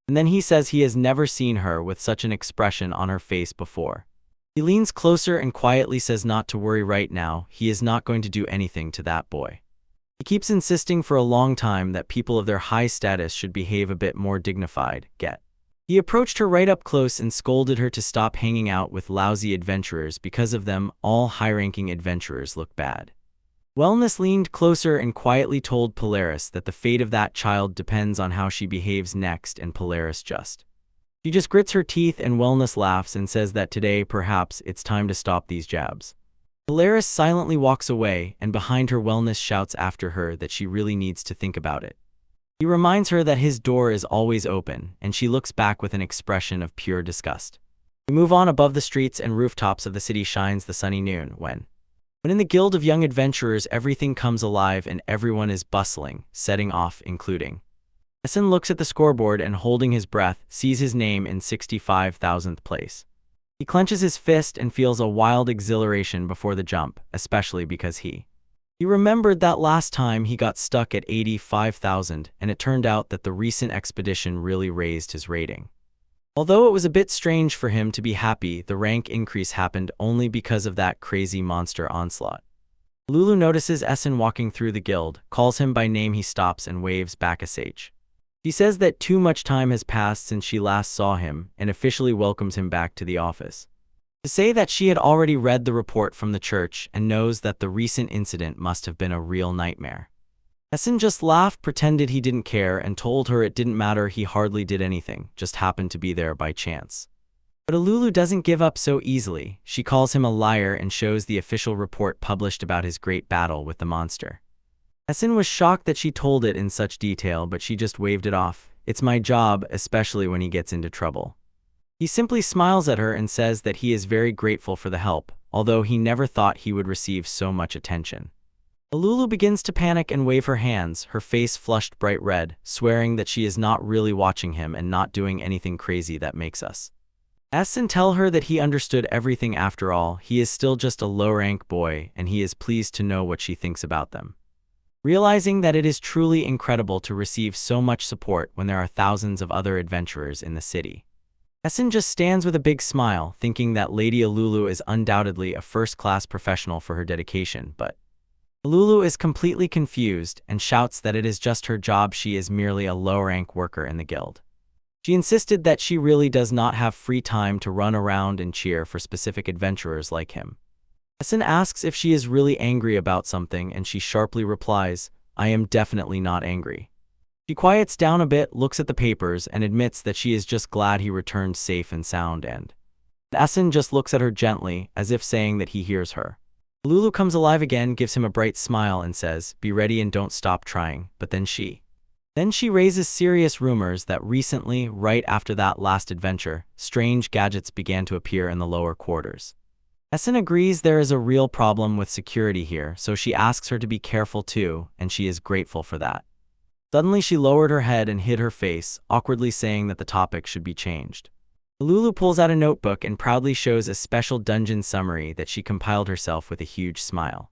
And then he says he has never seen her with such an expression on her face before. He leans closer and quietly says not to worry right now, he is not going to do anything to that boy. He keeps insisting for a long time that people of their high status should behave a bit more dignified, He approached her right up close and scolded her to stop hanging out with lousy adventurers. Because of them, all high-ranking adventurers look bad. Wellness leaned closer and quietly told Polaris that the fate of that child depends on how she behaves next, and Polaris She just grits her teeth, and Wellness laughs and says that today perhaps it's time to stop these jabs. Polaris silently walks away, and behind her Wellness shouts after her that she really needs to think about it. He reminds her that his door is always open, and she looks back with an expression of pure disgust. We move on. Above the streets and rooftops of the city shines the sunny noon, when in the Guild of Young Adventurers everything comes alive and everyone is bustling, setting off, including Essen looks at the scoreboard and, holding his breath, sees his name in 65,000th place. He clenches his fist and feels a wild exhilaration before the jump, especially because he remembered that last time he got stuck at 85,000, and it turned out that the recent expedition really raised his rating. Although it was a bit strange for him to be happy, the rank increase happened only because of that crazy monster onslaught. Lulu notices Essen walking through the guild, calls him by name. He stops and waves back a sage. She says that too much time has passed since she last saw him and officially welcomes him back to the office. To say that she had already read the report from the church and knows that the recent incident must have been a real nightmare. Essen just laughed, pretended he didn't care, and told her it didn't matter. He hardly did anything, just happened to be there by chance. But Lulu doesn't give up so easily. She calls him a liar and shows the official report published about his great battle with the monster. Essen was shocked that she told it in such detail, but she just waved it off. It's my job, especially when he gets into trouble. He simply smiles at her and says that he is very grateful for the help, although he never thought he would receive so much attention. Lulu begins to panic and wave her hands, her face flushed bright red, swearing that she is not really watching him and not doing anything crazy that makes us. Essen tell her that he understood everything after all. He is still just a low-rank boy, and he is pleased to know what she thinks about them. Realizing that it is truly incredible to receive so much support when there are thousands of other adventurers in the city. Essen just stands with a big smile, thinking that Lady Lulu is undoubtedly a first-class professional for her dedication, but Lulu is completely confused and shouts that it is just her job. She is merely a low-rank worker in the guild. She insisted that she really does not have free time to run around and cheer for specific adventurers like him. Essen asks if she is really angry about something, and she sharply replies, "I am definitely not angry." She quiets down a bit, looks at the papers, and admits that she is just glad he returned safe and sound, and Essen just looks at her gently, as if saying that he hears her. Lulu comes alive again, gives him a bright smile, and says, "Be ready and don't stop trying," but then she raises serious rumors that recently, right after that last adventure, strange gadgets began to appear in the lower quarters. Essen agrees there is a real problem with security here, so she asks her to be careful too, and she is grateful for that. Suddenly she lowered her head and hid her face, awkwardly saying that the topic should be changed. Lulu pulls out a notebook and proudly shows a special dungeon summary that she compiled herself with a huge smile.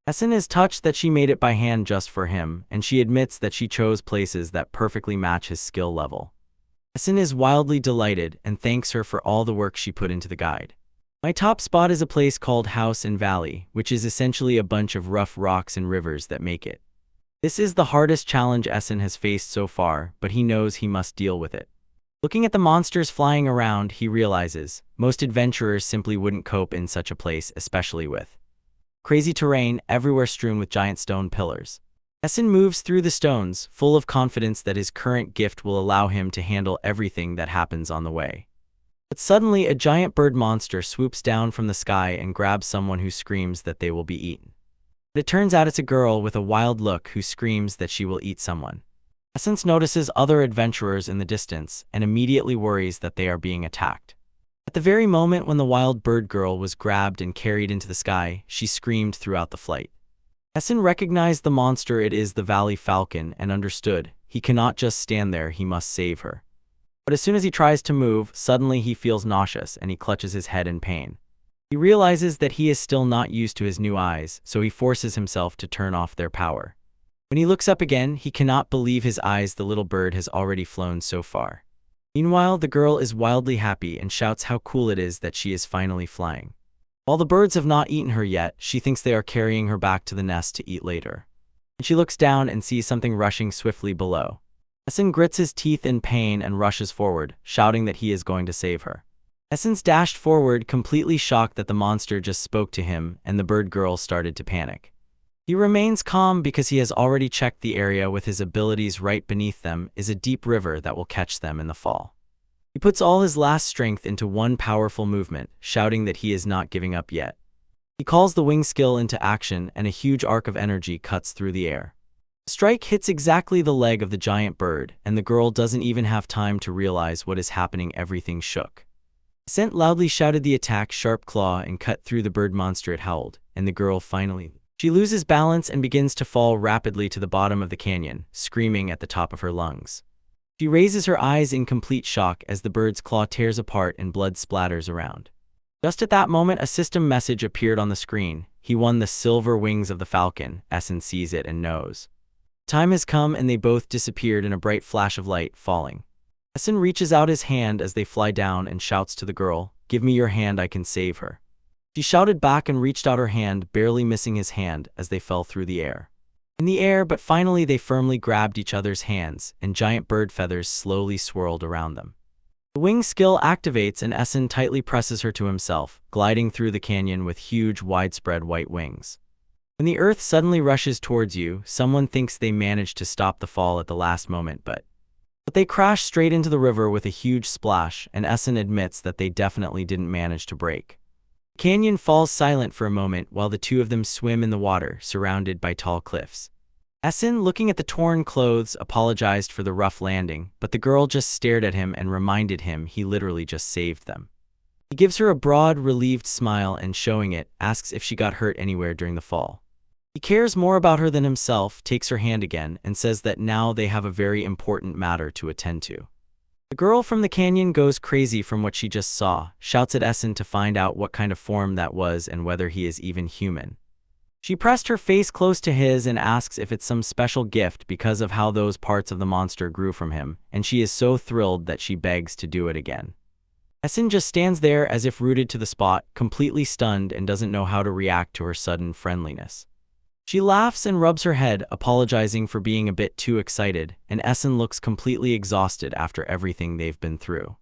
Essen is touched that she made it by hand just for him, and she admits that she chose places that perfectly match his skill level. Essen is wildly delighted and thanks her for all the work she put into the guide. My top spot is a place called House and Valley, which is essentially a bunch of rough rocks and rivers that make it. This is the hardest challenge Essen has faced so far, but he knows he must deal with it. Looking at the monsters flying around, he realizes most adventurers simply wouldn't cope in such a place, especially with crazy terrain everywhere strewn with giant stone pillars. Essen moves through the stones, full of confidence that his current gift will allow him to handle everything that happens on the way. But suddenly, a giant bird monster swoops down from the sky and grabs someone, who screams that they will be eaten. But it turns out it's a girl with a wild look who screams that she will eat someone. Essen notices other adventurers in the distance and immediately worries that they are being attacked. At the very moment when the wild bird girl was grabbed and carried into the sky, she screamed throughout the flight. Essen recognized the monster. It is the Valley Falcon, and understood he cannot just stand there, he must save her. But as soon as he tries to move, suddenly he feels nauseous and he clutches his head in pain. He realizes that he is still not used to his new eyes, so he forces himself to turn off their power. When he looks up again, he cannot believe his eyes. The little bird has already flown so far. Meanwhile, the girl is wildly happy and shouts how cool it is that she is finally flying. While the birds have not eaten her yet, she thinks they are carrying her back to the nest to eat later. And she looks down and sees something rushing swiftly below. Essen grits his teeth in pain and rushes forward, shouting that he is going to save her. Essen dashed forward, completely shocked that the monster just spoke to him, and the bird girl started to panic. He remains calm because he has already checked the area with his abilities. Right beneath them is a deep river that will catch them in the fall. He puts all his last strength into one powerful movement, shouting that he is not giving up yet. He calls the wing skill into action, and a huge arc of energy cuts through the air. The strike hits exactly the leg of the giant bird, and the girl doesn't even have time to realize what is happening. Everything shook. Essen loudly shouted the attack, sharp claw, and cut through the bird monster. It howled, and the girl finally she loses balance and begins to fall rapidly to the bottom of the canyon, screaming at the top of her lungs. She raises her eyes in complete shock as the bird's claw tears apart and blood splatters around. Just at that moment, a system message appeared on the screen. He won the silver wings of the falcon. Essen sees it and knows time has come, and they both disappeared in a bright flash of light, falling. Essen reaches out his hand as they fly down and shouts to the girl, "Give me your hand, I can save her." She shouted back and reached out her hand, barely missing his hand as they fell through the air. In the air, but finally they firmly grabbed each other's hands, and giant bird feathers slowly swirled around them. The wing skill activates and Essen tightly presses her to himself, gliding through the canyon with huge, widespread white wings. When the earth suddenly rushes towards you, someone thinks they managed to stop the fall at the last moment, but they crash straight into the river with a huge splash, and Essen admits that they definitely didn't manage to break. The canyon falls silent for a moment while the two of them swim in the water, surrounded by tall cliffs. Essen, looking at the torn clothes, apologized for the rough landing, but the girl just stared at him and reminded him he literally just saved them. He gives her a broad, relieved smile and, showing it, asks if she got hurt anywhere during the fall. He cares more about her than himself, takes her hand again, and says that now they have a very important matter to attend to. The girl from the canyon goes crazy from what she just saw, shouts at Essen to find out what kind of form that was and whether he is even human. She pressed her face close to his and asks if it's some special gift because of how those parts of the monster grew from him, and she is so thrilled that she begs to do it again. Essen just stands there as if rooted to the spot, completely stunned, and doesn't know how to react to her sudden friendliness. She laughs and rubs her head, apologizing for being a bit too excited, and Essen looks completely exhausted after everything they've been through.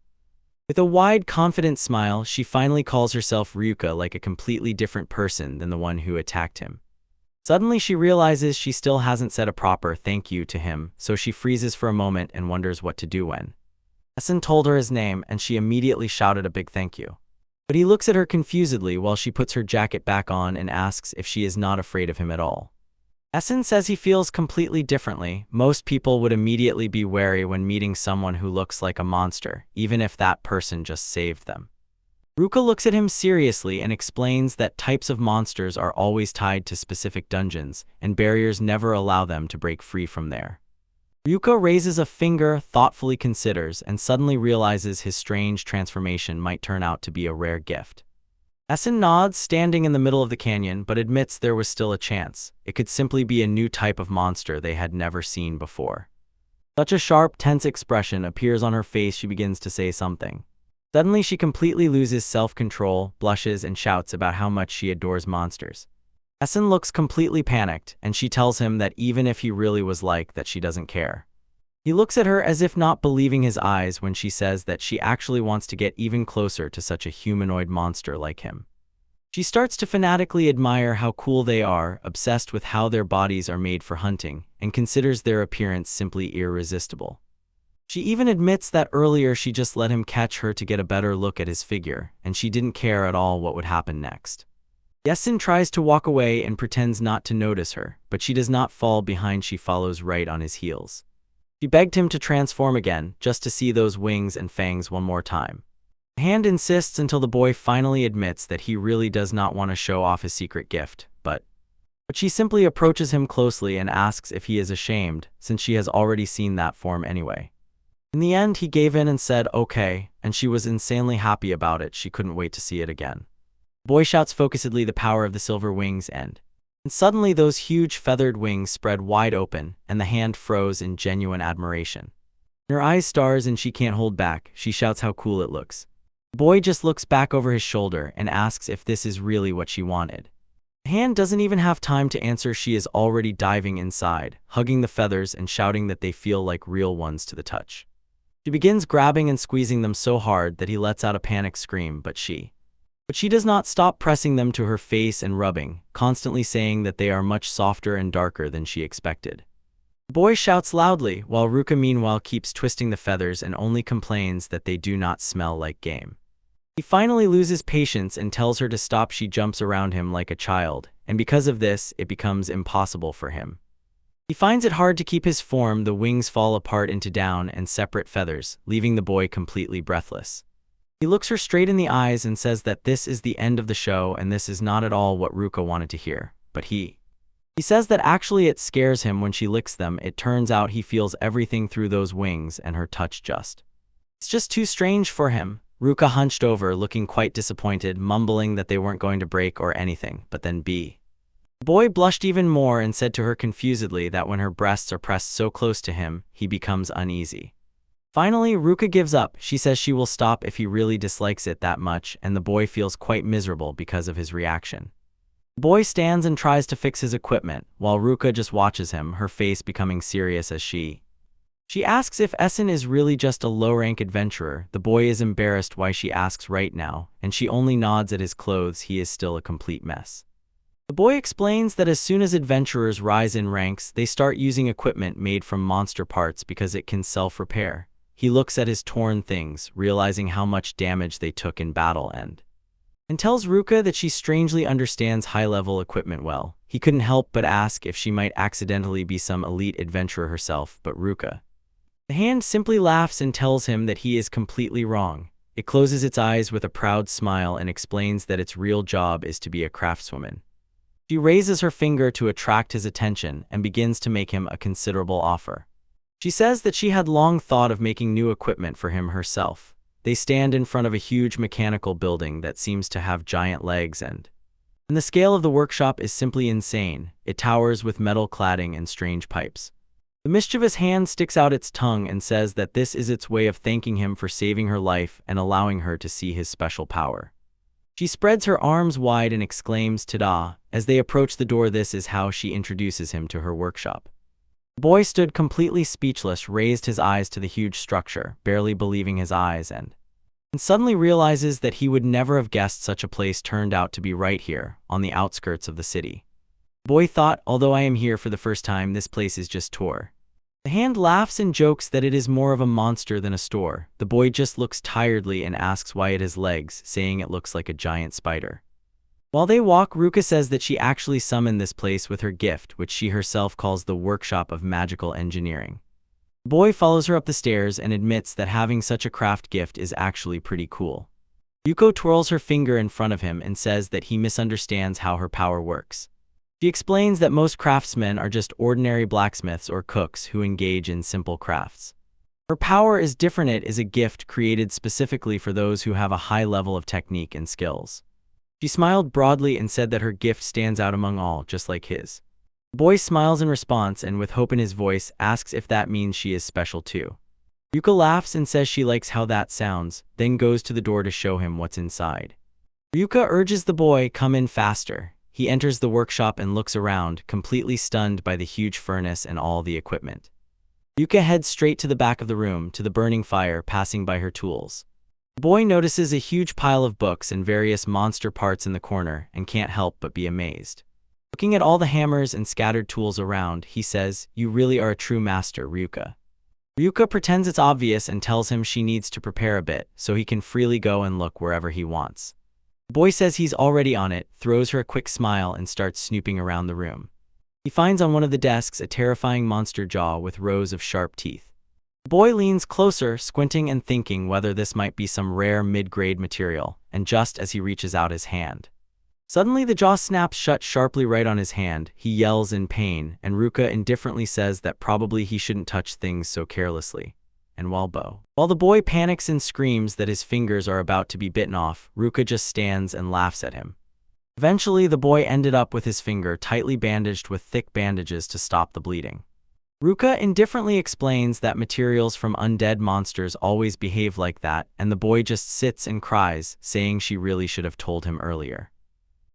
With a wide, confident smile, she finally calls herself Ryuka, like a completely different person than the one who attacked him. Suddenly she realizes she still hasn't said a proper thank you to him, so she freezes for a moment and wonders what to do when Essen told her his name, and she immediately shouted a big thank you. But he looks at her confusedly while she puts her jacket back on and asks if she is not afraid of him at all. Essen says he feels completely differently. Most people would immediately be wary when meeting someone who looks like a monster, even if that person just saved them. Ruka looks at him seriously and explains that types of monsters are always tied to specific dungeons, and barriers never allow them to break free from there. Ryuka raises a finger, thoughtfully considers, and suddenly realizes his strange transformation might turn out to be a rare gift. Essen nods, standing in the middle of the canyon, but admits there was still a chance. It could simply be a new type of monster they had never seen before. Such a sharp, tense expression appears on her face she begins to say something. Suddenly she completely loses self-control, blushes, and shouts about how much she adores monsters. Essen looks completely panicked, and she tells him that even if he really was like that, she doesn't care. He looks at her as if not believing his eyes when she says that she actually wants to get even closer to such a humanoid monster like him. She starts to fanatically admire how cool they are, obsessed with how their bodies are made for hunting, and considers their appearance simply irresistible. She even admits that earlier she just let him catch her to get a better look at his figure, and she didn't care at all what would happen next. Essen tries to walk away and pretends not to notice her, but she does not fall behind. She follows right on his heels. She begged him to transform again, just to see those wings and fangs one more time. The hand insists until the boy finally admits that he really does not want to show off his secret gift, but she simply approaches him closely and asks if he is ashamed, since she has already seen that form anyway. In the end, he gave in and said okay, and she was insanely happy about it. She couldn't wait to see it again. The boy shouts focusedly the power of the silver wings, and suddenly those huge feathered wings spread wide open, and the hand froze in genuine admiration. Her eyes stars and she can't hold back. She shouts how cool it looks. The boy just looks back over his shoulder and asks if this is really what she wanted. The hand doesn't even have time to answer. She is already diving inside, hugging the feathers and shouting that they feel like real ones to the touch. She begins grabbing and squeezing them so hard that he lets out a panic scream, but she does not stop pressing them to her face and rubbing, constantly saying that they are much softer and darker than she expected. The boy shouts loudly, while Ruka meanwhile keeps twisting the feathers and only complains that they do not smell like game. He finally loses patience and tells her to stop. She jumps around him like a child, and because of this, it becomes impossible for him. He finds it hard to keep his form. The wings fall apart into down and separate feathers, leaving the boy completely breathless. He looks her straight in the eyes and says that this is the end of the show, and this is not at all what Ruka wanted to hear, but he says that actually it scares him when she licks them. It turns out he feels everything through those wings, and her touch it's just too strange for him. Ruka hunched over, looking quite disappointed, mumbling that they weren't going to break or anything, but then the boy blushed even more and said to her confusedly that when her breasts are pressed so close to him, he becomes uneasy. Finally, Ruka gives up. She says she will stop if he really dislikes it that much, and the boy feels quite miserable because of his reaction. The boy stands and tries to fix his equipment, while Ruka just watches him, her face becoming serious as she asks if Essen is really just a low-rank adventurer. The boy is embarrassed why she asks right now, and she only nods at his clothes. He is still a complete mess. The boy explains that as soon as adventurers rise in ranks, they start using equipment made from monster parts because it can self-repair. He looks at his torn things, realizing how much damage they took in battle and tells Ruka that she strangely understands high-level equipment well. He couldn't help but ask if she might accidentally be some elite adventurer herself, but Ruka, the hand, simply laughs and tells him that he is completely wrong. It closes its eyes with a proud smile and explains that its real job is to be a craftswoman. She raises her finger to attract his attention and begins to make him a considerable offer. She says that she had long thought of making new equipment for him herself. They stand in front of a huge mechanical building that seems to have giant legs, and the scale of the workshop is simply insane. It towers with metal cladding and strange pipes. The mischievous hand sticks out its tongue and says that this is its way of thanking him for saving her life and allowing her to see his special power. She spreads her arms wide and exclaims, "Ta-da!" As they approach the door. This is how she introduces him to her workshop. The boy stood completely speechless, raised his eyes to the huge structure, barely believing his eyes, and suddenly realizes that he would never have guessed such a place turned out to be right here, on the outskirts of the city. The boy thought, although I am here for the first time, this place is just tour. The hand laughs and jokes that it is more of a monster than a store. The boy just looks tiredly and asks why it has legs, saying it looks like a giant spider. While they walk, Ruka says that she actually summoned this place with her gift, which she herself calls the Workshop of Magical Engineering. The boy follows her up the stairs and admits that having such a craft gift is actually pretty cool. Yuko twirls her finger in front of him and says that he misunderstands how her power works. She explains that most craftsmen are just ordinary blacksmiths or cooks who engage in simple crafts. Her power is different. It is a gift created specifically for those who have a high level of technique and skills. She smiled broadly and said that her gift stands out among all, just like his. The boy smiles in response and, with hope in his voice, asks if that means she is special too. Yuka laughs and says she likes how that sounds, then goes to the door to show him what's inside. Yuka urges the boy, "Come in faster." He enters the workshop and looks around, completely stunned by the huge furnace and all the equipment. Yuka heads straight to the back of the room, to the burning fire, passing by her tools. The boy notices a huge pile of books and various monster parts in the corner and can't help but be amazed. Looking at all the hammers and scattered tools around, he says, "You really are a true master, Ryuka." Ryuka pretends it's obvious and tells him she needs to prepare a bit so he can freely go and look wherever he wants. The boy says he's already on it, throws her a quick smile and starts snooping around the room. He finds on one of the desks a terrifying monster jaw with rows of sharp teeth. The boy leans closer, squinting and thinking whether this might be some rare mid-grade material, and just as he reaches out his hand, suddenly the jaw snaps shut sharply right on his hand. He yells in pain, and Ruka indifferently says that probably he shouldn't touch things so carelessly. And while the boy panics and screams that his fingers are about to be bitten off, Ruka just stands and laughs at him. Eventually, the boy ended up with his finger tightly bandaged with thick bandages to stop the bleeding. Ruka indifferently explains that materials from undead monsters always behave like that, and the boy just sits and cries, saying she really should have told him earlier.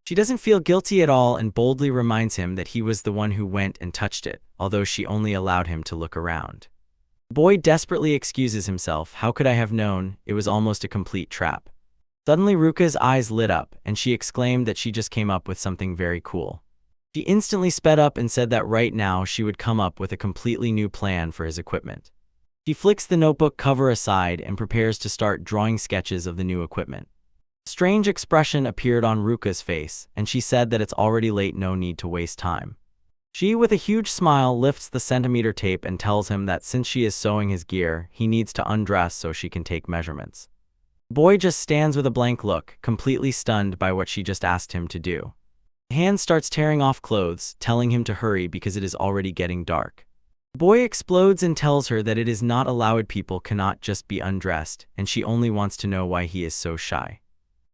She doesn't feel guilty at all and boldly reminds him that he was the one who went and touched it, although she only allowed him to look around. The boy desperately excuses himself. "How could I have known? It was almost a complete trap." Suddenly Ruka's eyes lit up, and she exclaimed that she just came up with something very cool. She instantly sped up and said that right now she would come up with a completely new plan for his equipment. She flicks the notebook cover aside and prepares to start drawing sketches of the new equipment. A strange expression appeared on Ruka's face, and she said that it's already late, no need to waste time. She, with a huge smile, lifts the centimeter tape and tells him that since she is sewing his gear, he needs to undress so she can take measurements. The boy just stands with a blank look, completely stunned by what she just asked him to do. The hand starts tearing off clothes, telling him to hurry because it is already getting dark. The boy explodes and tells her that it is not allowed, people cannot just be undressed, and she only wants to know why he is so shy.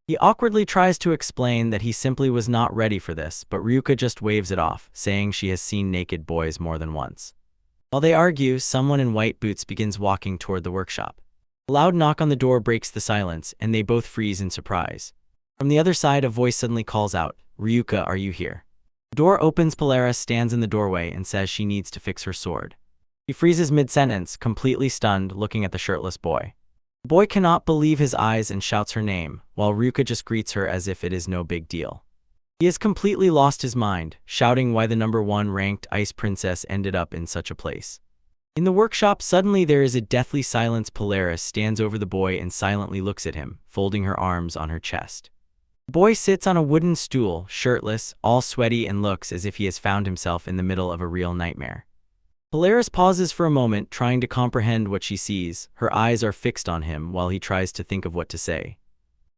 He awkwardly tries to explain that he simply was not ready for this, but Ryuka just waves it off, saying she has seen naked boys more than once. While they argue, someone in white boots begins walking toward the workshop. A loud knock on the door breaks the silence, and they both freeze in surprise. From the other side, a voice suddenly calls out, "Ryuka, are you here?" The door opens. Polaris stands in the doorway and says she needs to fix her sword. He freezes mid-sentence, completely stunned, looking at the shirtless boy. The boy cannot believe his eyes and shouts her name, while Ryuka just greets her as if it is no big deal. He has completely lost his mind, shouting why the #1 ranked ice princess ended up in such a place. In the workshop, suddenly there is a deathly silence. Polaris stands over the boy and silently looks at him, folding her arms on her chest. The boy sits on a wooden stool, shirtless, all sweaty, and looks as if he has found himself in the middle of a real nightmare. Polaris pauses for a moment, trying to comprehend what she sees. Her eyes are fixed on him while he tries to think of what to say.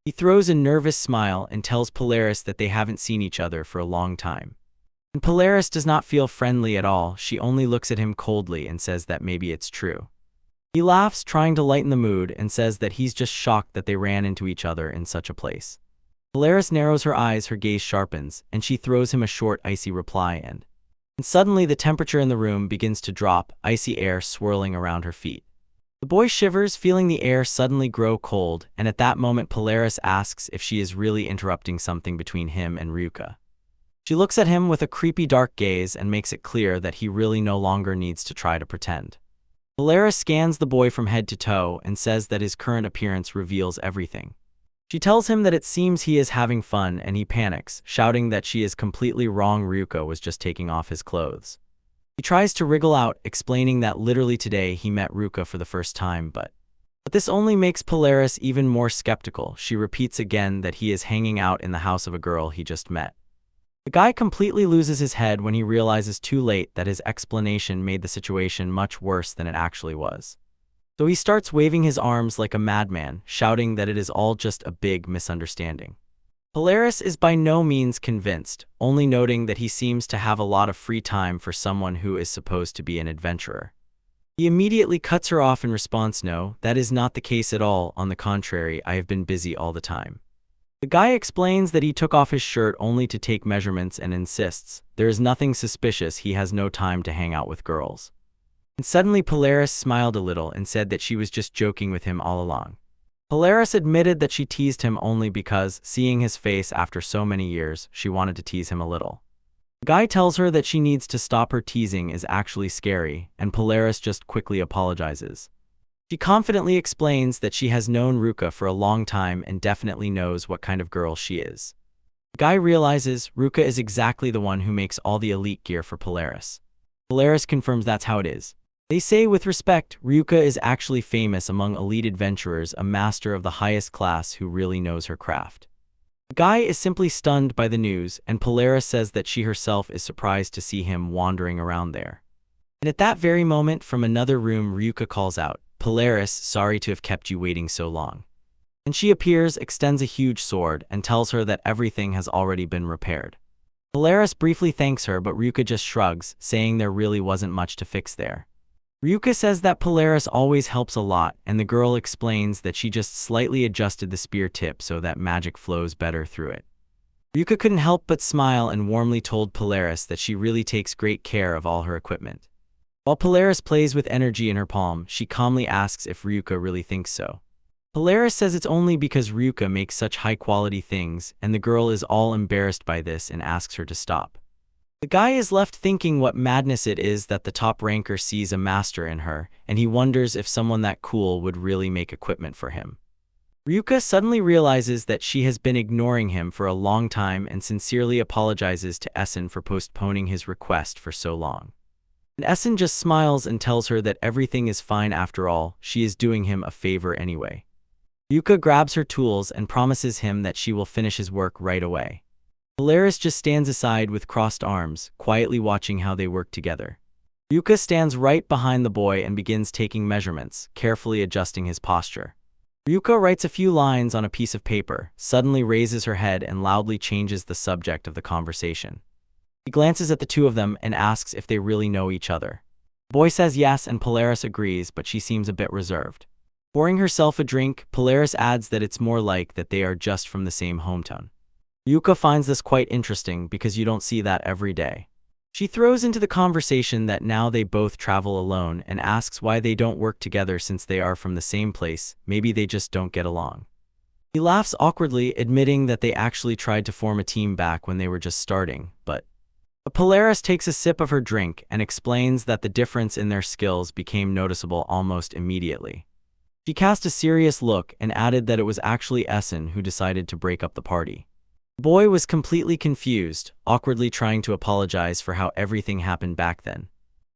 He throws a nervous smile and tells Polaris that they haven't seen each other for a long time. And Polaris does not feel friendly at all. She only looks at him coldly and says that maybe it's true. He laughs, trying to lighten the mood, and says that he's just shocked that they ran into each other in such a place. Polaris narrows her eyes, her gaze sharpens, and she throws him a short, icy reply, and suddenly the temperature in the room begins to drop, icy air swirling around her feet. The boy shivers, feeling the air suddenly grow cold, and at that moment Polaris asks if she is really interrupting something between him and Ryuka. She looks at him with a creepy dark gaze and makes it clear that he really no longer needs to try to pretend. Polaris scans the boy from head to toe and says that his current appearance reveals everything. She tells him that it seems he is having fun, and he panics, shouting that she is completely wrong. Ryuka was just taking off his clothes. He tries to wriggle out, explaining that literally today he met Ryuka for the first time, but this only makes Polaris even more skeptical. She repeats again that he is hanging out in the house of a girl he just met. The guy completely loses his head when he realizes too late that his explanation made the situation much worse than it actually was. So he starts waving his arms like a madman, shouting that it is all just a big misunderstanding. Polaris is by no means convinced, only noting that he seems to have a lot of free time for someone who is supposed to be an adventurer. He immediately cuts her off in response, "No, that is not the case at all. On the contrary, I have been busy all the time." The guy explains that he took off his shirt only to take measurements and insists there is nothing suspicious. He has no time to hang out with girls. And suddenly Polaris smiled a little and said that she was just joking with him all along. Polaris admitted that she teased him only because, seeing his face after so many years, she wanted to tease him a little. The guy tells her that she needs to stop. Her teasing is actually scary, and Polaris just quickly apologizes. She confidently explains that she has known Ryuka for a long time and definitely knows what kind of girl she is. The guy realizes Ryuka is exactly the one who makes all the elite gear for Polaris. Polaris confirms that's how it is. They say with respect, Ryuka is actually famous among elite adventurers, a master of the highest class who really knows her craft. The guy is simply stunned by the news, and Polaris says that she herself is surprised to see him wandering around there. And at that very moment, from another room, Ryuka calls out, "Polaris, sorry to have kept you waiting so long." And she appears, extends a huge sword, and tells her that everything has already been repaired. Polaris briefly thanks her, but Ryuka just shrugs, saying there really wasn't much to fix there. Ryuka says that Polaris always helps a lot, and the girl explains that she just slightly adjusted the spear tip so that magic flows better through it. Ryuka couldn't help but smile and warmly told Polaris that she really takes great care of all her equipment. While Polaris plays with energy in her palm, she calmly asks if Ryuka really thinks so. Polaris says it's only because Ryuka makes such high-quality things, and the girl is all embarrassed by this and asks her to stop. The guy is left thinking what madness it is that the top ranker sees a master in her, and he wonders if someone that cool would really make equipment for him. Ryuka suddenly realizes that she has been ignoring him for a long time and sincerely apologizes to Essen for postponing his request for so long. And Essen just smiles and tells her that everything is fine after all, she is doing him a favor anyway. Ryuka grabs her tools and promises him that she will finish his work right away. Polaris just stands aside with crossed arms, quietly watching how they work together. Ryuka stands right behind the boy and begins taking measurements, carefully adjusting his posture. Ryuka writes a few lines on a piece of paper, suddenly raises her head and loudly changes the subject of the conversation. He glances at the two of them and asks if they really know each other. The boy says yes, and Polaris agrees, but she seems a bit reserved. Pouring herself a drink, Polaris adds that it's more like that they are just from the same hometown. Ryuka finds this quite interesting because you don't see that every day. She throws into the conversation that now they both travel alone and asks why they don't work together since they are from the same place. Maybe they just don't get along. He laughs awkwardly, admitting that they actually tried to form a team back when they were just starting, but Polaris takes a sip of her drink and explains that the difference in their skills became noticeable almost immediately. She cast a serious look and added that it was actually Essen who decided to break up the party. The boy was completely confused, awkwardly trying to apologize for how everything happened back then.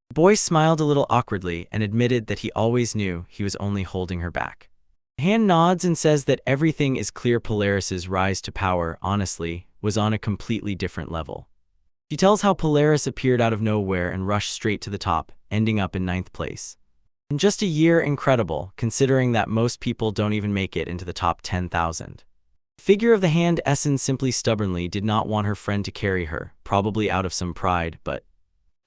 The boy smiled a little awkwardly and admitted that he always knew he was only holding her back. The hand nods and says that everything is clear. Polaris's rise to power, honestly, was on a completely different level. She tells how Polaris appeared out of nowhere and rushed straight to the top, ending up in 9th place. In just a year, incredible, considering that most people don't even make it into the top 10,000. The figure of the hand Essen simply stubbornly did not want her friend to carry her, probably out of some pride, but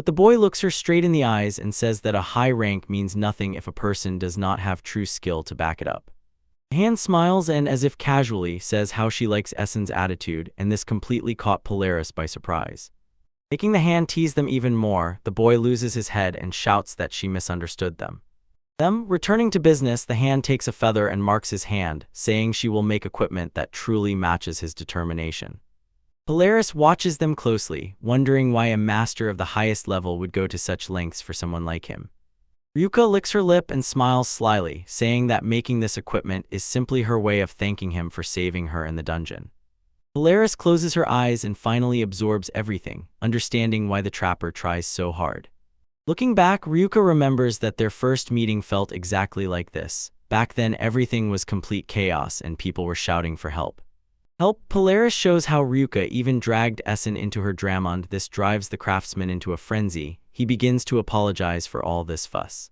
the boy looks her straight in the eyes and says that a high rank means nothing if a person does not have true skill to back it up. The hand smiles and, as if casually, says how she likes Essen's attitude, and this completely caught Polaris by surprise. Making the hand tease them even more, the boy loses his head and shouts that she misunderstood them. Returning to business, the hand takes a feather and marks his hand, saying she will make equipment that truly matches his determination. Polaris watches them closely, wondering why a master of the highest level would go to such lengths for someone like him. Ryuka licks her lip and smiles slyly, saying that making this equipment is simply her way of thanking him for saving her in the dungeon. Polaris closes her eyes and finally absorbs everything, understanding why the trapper tries so hard. Looking back, Ryuka remembers that their first meeting felt exactly like this. Back then, everything was complete chaos and people were shouting for help. Polaris shows how Ryuka even dragged Essen into her Dramond. This drives the craftsman into a frenzy. He begins to apologize for all this fuss.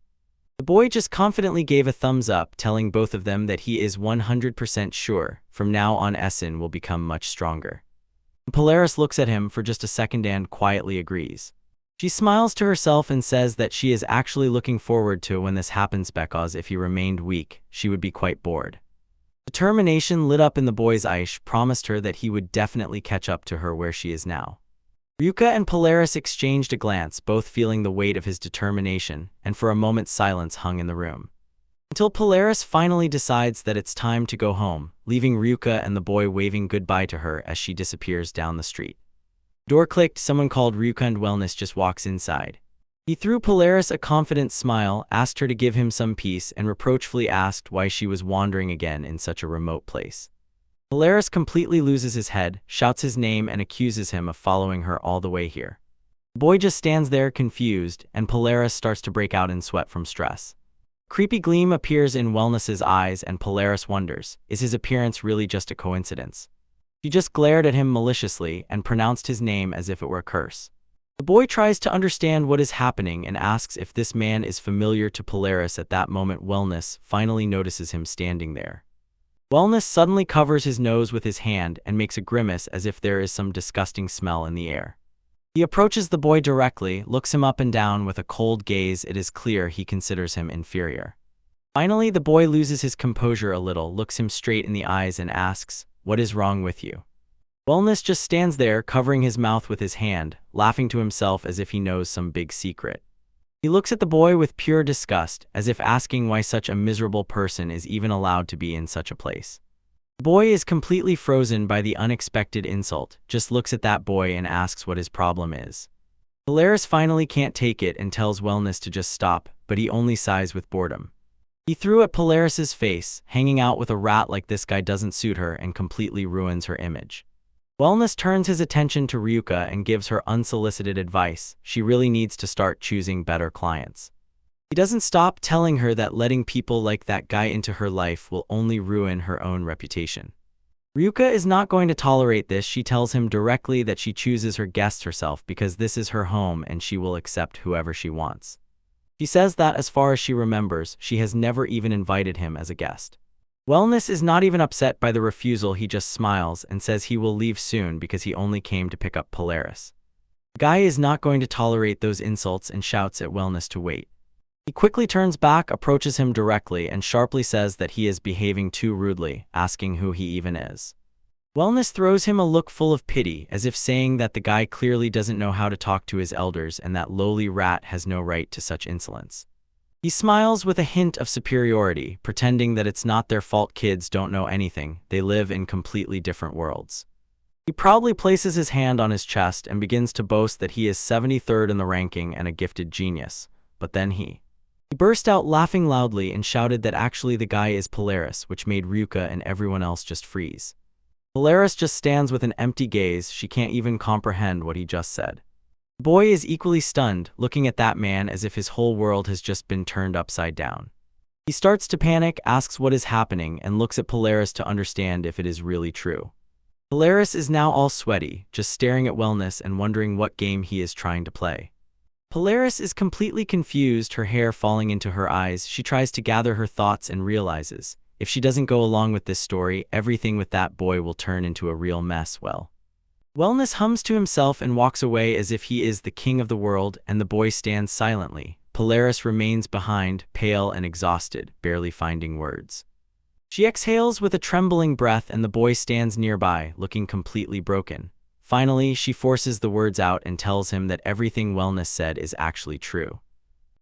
The boy just confidently gave a thumbs up, telling both of them that he is 100% sure from now on Essen will become much stronger. Polaris looks at him for just a second and quietly agrees. She smiles to herself and says that she is actually looking forward to when this happens because if he remained weak, she would be quite bored. Determination lit up in the boy's eyes promised her that he would definitely catch up to her where she is now. Ryuka and Polaris exchanged a glance, both feeling the weight of his determination, and for a moment silence hung in the room. Until Polaris finally decides that it's time to go home, leaving Ryuka and the boy waving goodbye to her as she disappears down the street. Door clicked, someone called Ryuka and Wellness just walks inside. He threw Polaris a confident smile, asked her to give him some peace, and reproachfully asked why she was wandering again in such a remote place. Polaris completely loses his head, shouts his name, and accuses him of following her all the way here. The boy just stands there confused, and Polaris starts to break out in sweat from stress. A creepy gleam appears in Wellness's eyes, and Polaris wonders, is his appearance really just a coincidence? She just glared at him maliciously and pronounced his name as if it were a curse. The boy tries to understand what is happening and asks if this man is familiar to Polaris. At that moment, Wellness finally notices him standing there. Wellness suddenly covers his nose with his hand and makes a grimace as if there is some disgusting smell in the air. He approaches the boy directly, looks him up and down with a cold gaze. It is clear he considers him inferior. Finally, the boy loses his composure a little, looks him straight in the eyes and asks, "What is wrong with you?" Wellness just stands there, covering his mouth with his hand, laughing to himself as if he knows some big secret. He looks at the boy with pure disgust, as if asking why such a miserable person is even allowed to be in such a place. The boy is completely frozen by the unexpected insult, just looks at that boy and asks what his problem is. Polaris finally can't take it and tells Wellness to just stop, but he only sighs with boredom. He threw at Polaris's face, hanging out with a rat like this guy doesn't suit her and completely ruins her image. Wellness turns his attention to Ryuka and gives her unsolicited advice. She really needs to start choosing better clients. He doesn't stop telling her that letting people like that guy into her life will only ruin her own reputation. Ryuka is not going to tolerate this. She tells him directly that she chooses her guests herself because this is her home and she will accept whoever she wants. She says that as far as she remembers, she has never even invited him as a guest. Wellness is not even upset by the refusal. He just smiles and says he will leave soon because he only came to pick up Polaris. The guy is not going to tolerate those insults and shouts at Wellness to wait. He quickly turns back, approaches him directly, and sharply says that he is behaving too rudely, asking who he even is. Wellness throws him a look full of pity, as if saying that the guy clearly doesn't know how to talk to his elders and that lowly rat has no right to such insolence. He smiles with a hint of superiority, pretending that it's not their fault kids don't know anything, they live in completely different worlds. He proudly places his hand on his chest and begins to boast that he is 73rd in the ranking and a gifted genius. But then he burst out laughing loudly and shouted that actually the guy is Polaris, which made Ryuka and everyone else just freeze. Polaris just stands with an empty gaze, she can't even comprehend what he just said. The boy is equally stunned, looking at that man as if his whole world has just been turned upside down. He starts to panic, asks what is happening, and looks at Polaris to understand if it is really true. Polaris is now all sweaty, just staring at Wellness and wondering what game he is trying to play. Polaris is completely confused, her hair falling into her eyes. She tries to gather her thoughts and realizes, if she doesn't go along with this story, everything with that boy will turn into a real mess. Wellness hums to himself and walks away as if he is the king of the world, and the boy stands silently. Polaris remains behind, pale and exhausted, barely finding words. She exhales with a trembling breath and the boy stands nearby, looking completely broken. Finally, she forces the words out and tells him that everything Wellness said is actually true.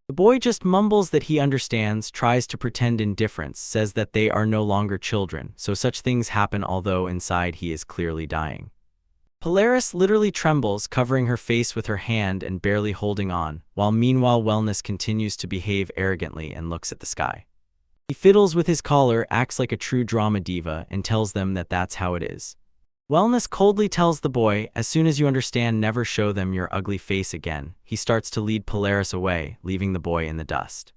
The boy just mumbles that he understands, tries to pretend indifference, says that they are no longer children, so such things happen although inside he is clearly dying. Polaris literally trembles, covering her face with her hand and barely holding on, while meanwhile Wellness continues to behave arrogantly and looks at the sky. He fiddles with his collar, acts like a true drama diva, and tells them that that's how it is. Wellness coldly tells the boy, as soon as you understand, never show them your ugly face again. He starts to lead Polaris away, leaving the boy in the dust.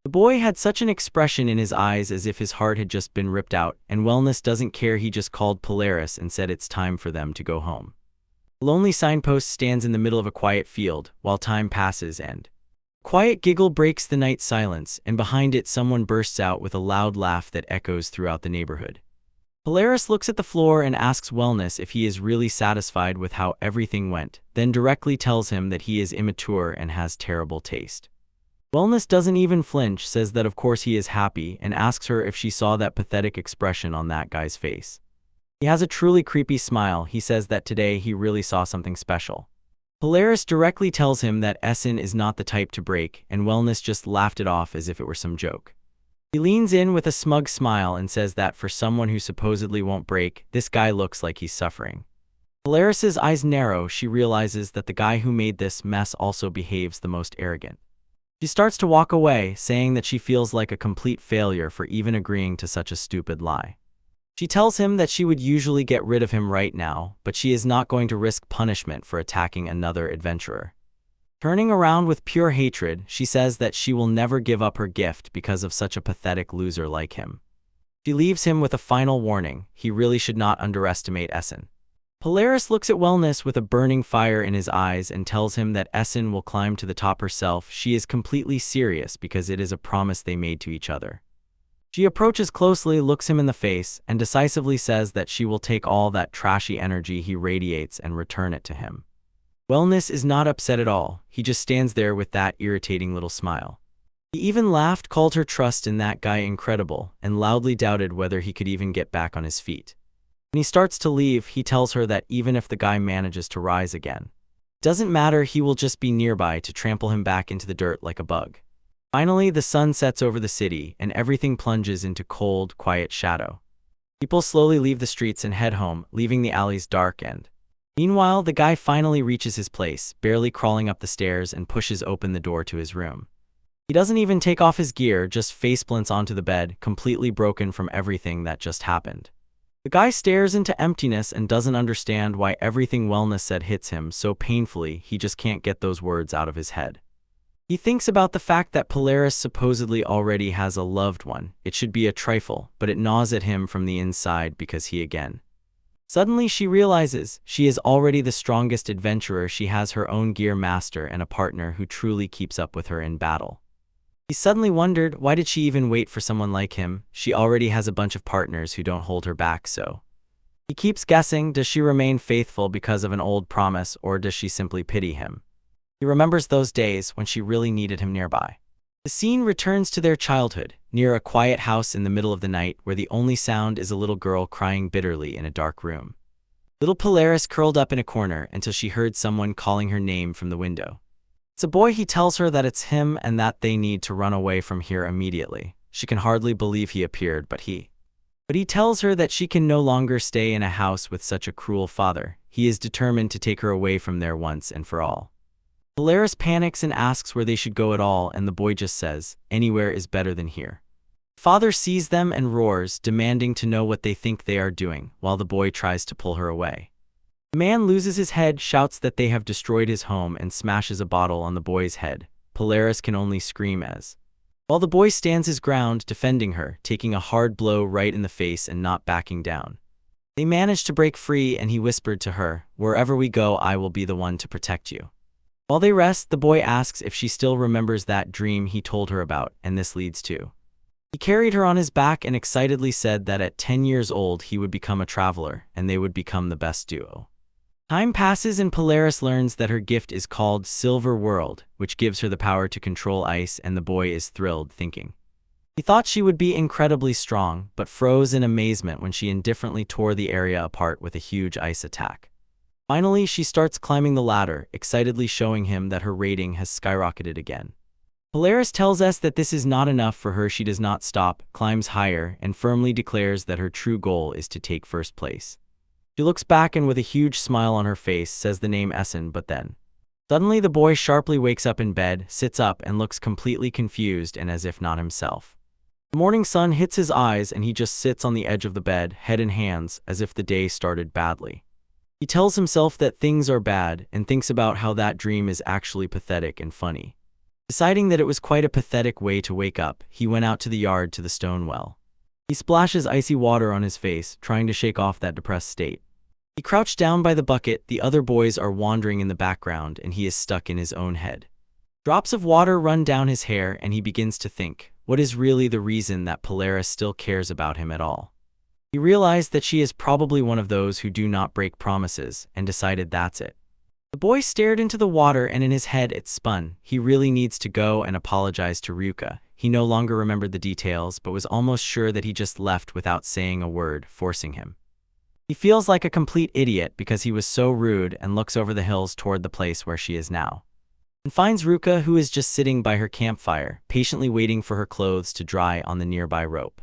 The boy had such an expression in his eyes as if his heart had just been ripped out, and Wellness doesn't care. He just called Polaris and said it's time for them to go home. A lonely signpost stands in the middle of a quiet field, while time passes and a quiet giggle breaks the night silence, and behind it someone bursts out with a loud laugh that echoes throughout the neighborhood. Polaris looks at the floor and asks Wellness if he is really satisfied with how everything went, then directly tells him that he is immature and has terrible taste. Wellness doesn't even flinch, says that of course he is happy, and asks her if she saw that pathetic expression on that guy's face. He has a truly creepy smile. He says that today he really saw something special. Polaris directly tells him that Essen is not the type to break, and Wellness just laughed it off as if it were some joke. He leans in with a smug smile and says that for someone who supposedly won't break, this guy looks like he's suffering. Polaris's eyes narrow. She realizes that the guy who made this mess also behaves the most arrogant. She starts to walk away, saying that she feels like a complete failure for even agreeing to such a stupid lie. She tells him that she would usually get rid of him right now, but she is not going to risk punishment for attacking another adventurer. Turning around with pure hatred, she says that she will never give up her gift because of such a pathetic loser like him. She leaves him with a final warning: he really should not underestimate Essen. Polaris looks at Wellness with a burning fire in his eyes and tells him that Essen will climb to the top herself. She is completely serious because it is a promise they made to each other. She approaches closely, looks him in the face, and decisively says that she will take all that trashy energy he radiates and return it to him. Wellness is not upset at all. He just stands there with that irritating little smile. He even laughed, called her trust in that guy incredible, and loudly doubted whether he could even get back on his feet. When he starts to leave, he tells her that even if the guy manages to rise again, it doesn't matter, he will just be nearby to trample him back into the dirt like a bug. Finally, the sun sets over the city, and everything plunges into cold, quiet shadow. People slowly leave the streets and head home, leaving the alleys dark and... Meanwhile, the guy finally reaches his place, barely crawling up the stairs, and pushes open the door to his room. He doesn't even take off his gear, just faceplants onto the bed, completely broken from everything that just happened. The guy stares into emptiness and doesn't understand why everything Wellness said hits him so painfully. He just can't get those words out of his head. He thinks about the fact that Polaris supposedly already has a loved one. It should be a trifle, but it gnaws at him from the inside because he again. Suddenly she realizes she is already the strongest adventurer. She has her own gear master and a partner who truly keeps up with her in battle. He suddenly wondered, why did she even wait for someone like him? She already has a bunch of partners who don't hold her back, so. He keeps guessing, does she remain faithful because of an old promise, or does she simply pity him? He remembers those days when she really needed him nearby. The scene returns to their childhood, near a quiet house in the middle of the night where the only sound is a little girl crying bitterly in a dark room. Little Polaris curled up in a corner until she heard someone calling her name from the window. It's a boy. He tells her that it's him and that they need to run away from here immediately. She can hardly believe he appeared, but he tells her that she can no longer stay in a house with such a cruel father. He is determined to take her away from there once and for all. Polaris panics and asks where they should go at all, and the boy just says, "Anywhere is better than here." Father sees them and roars, demanding to know what they think they are doing, while the boy tries to pull her away. The man loses his head, shouts that they have destroyed his home, and smashes a bottle on the boy's head. Polaris can only scream while the boy stands his ground, defending her, taking a hard blow right in the face and not backing down. They manage to break free, and he whispered to her, "Wherever we go, I will be the one to protect you." While they rest, the boy asks if she still remembers that dream he told her about, and this leads to. He carried her on his back and excitedly said that at 10 years old he would become a traveler, and they would become the best duo. Time passes and Polaris learns that her gift is called Silver World, which gives her the power to control ice, and the boy is thrilled, thinking. He thought she would be incredibly strong, but froze in amazement when she indifferently tore the area apart with a huge ice attack. Finally, she starts climbing the ladder, excitedly showing him that her rating has skyrocketed again. Polaris tells us that this is not enough for her. She does not stop, climbs higher, and firmly declares that her true goal is to take first place. She looks back and with a huge smile on her face says the name Essen, but then. Suddenly the boy sharply wakes up in bed, sits up, and looks completely confused and as if not himself. The morning sun hits his eyes and he just sits on the edge of the bed, head in hands, as if the day started badly. He tells himself that things are bad and thinks about how that dream is actually pathetic and funny. Deciding that it was quite a pathetic way to wake up, he went out to the yard to the stone well. He splashes icy water on his face, trying to shake off that depressed state. He crouched down by the bucket. The other boys are wandering in the background and he is stuck in his own head. Drops of water run down his hair and he begins to think, what is really the reason that Polaris still cares about him at all? He realized that she is probably one of those who do not break promises, and decided that's it. The boy stared into the water and in his head it spun. He really needs to go and apologize to Ryuka. He no longer remembered the details, but was almost sure that he just left without saying a word, forcing him. He feels like a complete idiot because he was so rude, and looks over the hills toward the place where she is now. And finds Ryuka, who is just sitting by her campfire, patiently waiting for her clothes to dry on the nearby rope.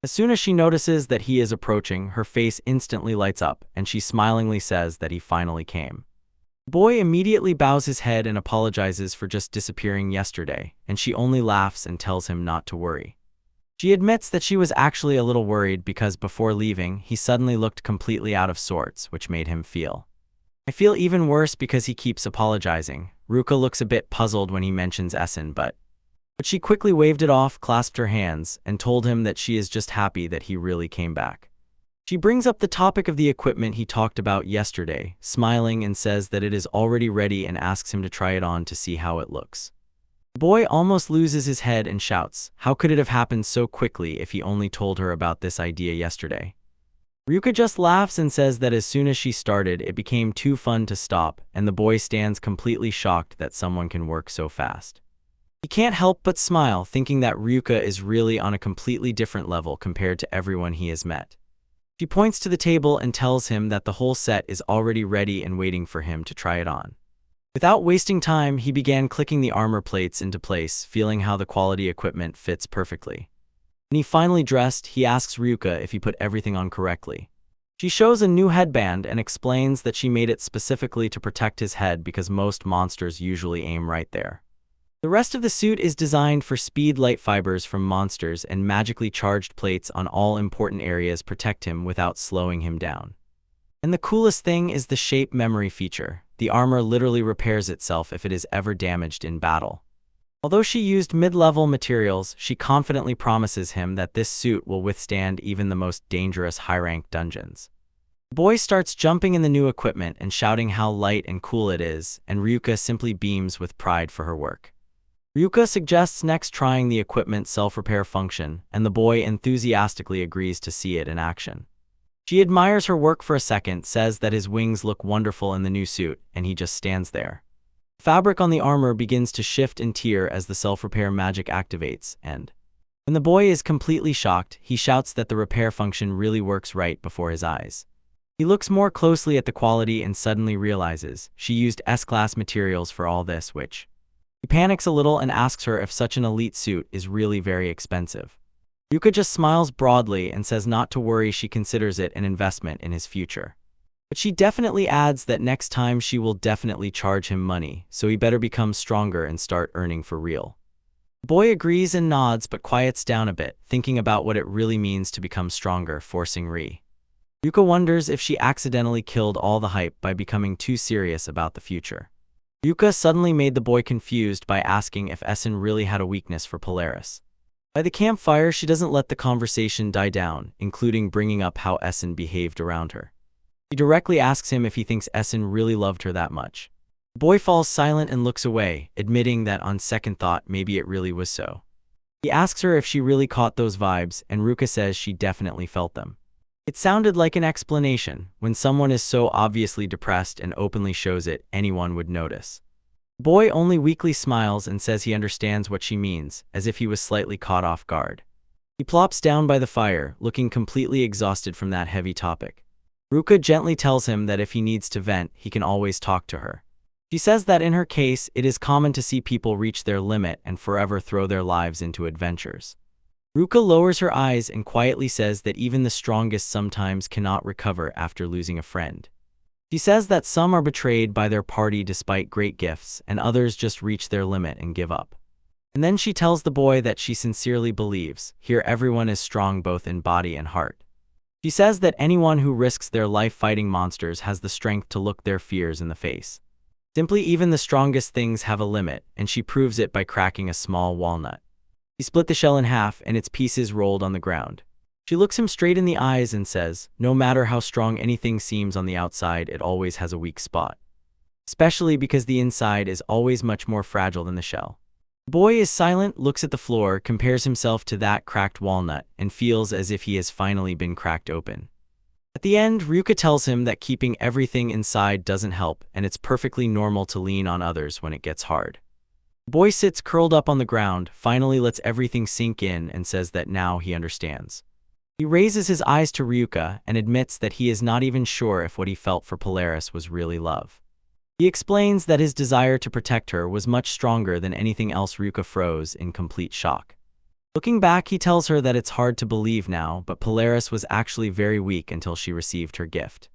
As soon as she notices that he is approaching, her face instantly lights up, and she smilingly says that he finally came. The boy immediately bows his head and apologizes for just disappearing yesterday, and she only laughs and tells him not to worry. She admits that she was actually a little worried because before leaving, he suddenly looked completely out of sorts, which made him feel. I feel even worse because he keeps apologizing. Ryuka looks a bit puzzled when he mentions Essen, but she quickly waved it off, clasped her hands, and told him that she is just happy that he really came back. She brings up the topic of the equipment he talked about yesterday, smiling, and says that it is already ready and asks him to try it on to see how it looks. The boy almost loses his head and shouts, how could it have happened so quickly if he only told her about this idea yesterday? Ryuka just laughs and says that as soon as she started, it became too fun to stop, and the boy stands completely shocked that someone can work so fast. He can't help but smile, thinking that Ryuka is really on a completely different level compared to everyone he has met. She points to the table and tells him that the whole set is already ready and waiting for him to try it on. Without wasting time, he began clicking the armor plates into place, feeling how the quality equipment fits perfectly. When he finally dressed, he asks Ryuka if he put everything on correctly. She shows a new headband and explains that she made it specifically to protect his head because most monsters usually aim right there. The rest of the suit is designed for speed. Light fibers from monsters and magically charged plates on all important areas protect him without slowing him down. And the coolest thing is the shape memory feature. The armor literally repairs itself if it is ever damaged in battle. Although she used mid-level materials, she confidently promises him that this suit will withstand even the most dangerous high-rank dungeons. The boy starts jumping in the new equipment and shouting how light and cool it is, and Ryuka simply beams with pride for her work. Ryuka suggests next trying the equipment's self-repair function, and the boy enthusiastically agrees to see it in action. She admires her work for a second, says that his wings look wonderful in the new suit, and he just stands there. Fabric on the armor begins to shift and tear as the self-repair magic activates, and when the boy is completely shocked, he shouts that the repair function really works right before his eyes. He looks more closely at the quality and suddenly realizes she used S-class materials for all this, which he panics a little and asks her if such an elite suit is really very expensive. Ryuka just smiles broadly and says not to worry, she considers it an investment in his future. But she definitely adds that next time she will definitely charge him money, so he better become stronger and start earning for real. The boy agrees and nods but quiets down a bit, thinking about what it really means to become stronger, forcing Ryuka wonders if she accidentally killed all the hype by becoming too serious about the future. Ryuka suddenly made the boy confused by asking if Essen really had a weakness for Polaris. By the campfire, she doesn't let the conversation die down, including bringing up how Essen behaved around her. He directly asks him if he thinks Essen really loved her that much. The boy falls silent and looks away, admitting that on second thought maybe it really was so. He asks her if she really caught those vibes, and Ryuka says she definitely felt them. It sounded like an explanation. When someone is so obviously depressed and openly shows it, anyone would notice. The boy only weakly smiles and says he understands what she means, as if he was slightly caught off guard. He plops down by the fire, looking completely exhausted from that heavy topic. Ryuka gently tells him that if he needs to vent, he can always talk to her. She says that in her case, it is common to see people reach their limit and forever throw their lives into adventures. Ryuka lowers her eyes and quietly says that even the strongest sometimes cannot recover after losing a friend. She says that some are betrayed by their party despite great gifts, and others just reach their limit and give up. And then she tells the boy that she sincerely believes, here everyone is strong both in body and heart. She says that anyone who risks their life fighting monsters has the strength to look their fears in the face. Simply even the strongest things have a limit, and she proves it by cracking a small walnut. He split the shell in half and its pieces rolled on the ground. She looks him straight in the eyes and says, no matter how strong anything seems on the outside, it always has a weak spot. Especially because the inside is always much more fragile than the shell. The boy is silent, looks at the floor, compares himself to that cracked walnut, and feels as if he has finally been cracked open. At the end, Ryuka tells him that keeping everything inside doesn't help, and it's perfectly normal to lean on others when it gets hard. The boy sits curled up on the ground, finally lets everything sink in, and says that now he understands. He raises his eyes to Ryuka and admits that he is not even sure if what he felt for Polaris was really love. He explains that his desire to protect her was much stronger than anything else. Ryuka froze in complete shock. Looking back, he tells her that it's hard to believe now, but Polaris was actually very weak until she received her gift.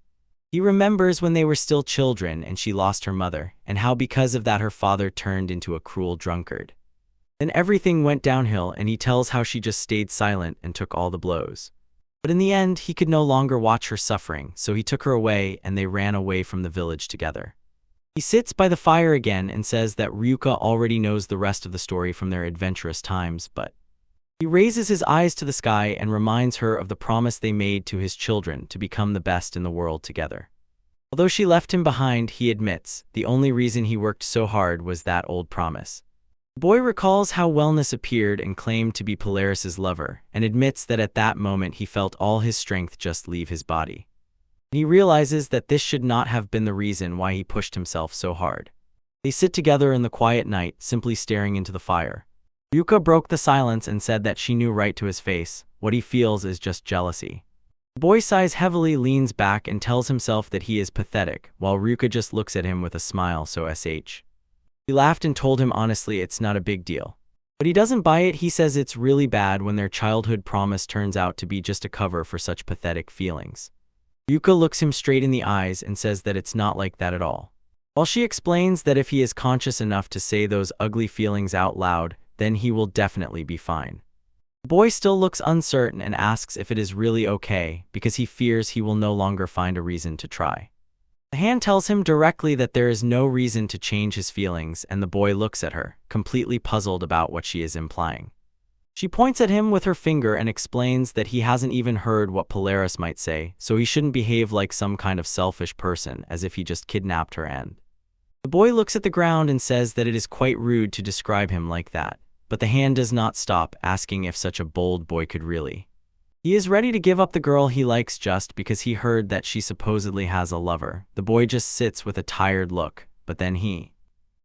He remembers when they were still children and she lost her mother, and how because of that her father turned into a cruel drunkard. Then everything went downhill, and he tells how she just stayed silent and took all the blows. But in the end, he could no longer watch her suffering, so he took her away and they ran away from the village together. He sits by the fire again and says that Ryuka already knows the rest of the story from their adventurous times, but he raises his eyes to the sky and reminds her of the promise they made to his children to become the best in the world together. Although she left him behind, he admits, the only reason he worked so hard was that old promise. The boy recalls how Wellness appeared and claimed to be Polaris's lover, and admits that at that moment he felt all his strength just leave his body. He realizes that this should not have been the reason why he pushed himself so hard. They sit together in the quiet night, simply staring into the fire. Ryuka broke the silence and said that she knew right to his face, what he feels is just jealousy. The boy sighs heavily, leans back, and tells himself that he is pathetic, while Ryuka just looks at him with a smile so sh. He laughed and told him honestly it's not a big deal. But he doesn't buy it. He says it's really bad when their childhood promise turns out to be just a cover for such pathetic feelings. Ryuka looks him straight in the eyes and says that it's not like that at all. While she explains that if he is conscious enough to say those ugly feelings out loud, then he will definitely be fine. The boy still looks uncertain and asks if it is really okay, because he fears he will no longer find a reason to try. The hand tells him directly that there is no reason to change his feelings, and the boy looks at her, completely puzzled about what she is implying. She points at him with her finger and explains that he hasn't even heard what Polaris might say, so he shouldn't behave like some kind of selfish person, as if he just kidnapped her. And the boy looks at the ground and says that it is quite rude to describe him like that, but the hand does not stop, asking if such a bold boy could really. He is ready to give up the girl he likes just because he heard that she supposedly has a lover. The boy just sits with a tired look, but then he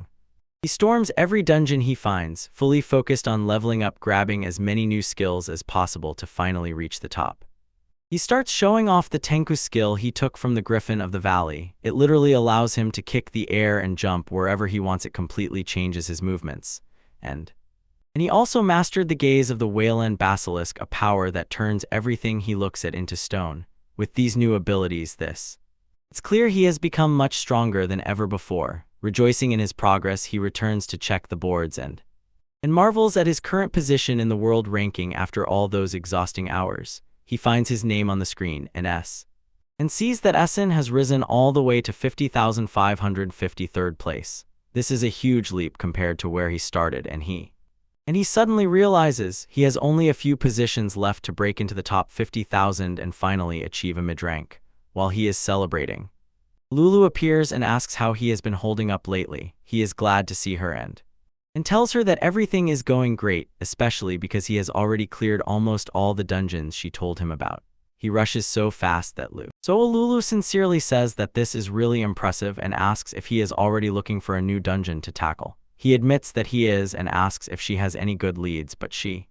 strong. He storms every dungeon he finds, fully focused on leveling up, grabbing as many new skills as possible to finally reach the top. He starts showing off the Tenku skill he took from the Griffin of the Valley. It literally allows him to kick the air and jump wherever he wants. It completely changes his movements. And he also mastered the gaze of the Wayland Basilisk, a power that turns everything he looks at into stone. With these new abilities, it's clear he has become much stronger than ever before. Rejoicing in his progress, he returns to check the boards and marvels at his current position in the world ranking. After all those exhausting hours, he finds his name on the screen, and sees that Essen has risen all the way to 50,553rd place. This is a huge leap compared to where he started, and he suddenly realizes he has only a few positions left to break into the top 50,000 and finally achieve a mid-rank. While he is celebrating, Lulu appears and asks how he has been holding up lately. He is glad to see her and tells her that everything is going great, especially because he has already cleared almost all the dungeons she told him about. He rushes so fast that Lulu sincerely says that this is really impressive and asks if he is already looking for a new dungeon to tackle. He admits that he is and asks if she has any good leads, but she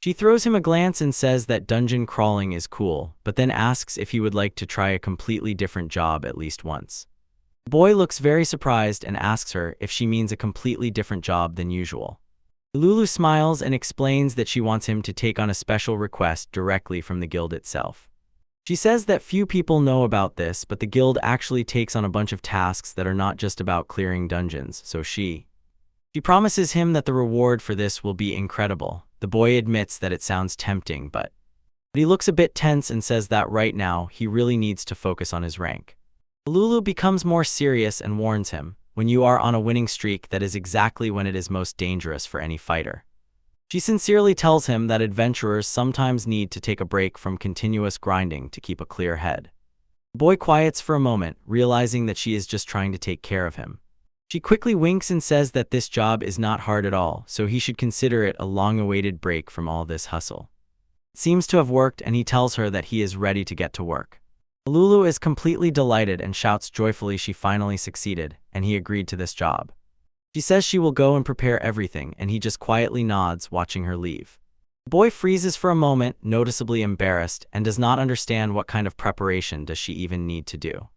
throws him a glance and says that dungeon crawling is cool, but then asks if he would like to try a completely different job at least once. The boy looks very surprised and asks her if she means a completely different job than usual. Lulu smiles and explains that she wants him to take on a special request directly from the guild itself. She says that few people know about this, but the guild actually takes on a bunch of tasks that are not just about clearing dungeons, so she promises him that the reward for this will be incredible. The boy admits that it sounds tempting, but he looks a bit tense and says that right now he really needs to focus on his rank. Lulu becomes more serious and warns him, when you are on a winning streak, that is exactly when it is most dangerous for any fighter. She sincerely tells him that adventurers sometimes need to take a break from continuous grinding to keep a clear head. The boy quiets for a moment, realizing that she is just trying to take care of him. She quickly winks and says that this job is not hard at all, so he should consider it a long-awaited break from all this hustle. It seems to have worked, and he tells her that he is ready to get to work. Lulu is completely delighted and shouts joyfully she finally succeeded, and he agreed to this job. She says she will go and prepare everything, and he just quietly nods, watching her leave. The boy freezes for a moment, noticeably embarrassed, and does not understand what kind of preparation does she even need to do.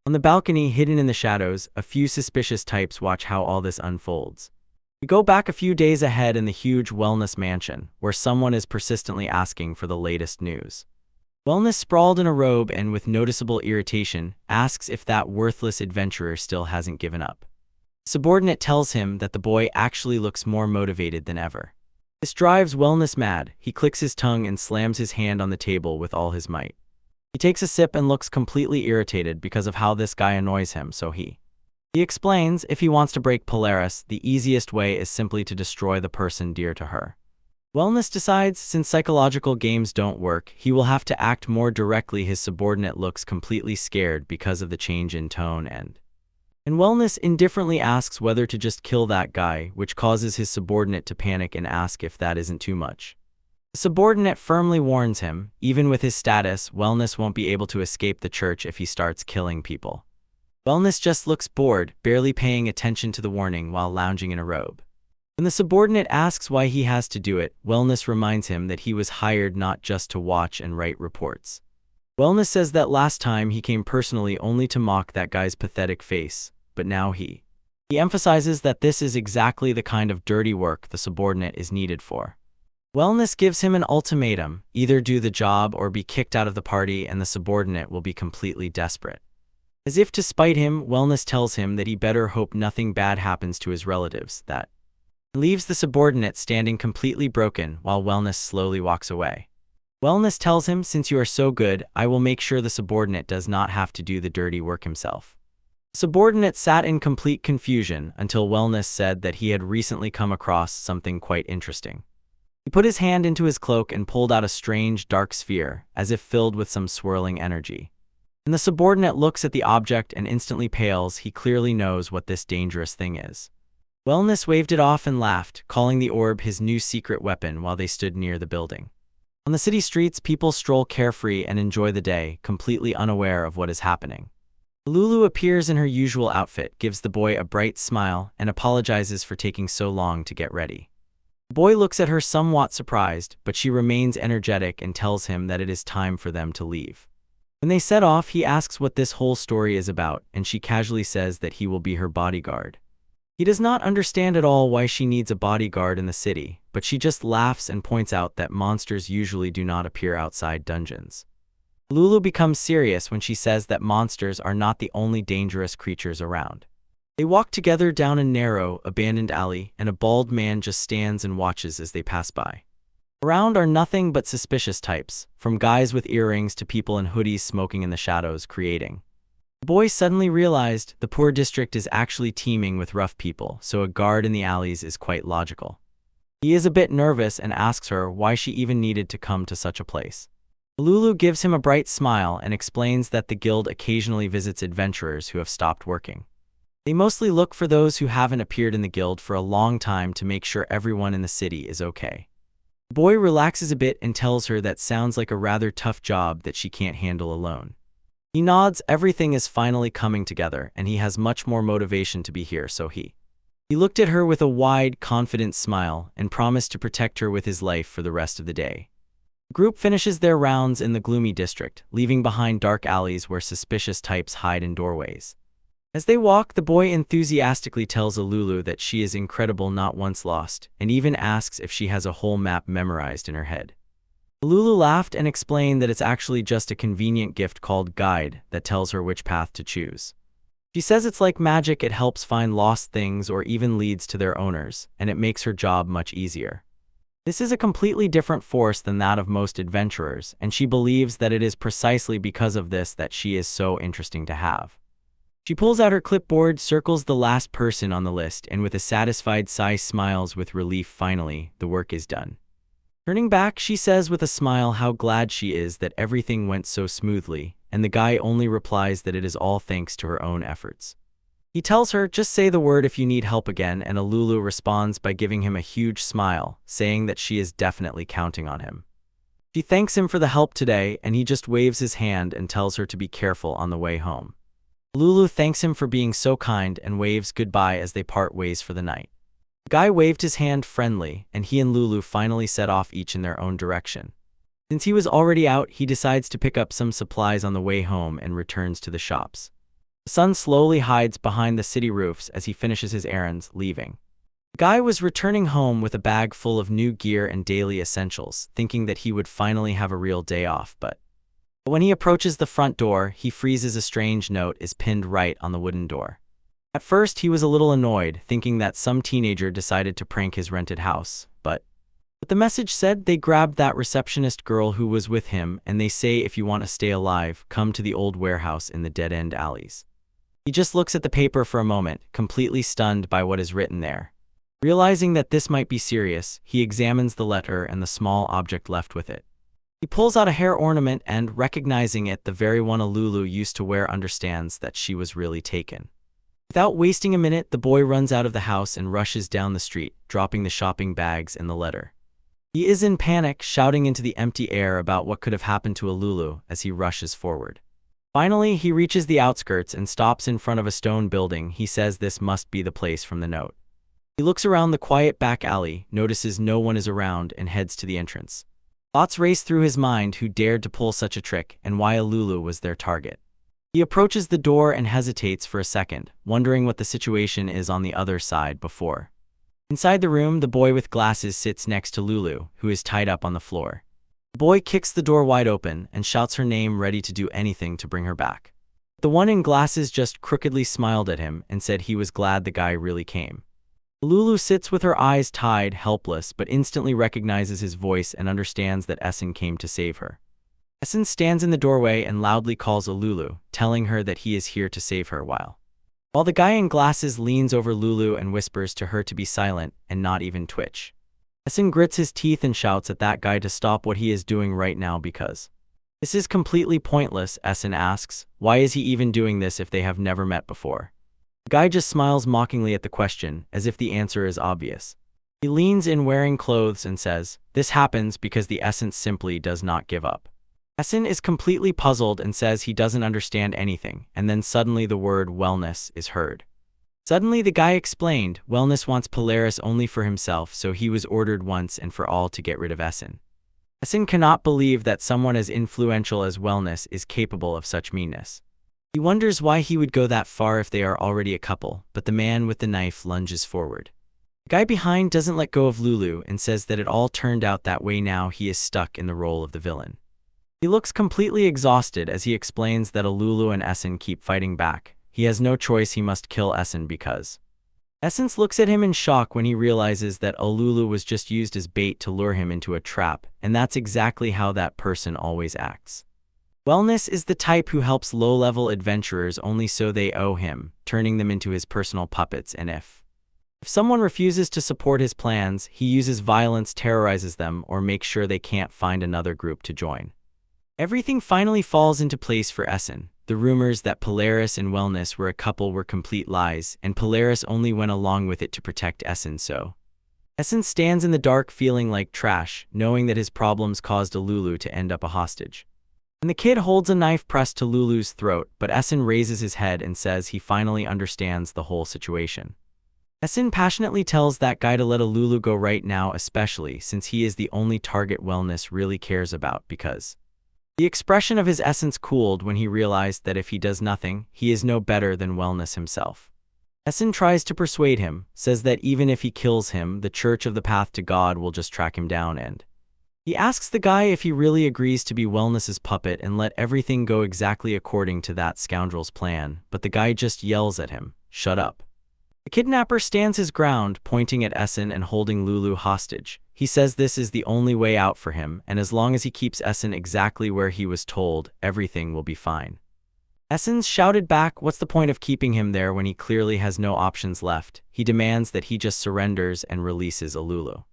On the balcony, hidden in the shadows, a few suspicious types watch how all this unfolds. We go back a few days ahead in the huge wellness mansion, where someone is persistently asking for the latest news. Wellness, sprawled in a robe and with noticeable irritation, asks if that worthless adventurer still hasn't given up. Subordinate tells him that the boy actually looks more motivated than ever. This drives Wellness mad. He clicks his tongue and slams his hand on the table with all his might. He takes a sip and looks completely irritated because of how this guy annoys him, so he explains if he wants to break Polaris, the easiest way is simply to destroy the person dear to her. Wellness decides since psychological games don't work, he will have to act more directly. His subordinate looks completely scared because of the change in tone and Wellness indifferently asks whether to just kill that guy, which causes his subordinate to panic and ask if that isn't too much. The subordinate firmly warns him, even with his status, Wellness won't be able to escape the church if he starts killing people. Wellness just looks bored, barely paying attention to the warning while lounging in a robe. When the subordinate asks why he has to do it, Wellness reminds him that he was hired not just to watch and write reports. Wellness says that last time he came personally only to mock that guy's pathetic face, but now he emphasizes that this is exactly the kind of dirty work the subordinate is needed for. Wellness gives him an ultimatum, either do the job or be kicked out of the party, and the subordinate will be completely desperate. As if to spite him, Wellness tells him that he better hope nothing bad happens to his relatives, that leaves the subordinate standing completely broken while Wellness slowly walks away. Wellness tells him, since you are so good, I will make sure the subordinate does not have to do the dirty work himself. The subordinate sat in complete confusion until Wellness said that he had recently come across something quite interesting. He put his hand into his cloak and pulled out a strange, dark sphere, as if filled with some swirling energy. When the subordinate looks at the object and instantly pales, he clearly knows what this dangerous thing is. Wellness waved it off and laughed, calling the orb his new secret weapon while they stood near the building. On the city streets, people stroll carefree and enjoy the day, completely unaware of what is happening. Lulu appears in her usual outfit, gives the boy a bright smile, and apologizes for taking so long to get ready. The boy looks at her somewhat surprised, but she remains energetic and tells him that it is time for them to leave. When they set off, he asks what this whole story is about, and she casually says that he will be her bodyguard. He does not understand at all why she needs a bodyguard in the city, but she just laughs and points out that monsters usually do not appear outside dungeons. Lulu becomes serious when she says that monsters are not the only dangerous creatures around. They walk together down a narrow, abandoned alley, and a bald man just stands and watches as they pass by. Around are nothing but suspicious types, from guys with earrings to people in hoodies smoking in the shadows, creating. The boy suddenly realized the poor district is actually teeming with rough people, so a guard in the alleys is quite logical. He is a bit nervous and asks her why she even needed to come to such a place. Lulu gives him a bright smile and explains that the guild occasionally visits adventurers who have stopped working. They mostly look for those who haven't appeared in the guild for a long time to make sure everyone in the city is okay. The boy relaxes a bit and tells her that sounds like a rather tough job that she can't handle alone. He nods, everything is finally coming together, and he has much more motivation to be here, so he looked at her with a wide, confident smile and promised to protect her with his life for the rest of the day. The group finishes their rounds in the gloomy district, leaving behind dark alleys where suspicious types hide in doorways. As they walk, the boy enthusiastically tells Lulu that she is incredible, not once lost, and even asks if she has a whole map memorized in her head. Lulu laughed and explained that it's actually just a convenient gift called Guide that tells her which path to choose. She says it's like magic, it helps find lost things or even leads to their owners, and it makes her job much easier. This is a completely different force than that of most adventurers, and she believes that it is precisely because of this that she is so interesting to have. She pulls out her clipboard, circles the last person on the list, and with a satisfied sigh smiles with relief. Finally, the work is done. Turning back, she says with a smile how glad she is that everything went so smoothly, and the guy only replies that it is all thanks to her own efforts. He tells her, just say the word if you need help again, and Alulu responds by giving him a huge smile, saying that she is definitely counting on him. She thanks him for the help today, and he just waves his hand and tells her to be careful on the way home. Lulu thanks him for being so kind and waves goodbye as they part ways for the night. The guy waved his hand friendly, and he and Lulu finally set off each in their own direction. Since he was already out, he decides to pick up some supplies on the way home and returns to the shops. The sun slowly hides behind the city roofs as he finishes his errands, leaving. The guy was returning home with a bag full of new gear and daily essentials, thinking that he would finally have a real day off, but when he approaches the front door, he freezes. A strange note is pinned right on the wooden door. At first, he was a little annoyed, thinking that some teenager decided to prank his rented house, but the message said they grabbed that receptionist girl who was with him, and they say if you want to stay alive, come to the old warehouse in the dead-end alleys. He just looks at the paper for a moment, completely stunned by what is written there. Realizing that this might be serious, he examines the letter and the small object left with it. He pulls out a hair ornament and, recognizing it, the very one Alulu used to wear, understands that she was really taken. Without wasting a minute, the boy runs out of the house and rushes down the street, dropping the shopping bags and the letter. He is in panic, shouting into the empty air about what could have happened to Alulu as he rushes forward. Finally, he reaches the outskirts and stops in front of a stone building. He says this must be the place from the note. He looks around the quiet back alley, notices no one is around, and heads to the entrance. Thoughts race through his mind who dared to pull such a trick and why Alulu was their target. He approaches the door and hesitates for a second, wondering what the situation is on the other side before. Inside the room, the boy with glasses sits next to Lulu, who is tied up on the floor. The boy kicks the door wide open and shouts her name, ready to do anything to bring her back. The one in glasses just crookedly smiled at him and said he was glad the guy really came. Lulu sits with her eyes tied, helpless, but instantly recognizes his voice and understands that Essen came to save her. Essen stands in the doorway and loudly calls Lulu, telling her that he is here to save her while the guy in glasses leans over Lulu and whispers to her to be silent and not even twitch. Essen grits his teeth and shouts at that guy to stop what he is doing right now because this is completely pointless. Essen asks, why is he even doing this if they have never met before? The guy just smiles mockingly at the question, as if the answer is obvious. He leans in wearing clothes and says, this happens because the essence simply does not give up. Essen is completely puzzled and says he doesn't understand anything, and then suddenly the word wellness is heard. Suddenly the guy explained, wellness wants Polaris only for himself, so he was ordered once and for all to get rid of Essen. Essen cannot believe that someone as influential as wellness is capable of such meanness. He wonders why he would go that far if they are already a couple, but the man with the knife lunges forward. The guy behind doesn't let go of Lulu and says that it all turned out that way. Now he is stuck in the role of the villain. He looks completely exhausted as he explains that Lulu and Essen keep fighting back. He has no choice, he must kill Essen because Essence looks at him in shock when he realizes that Lulu was just used as bait to lure him into a trap, and that's exactly how that person always acts. Wellness is the type who helps low-level adventurers only so they owe him, turning them into his personal puppets, and if someone refuses to support his plans, he uses violence, terrorizes them, or makes sure they can't find another group to join. Everything finally falls into place for Essen. The rumors that Polaris and Wellness were a couple were complete lies, and Polaris only went along with it to protect Essen. So Essen stands in the dark feeling like trash, knowing that his problems caused Lulu to end up a hostage. And the kid holds a knife pressed to Lulu's throat, but Essen raises his head and says he finally understands the whole situation. Essen passionately tells that guy to let Lulu go right now, especially since he is the only target Wellness really cares about, because the expression of his essence cooled when he realized that if he does nothing, he is no better than Wellness himself. Essen tries to persuade him, says that even if he kills him, the Church of the Path to God will just track him down, and he asks the guy if he really agrees to be Wellness's puppet and let everything go exactly according to that scoundrel's plan, but the guy just yells at him, "Shut up." The kidnapper stands his ground, pointing at Essen and holding Lulu hostage. He says this is the only way out for him, and as long as he keeps Essen exactly where he was told, everything will be fine. Essence shouted back, "What's the point of keeping him there when he clearly has no options left?" He demands that he just surrenders and releases Alulu.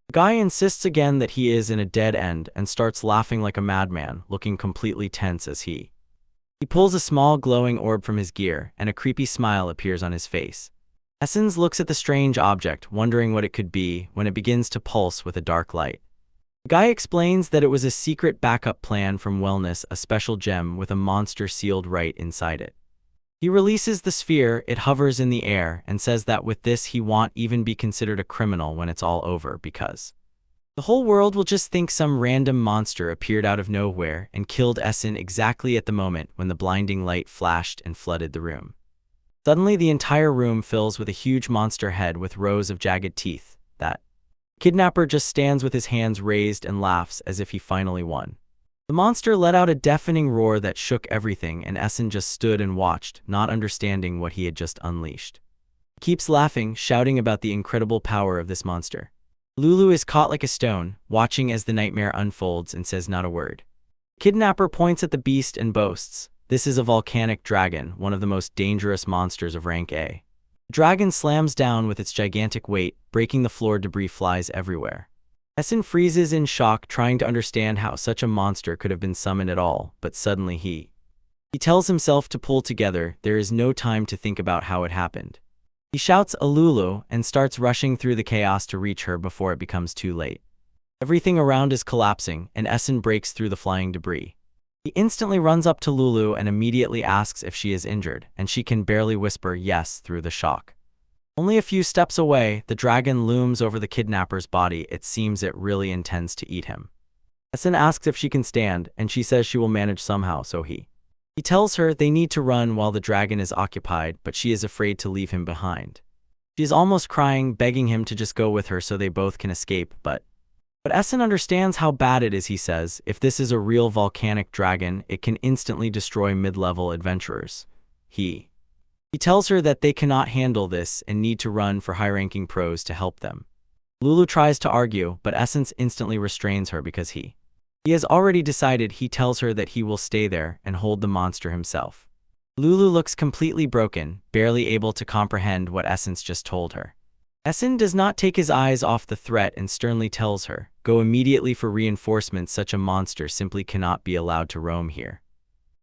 The guy insists again that he is in a dead end and starts laughing like a madman, looking completely tense as he pulls a small glowing orb from his gear, and a creepy smile appears on his face. Essence looks at the strange object, wondering what it could be, when it begins to pulse with a dark light. The guy explains that it was a secret backup plan from Wellness, a special gem with a monster sealed right inside it. He releases the sphere, it hovers in the air, and says that with this he won't even be considered a criminal when it's all over because the whole world will just think some random monster appeared out of nowhere and killed Essen exactly at the moment when the blinding light flashed and flooded the room. Suddenly the entire room fills with a huge monster head with rows of jagged teeth. That kidnapper just stands with his hands raised and laughs as if he finally won. The monster let out a deafening roar that shook everything, and Essen just stood and watched, not understanding what he had just unleashed. He keeps laughing, shouting about the incredible power of this monster. Lulu is caught like a stone, watching as the nightmare unfolds, and says not a word. Kidnapper points at the beast and boasts, "This is a volcanic dragon, one of the most dangerous monsters of rank A." The dragon slams down with its gigantic weight, breaking the floor. Debris flies everywhere. Essen freezes in shock, trying to understand how such a monster could have been summoned at all, but suddenly he tells himself to pull together. There is no time to think about how it happened. He shouts Alulu and starts rushing through the chaos to reach her before it becomes too late. Everything around is collapsing, and Essen breaks through the flying debris. He instantly runs up to Lulu and immediately asks if she is injured, and she can barely whisper yes through the shock. Only a few steps away, the dragon looms over the kidnapper's body. It seems it really intends to eat him. Essen asks if she can stand, and she says she will manage somehow, so he tells her they need to run while the dragon is occupied, but she is afraid to leave him behind. She is almost crying, begging him to just go with her so they both can escape, but Essen understands how bad it is. He says, if this is a real volcanic dragon, it can instantly destroy mid-level adventurers. He tells her that they cannot handle this and need to run for high-ranking pros to help them. Lulu tries to argue, but Essence instantly restrains her because he has already decided. He tells her that he will stay there and hold the monster himself. Lulu looks completely broken, barely able to comprehend what Essence just told her. Essen does not take his eyes off the threat and sternly tells her, "Go immediately for reinforcements. Such a monster simply cannot be allowed to roam here."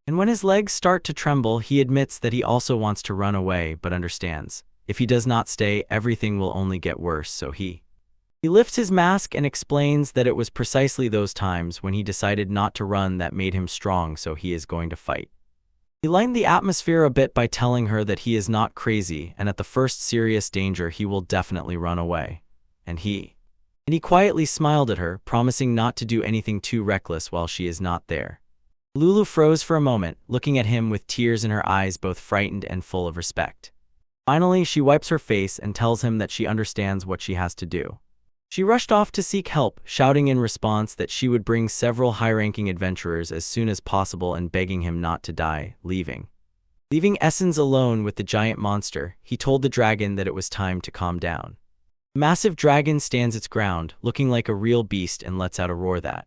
And when his legs start to tremble, he admits that he also wants to run away, but understands, if he does not stay, everything will only get worse, so he lifts his mask and explains that it was precisely those times when he decided not to run that made him strong, so he is going to fight. He lightened the atmosphere a bit by telling her that he is not crazy, and at the first serious danger he will definitely run away. And he quietly smiled at her, promising not to do anything too reckless while she is not there. Lulu froze for a moment, looking at him with tears in her eyes, both frightened and full of respect. Finally, she wipes her face and tells him that she understands what she has to do. She rushed off to seek help, shouting in response that she would bring several high-ranking adventurers as soon as possible and begging him not to die, leaving Essence alone with the giant monster. He told the dragon that it was time to calm down. The massive dragon stands its ground, looking like a real beast, and lets out a roar that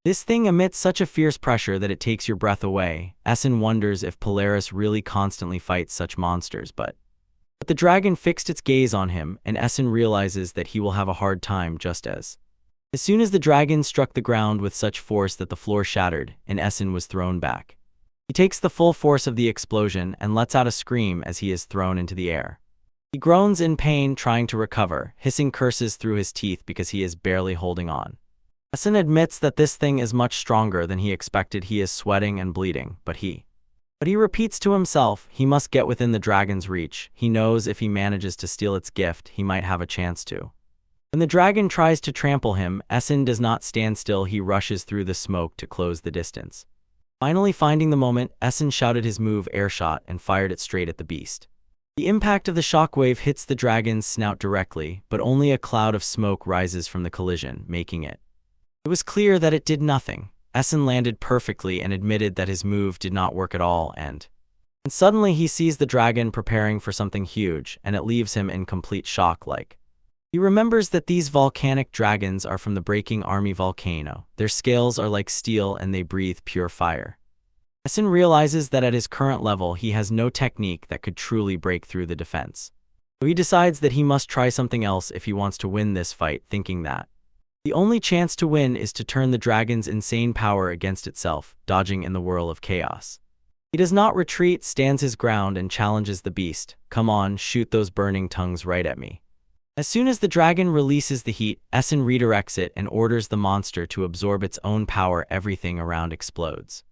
this thing emits such a fierce pressure that it takes your breath away. Essen wonders if Polaris really constantly fights such monsters, but the dragon fixed its gaze on him, and Essen realizes that he will have a hard time just as soon as the dragon struck the ground with such force that the floor shattered, and Essen was thrown back. He takes the full force of the explosion and lets out a scream as he is thrown into the air. He groans in pain, trying to recover, hissing curses through his teeth because he is barely holding on. Essen admits that this thing is much stronger than he expected. He is sweating and bleeding, but he repeats to himself he must get within the dragon's reach. He knows if he manages to steal its gift, he might have a chance to. When the dragon tries to trample him, Essen does not stand still. He rushes through the smoke to close the distance. Finally finding the moment, Essen shouted his move Airshot and fired it straight at the beast. The impact of the shockwave hits the dragon's snout directly, but only a cloud of smoke rises from the collision, making it was clear that it did nothing. Essen landed perfectly and admitted that his move did not work at all, and suddenly he sees the dragon preparing for something huge, and it leaves him in complete shock. He remembers that these volcanic dragons are from the Breaking Army volcano. Their scales are like steel and they breathe pure fire. Essen realizes that at his current level he has no technique that could truly break through the defense. So he decides that he must try something else if he wants to win this fight, thinking that the only chance to win is to turn the dragon's insane power against itself, dodging in the whirl of chaos. He does not retreat, stands his ground, and challenges the beast. "Come on, shoot those burning tongues right at me." As soon as the dragon releases the heat, Essen redirects it and orders the monster to absorb its own power. Everything around explodes.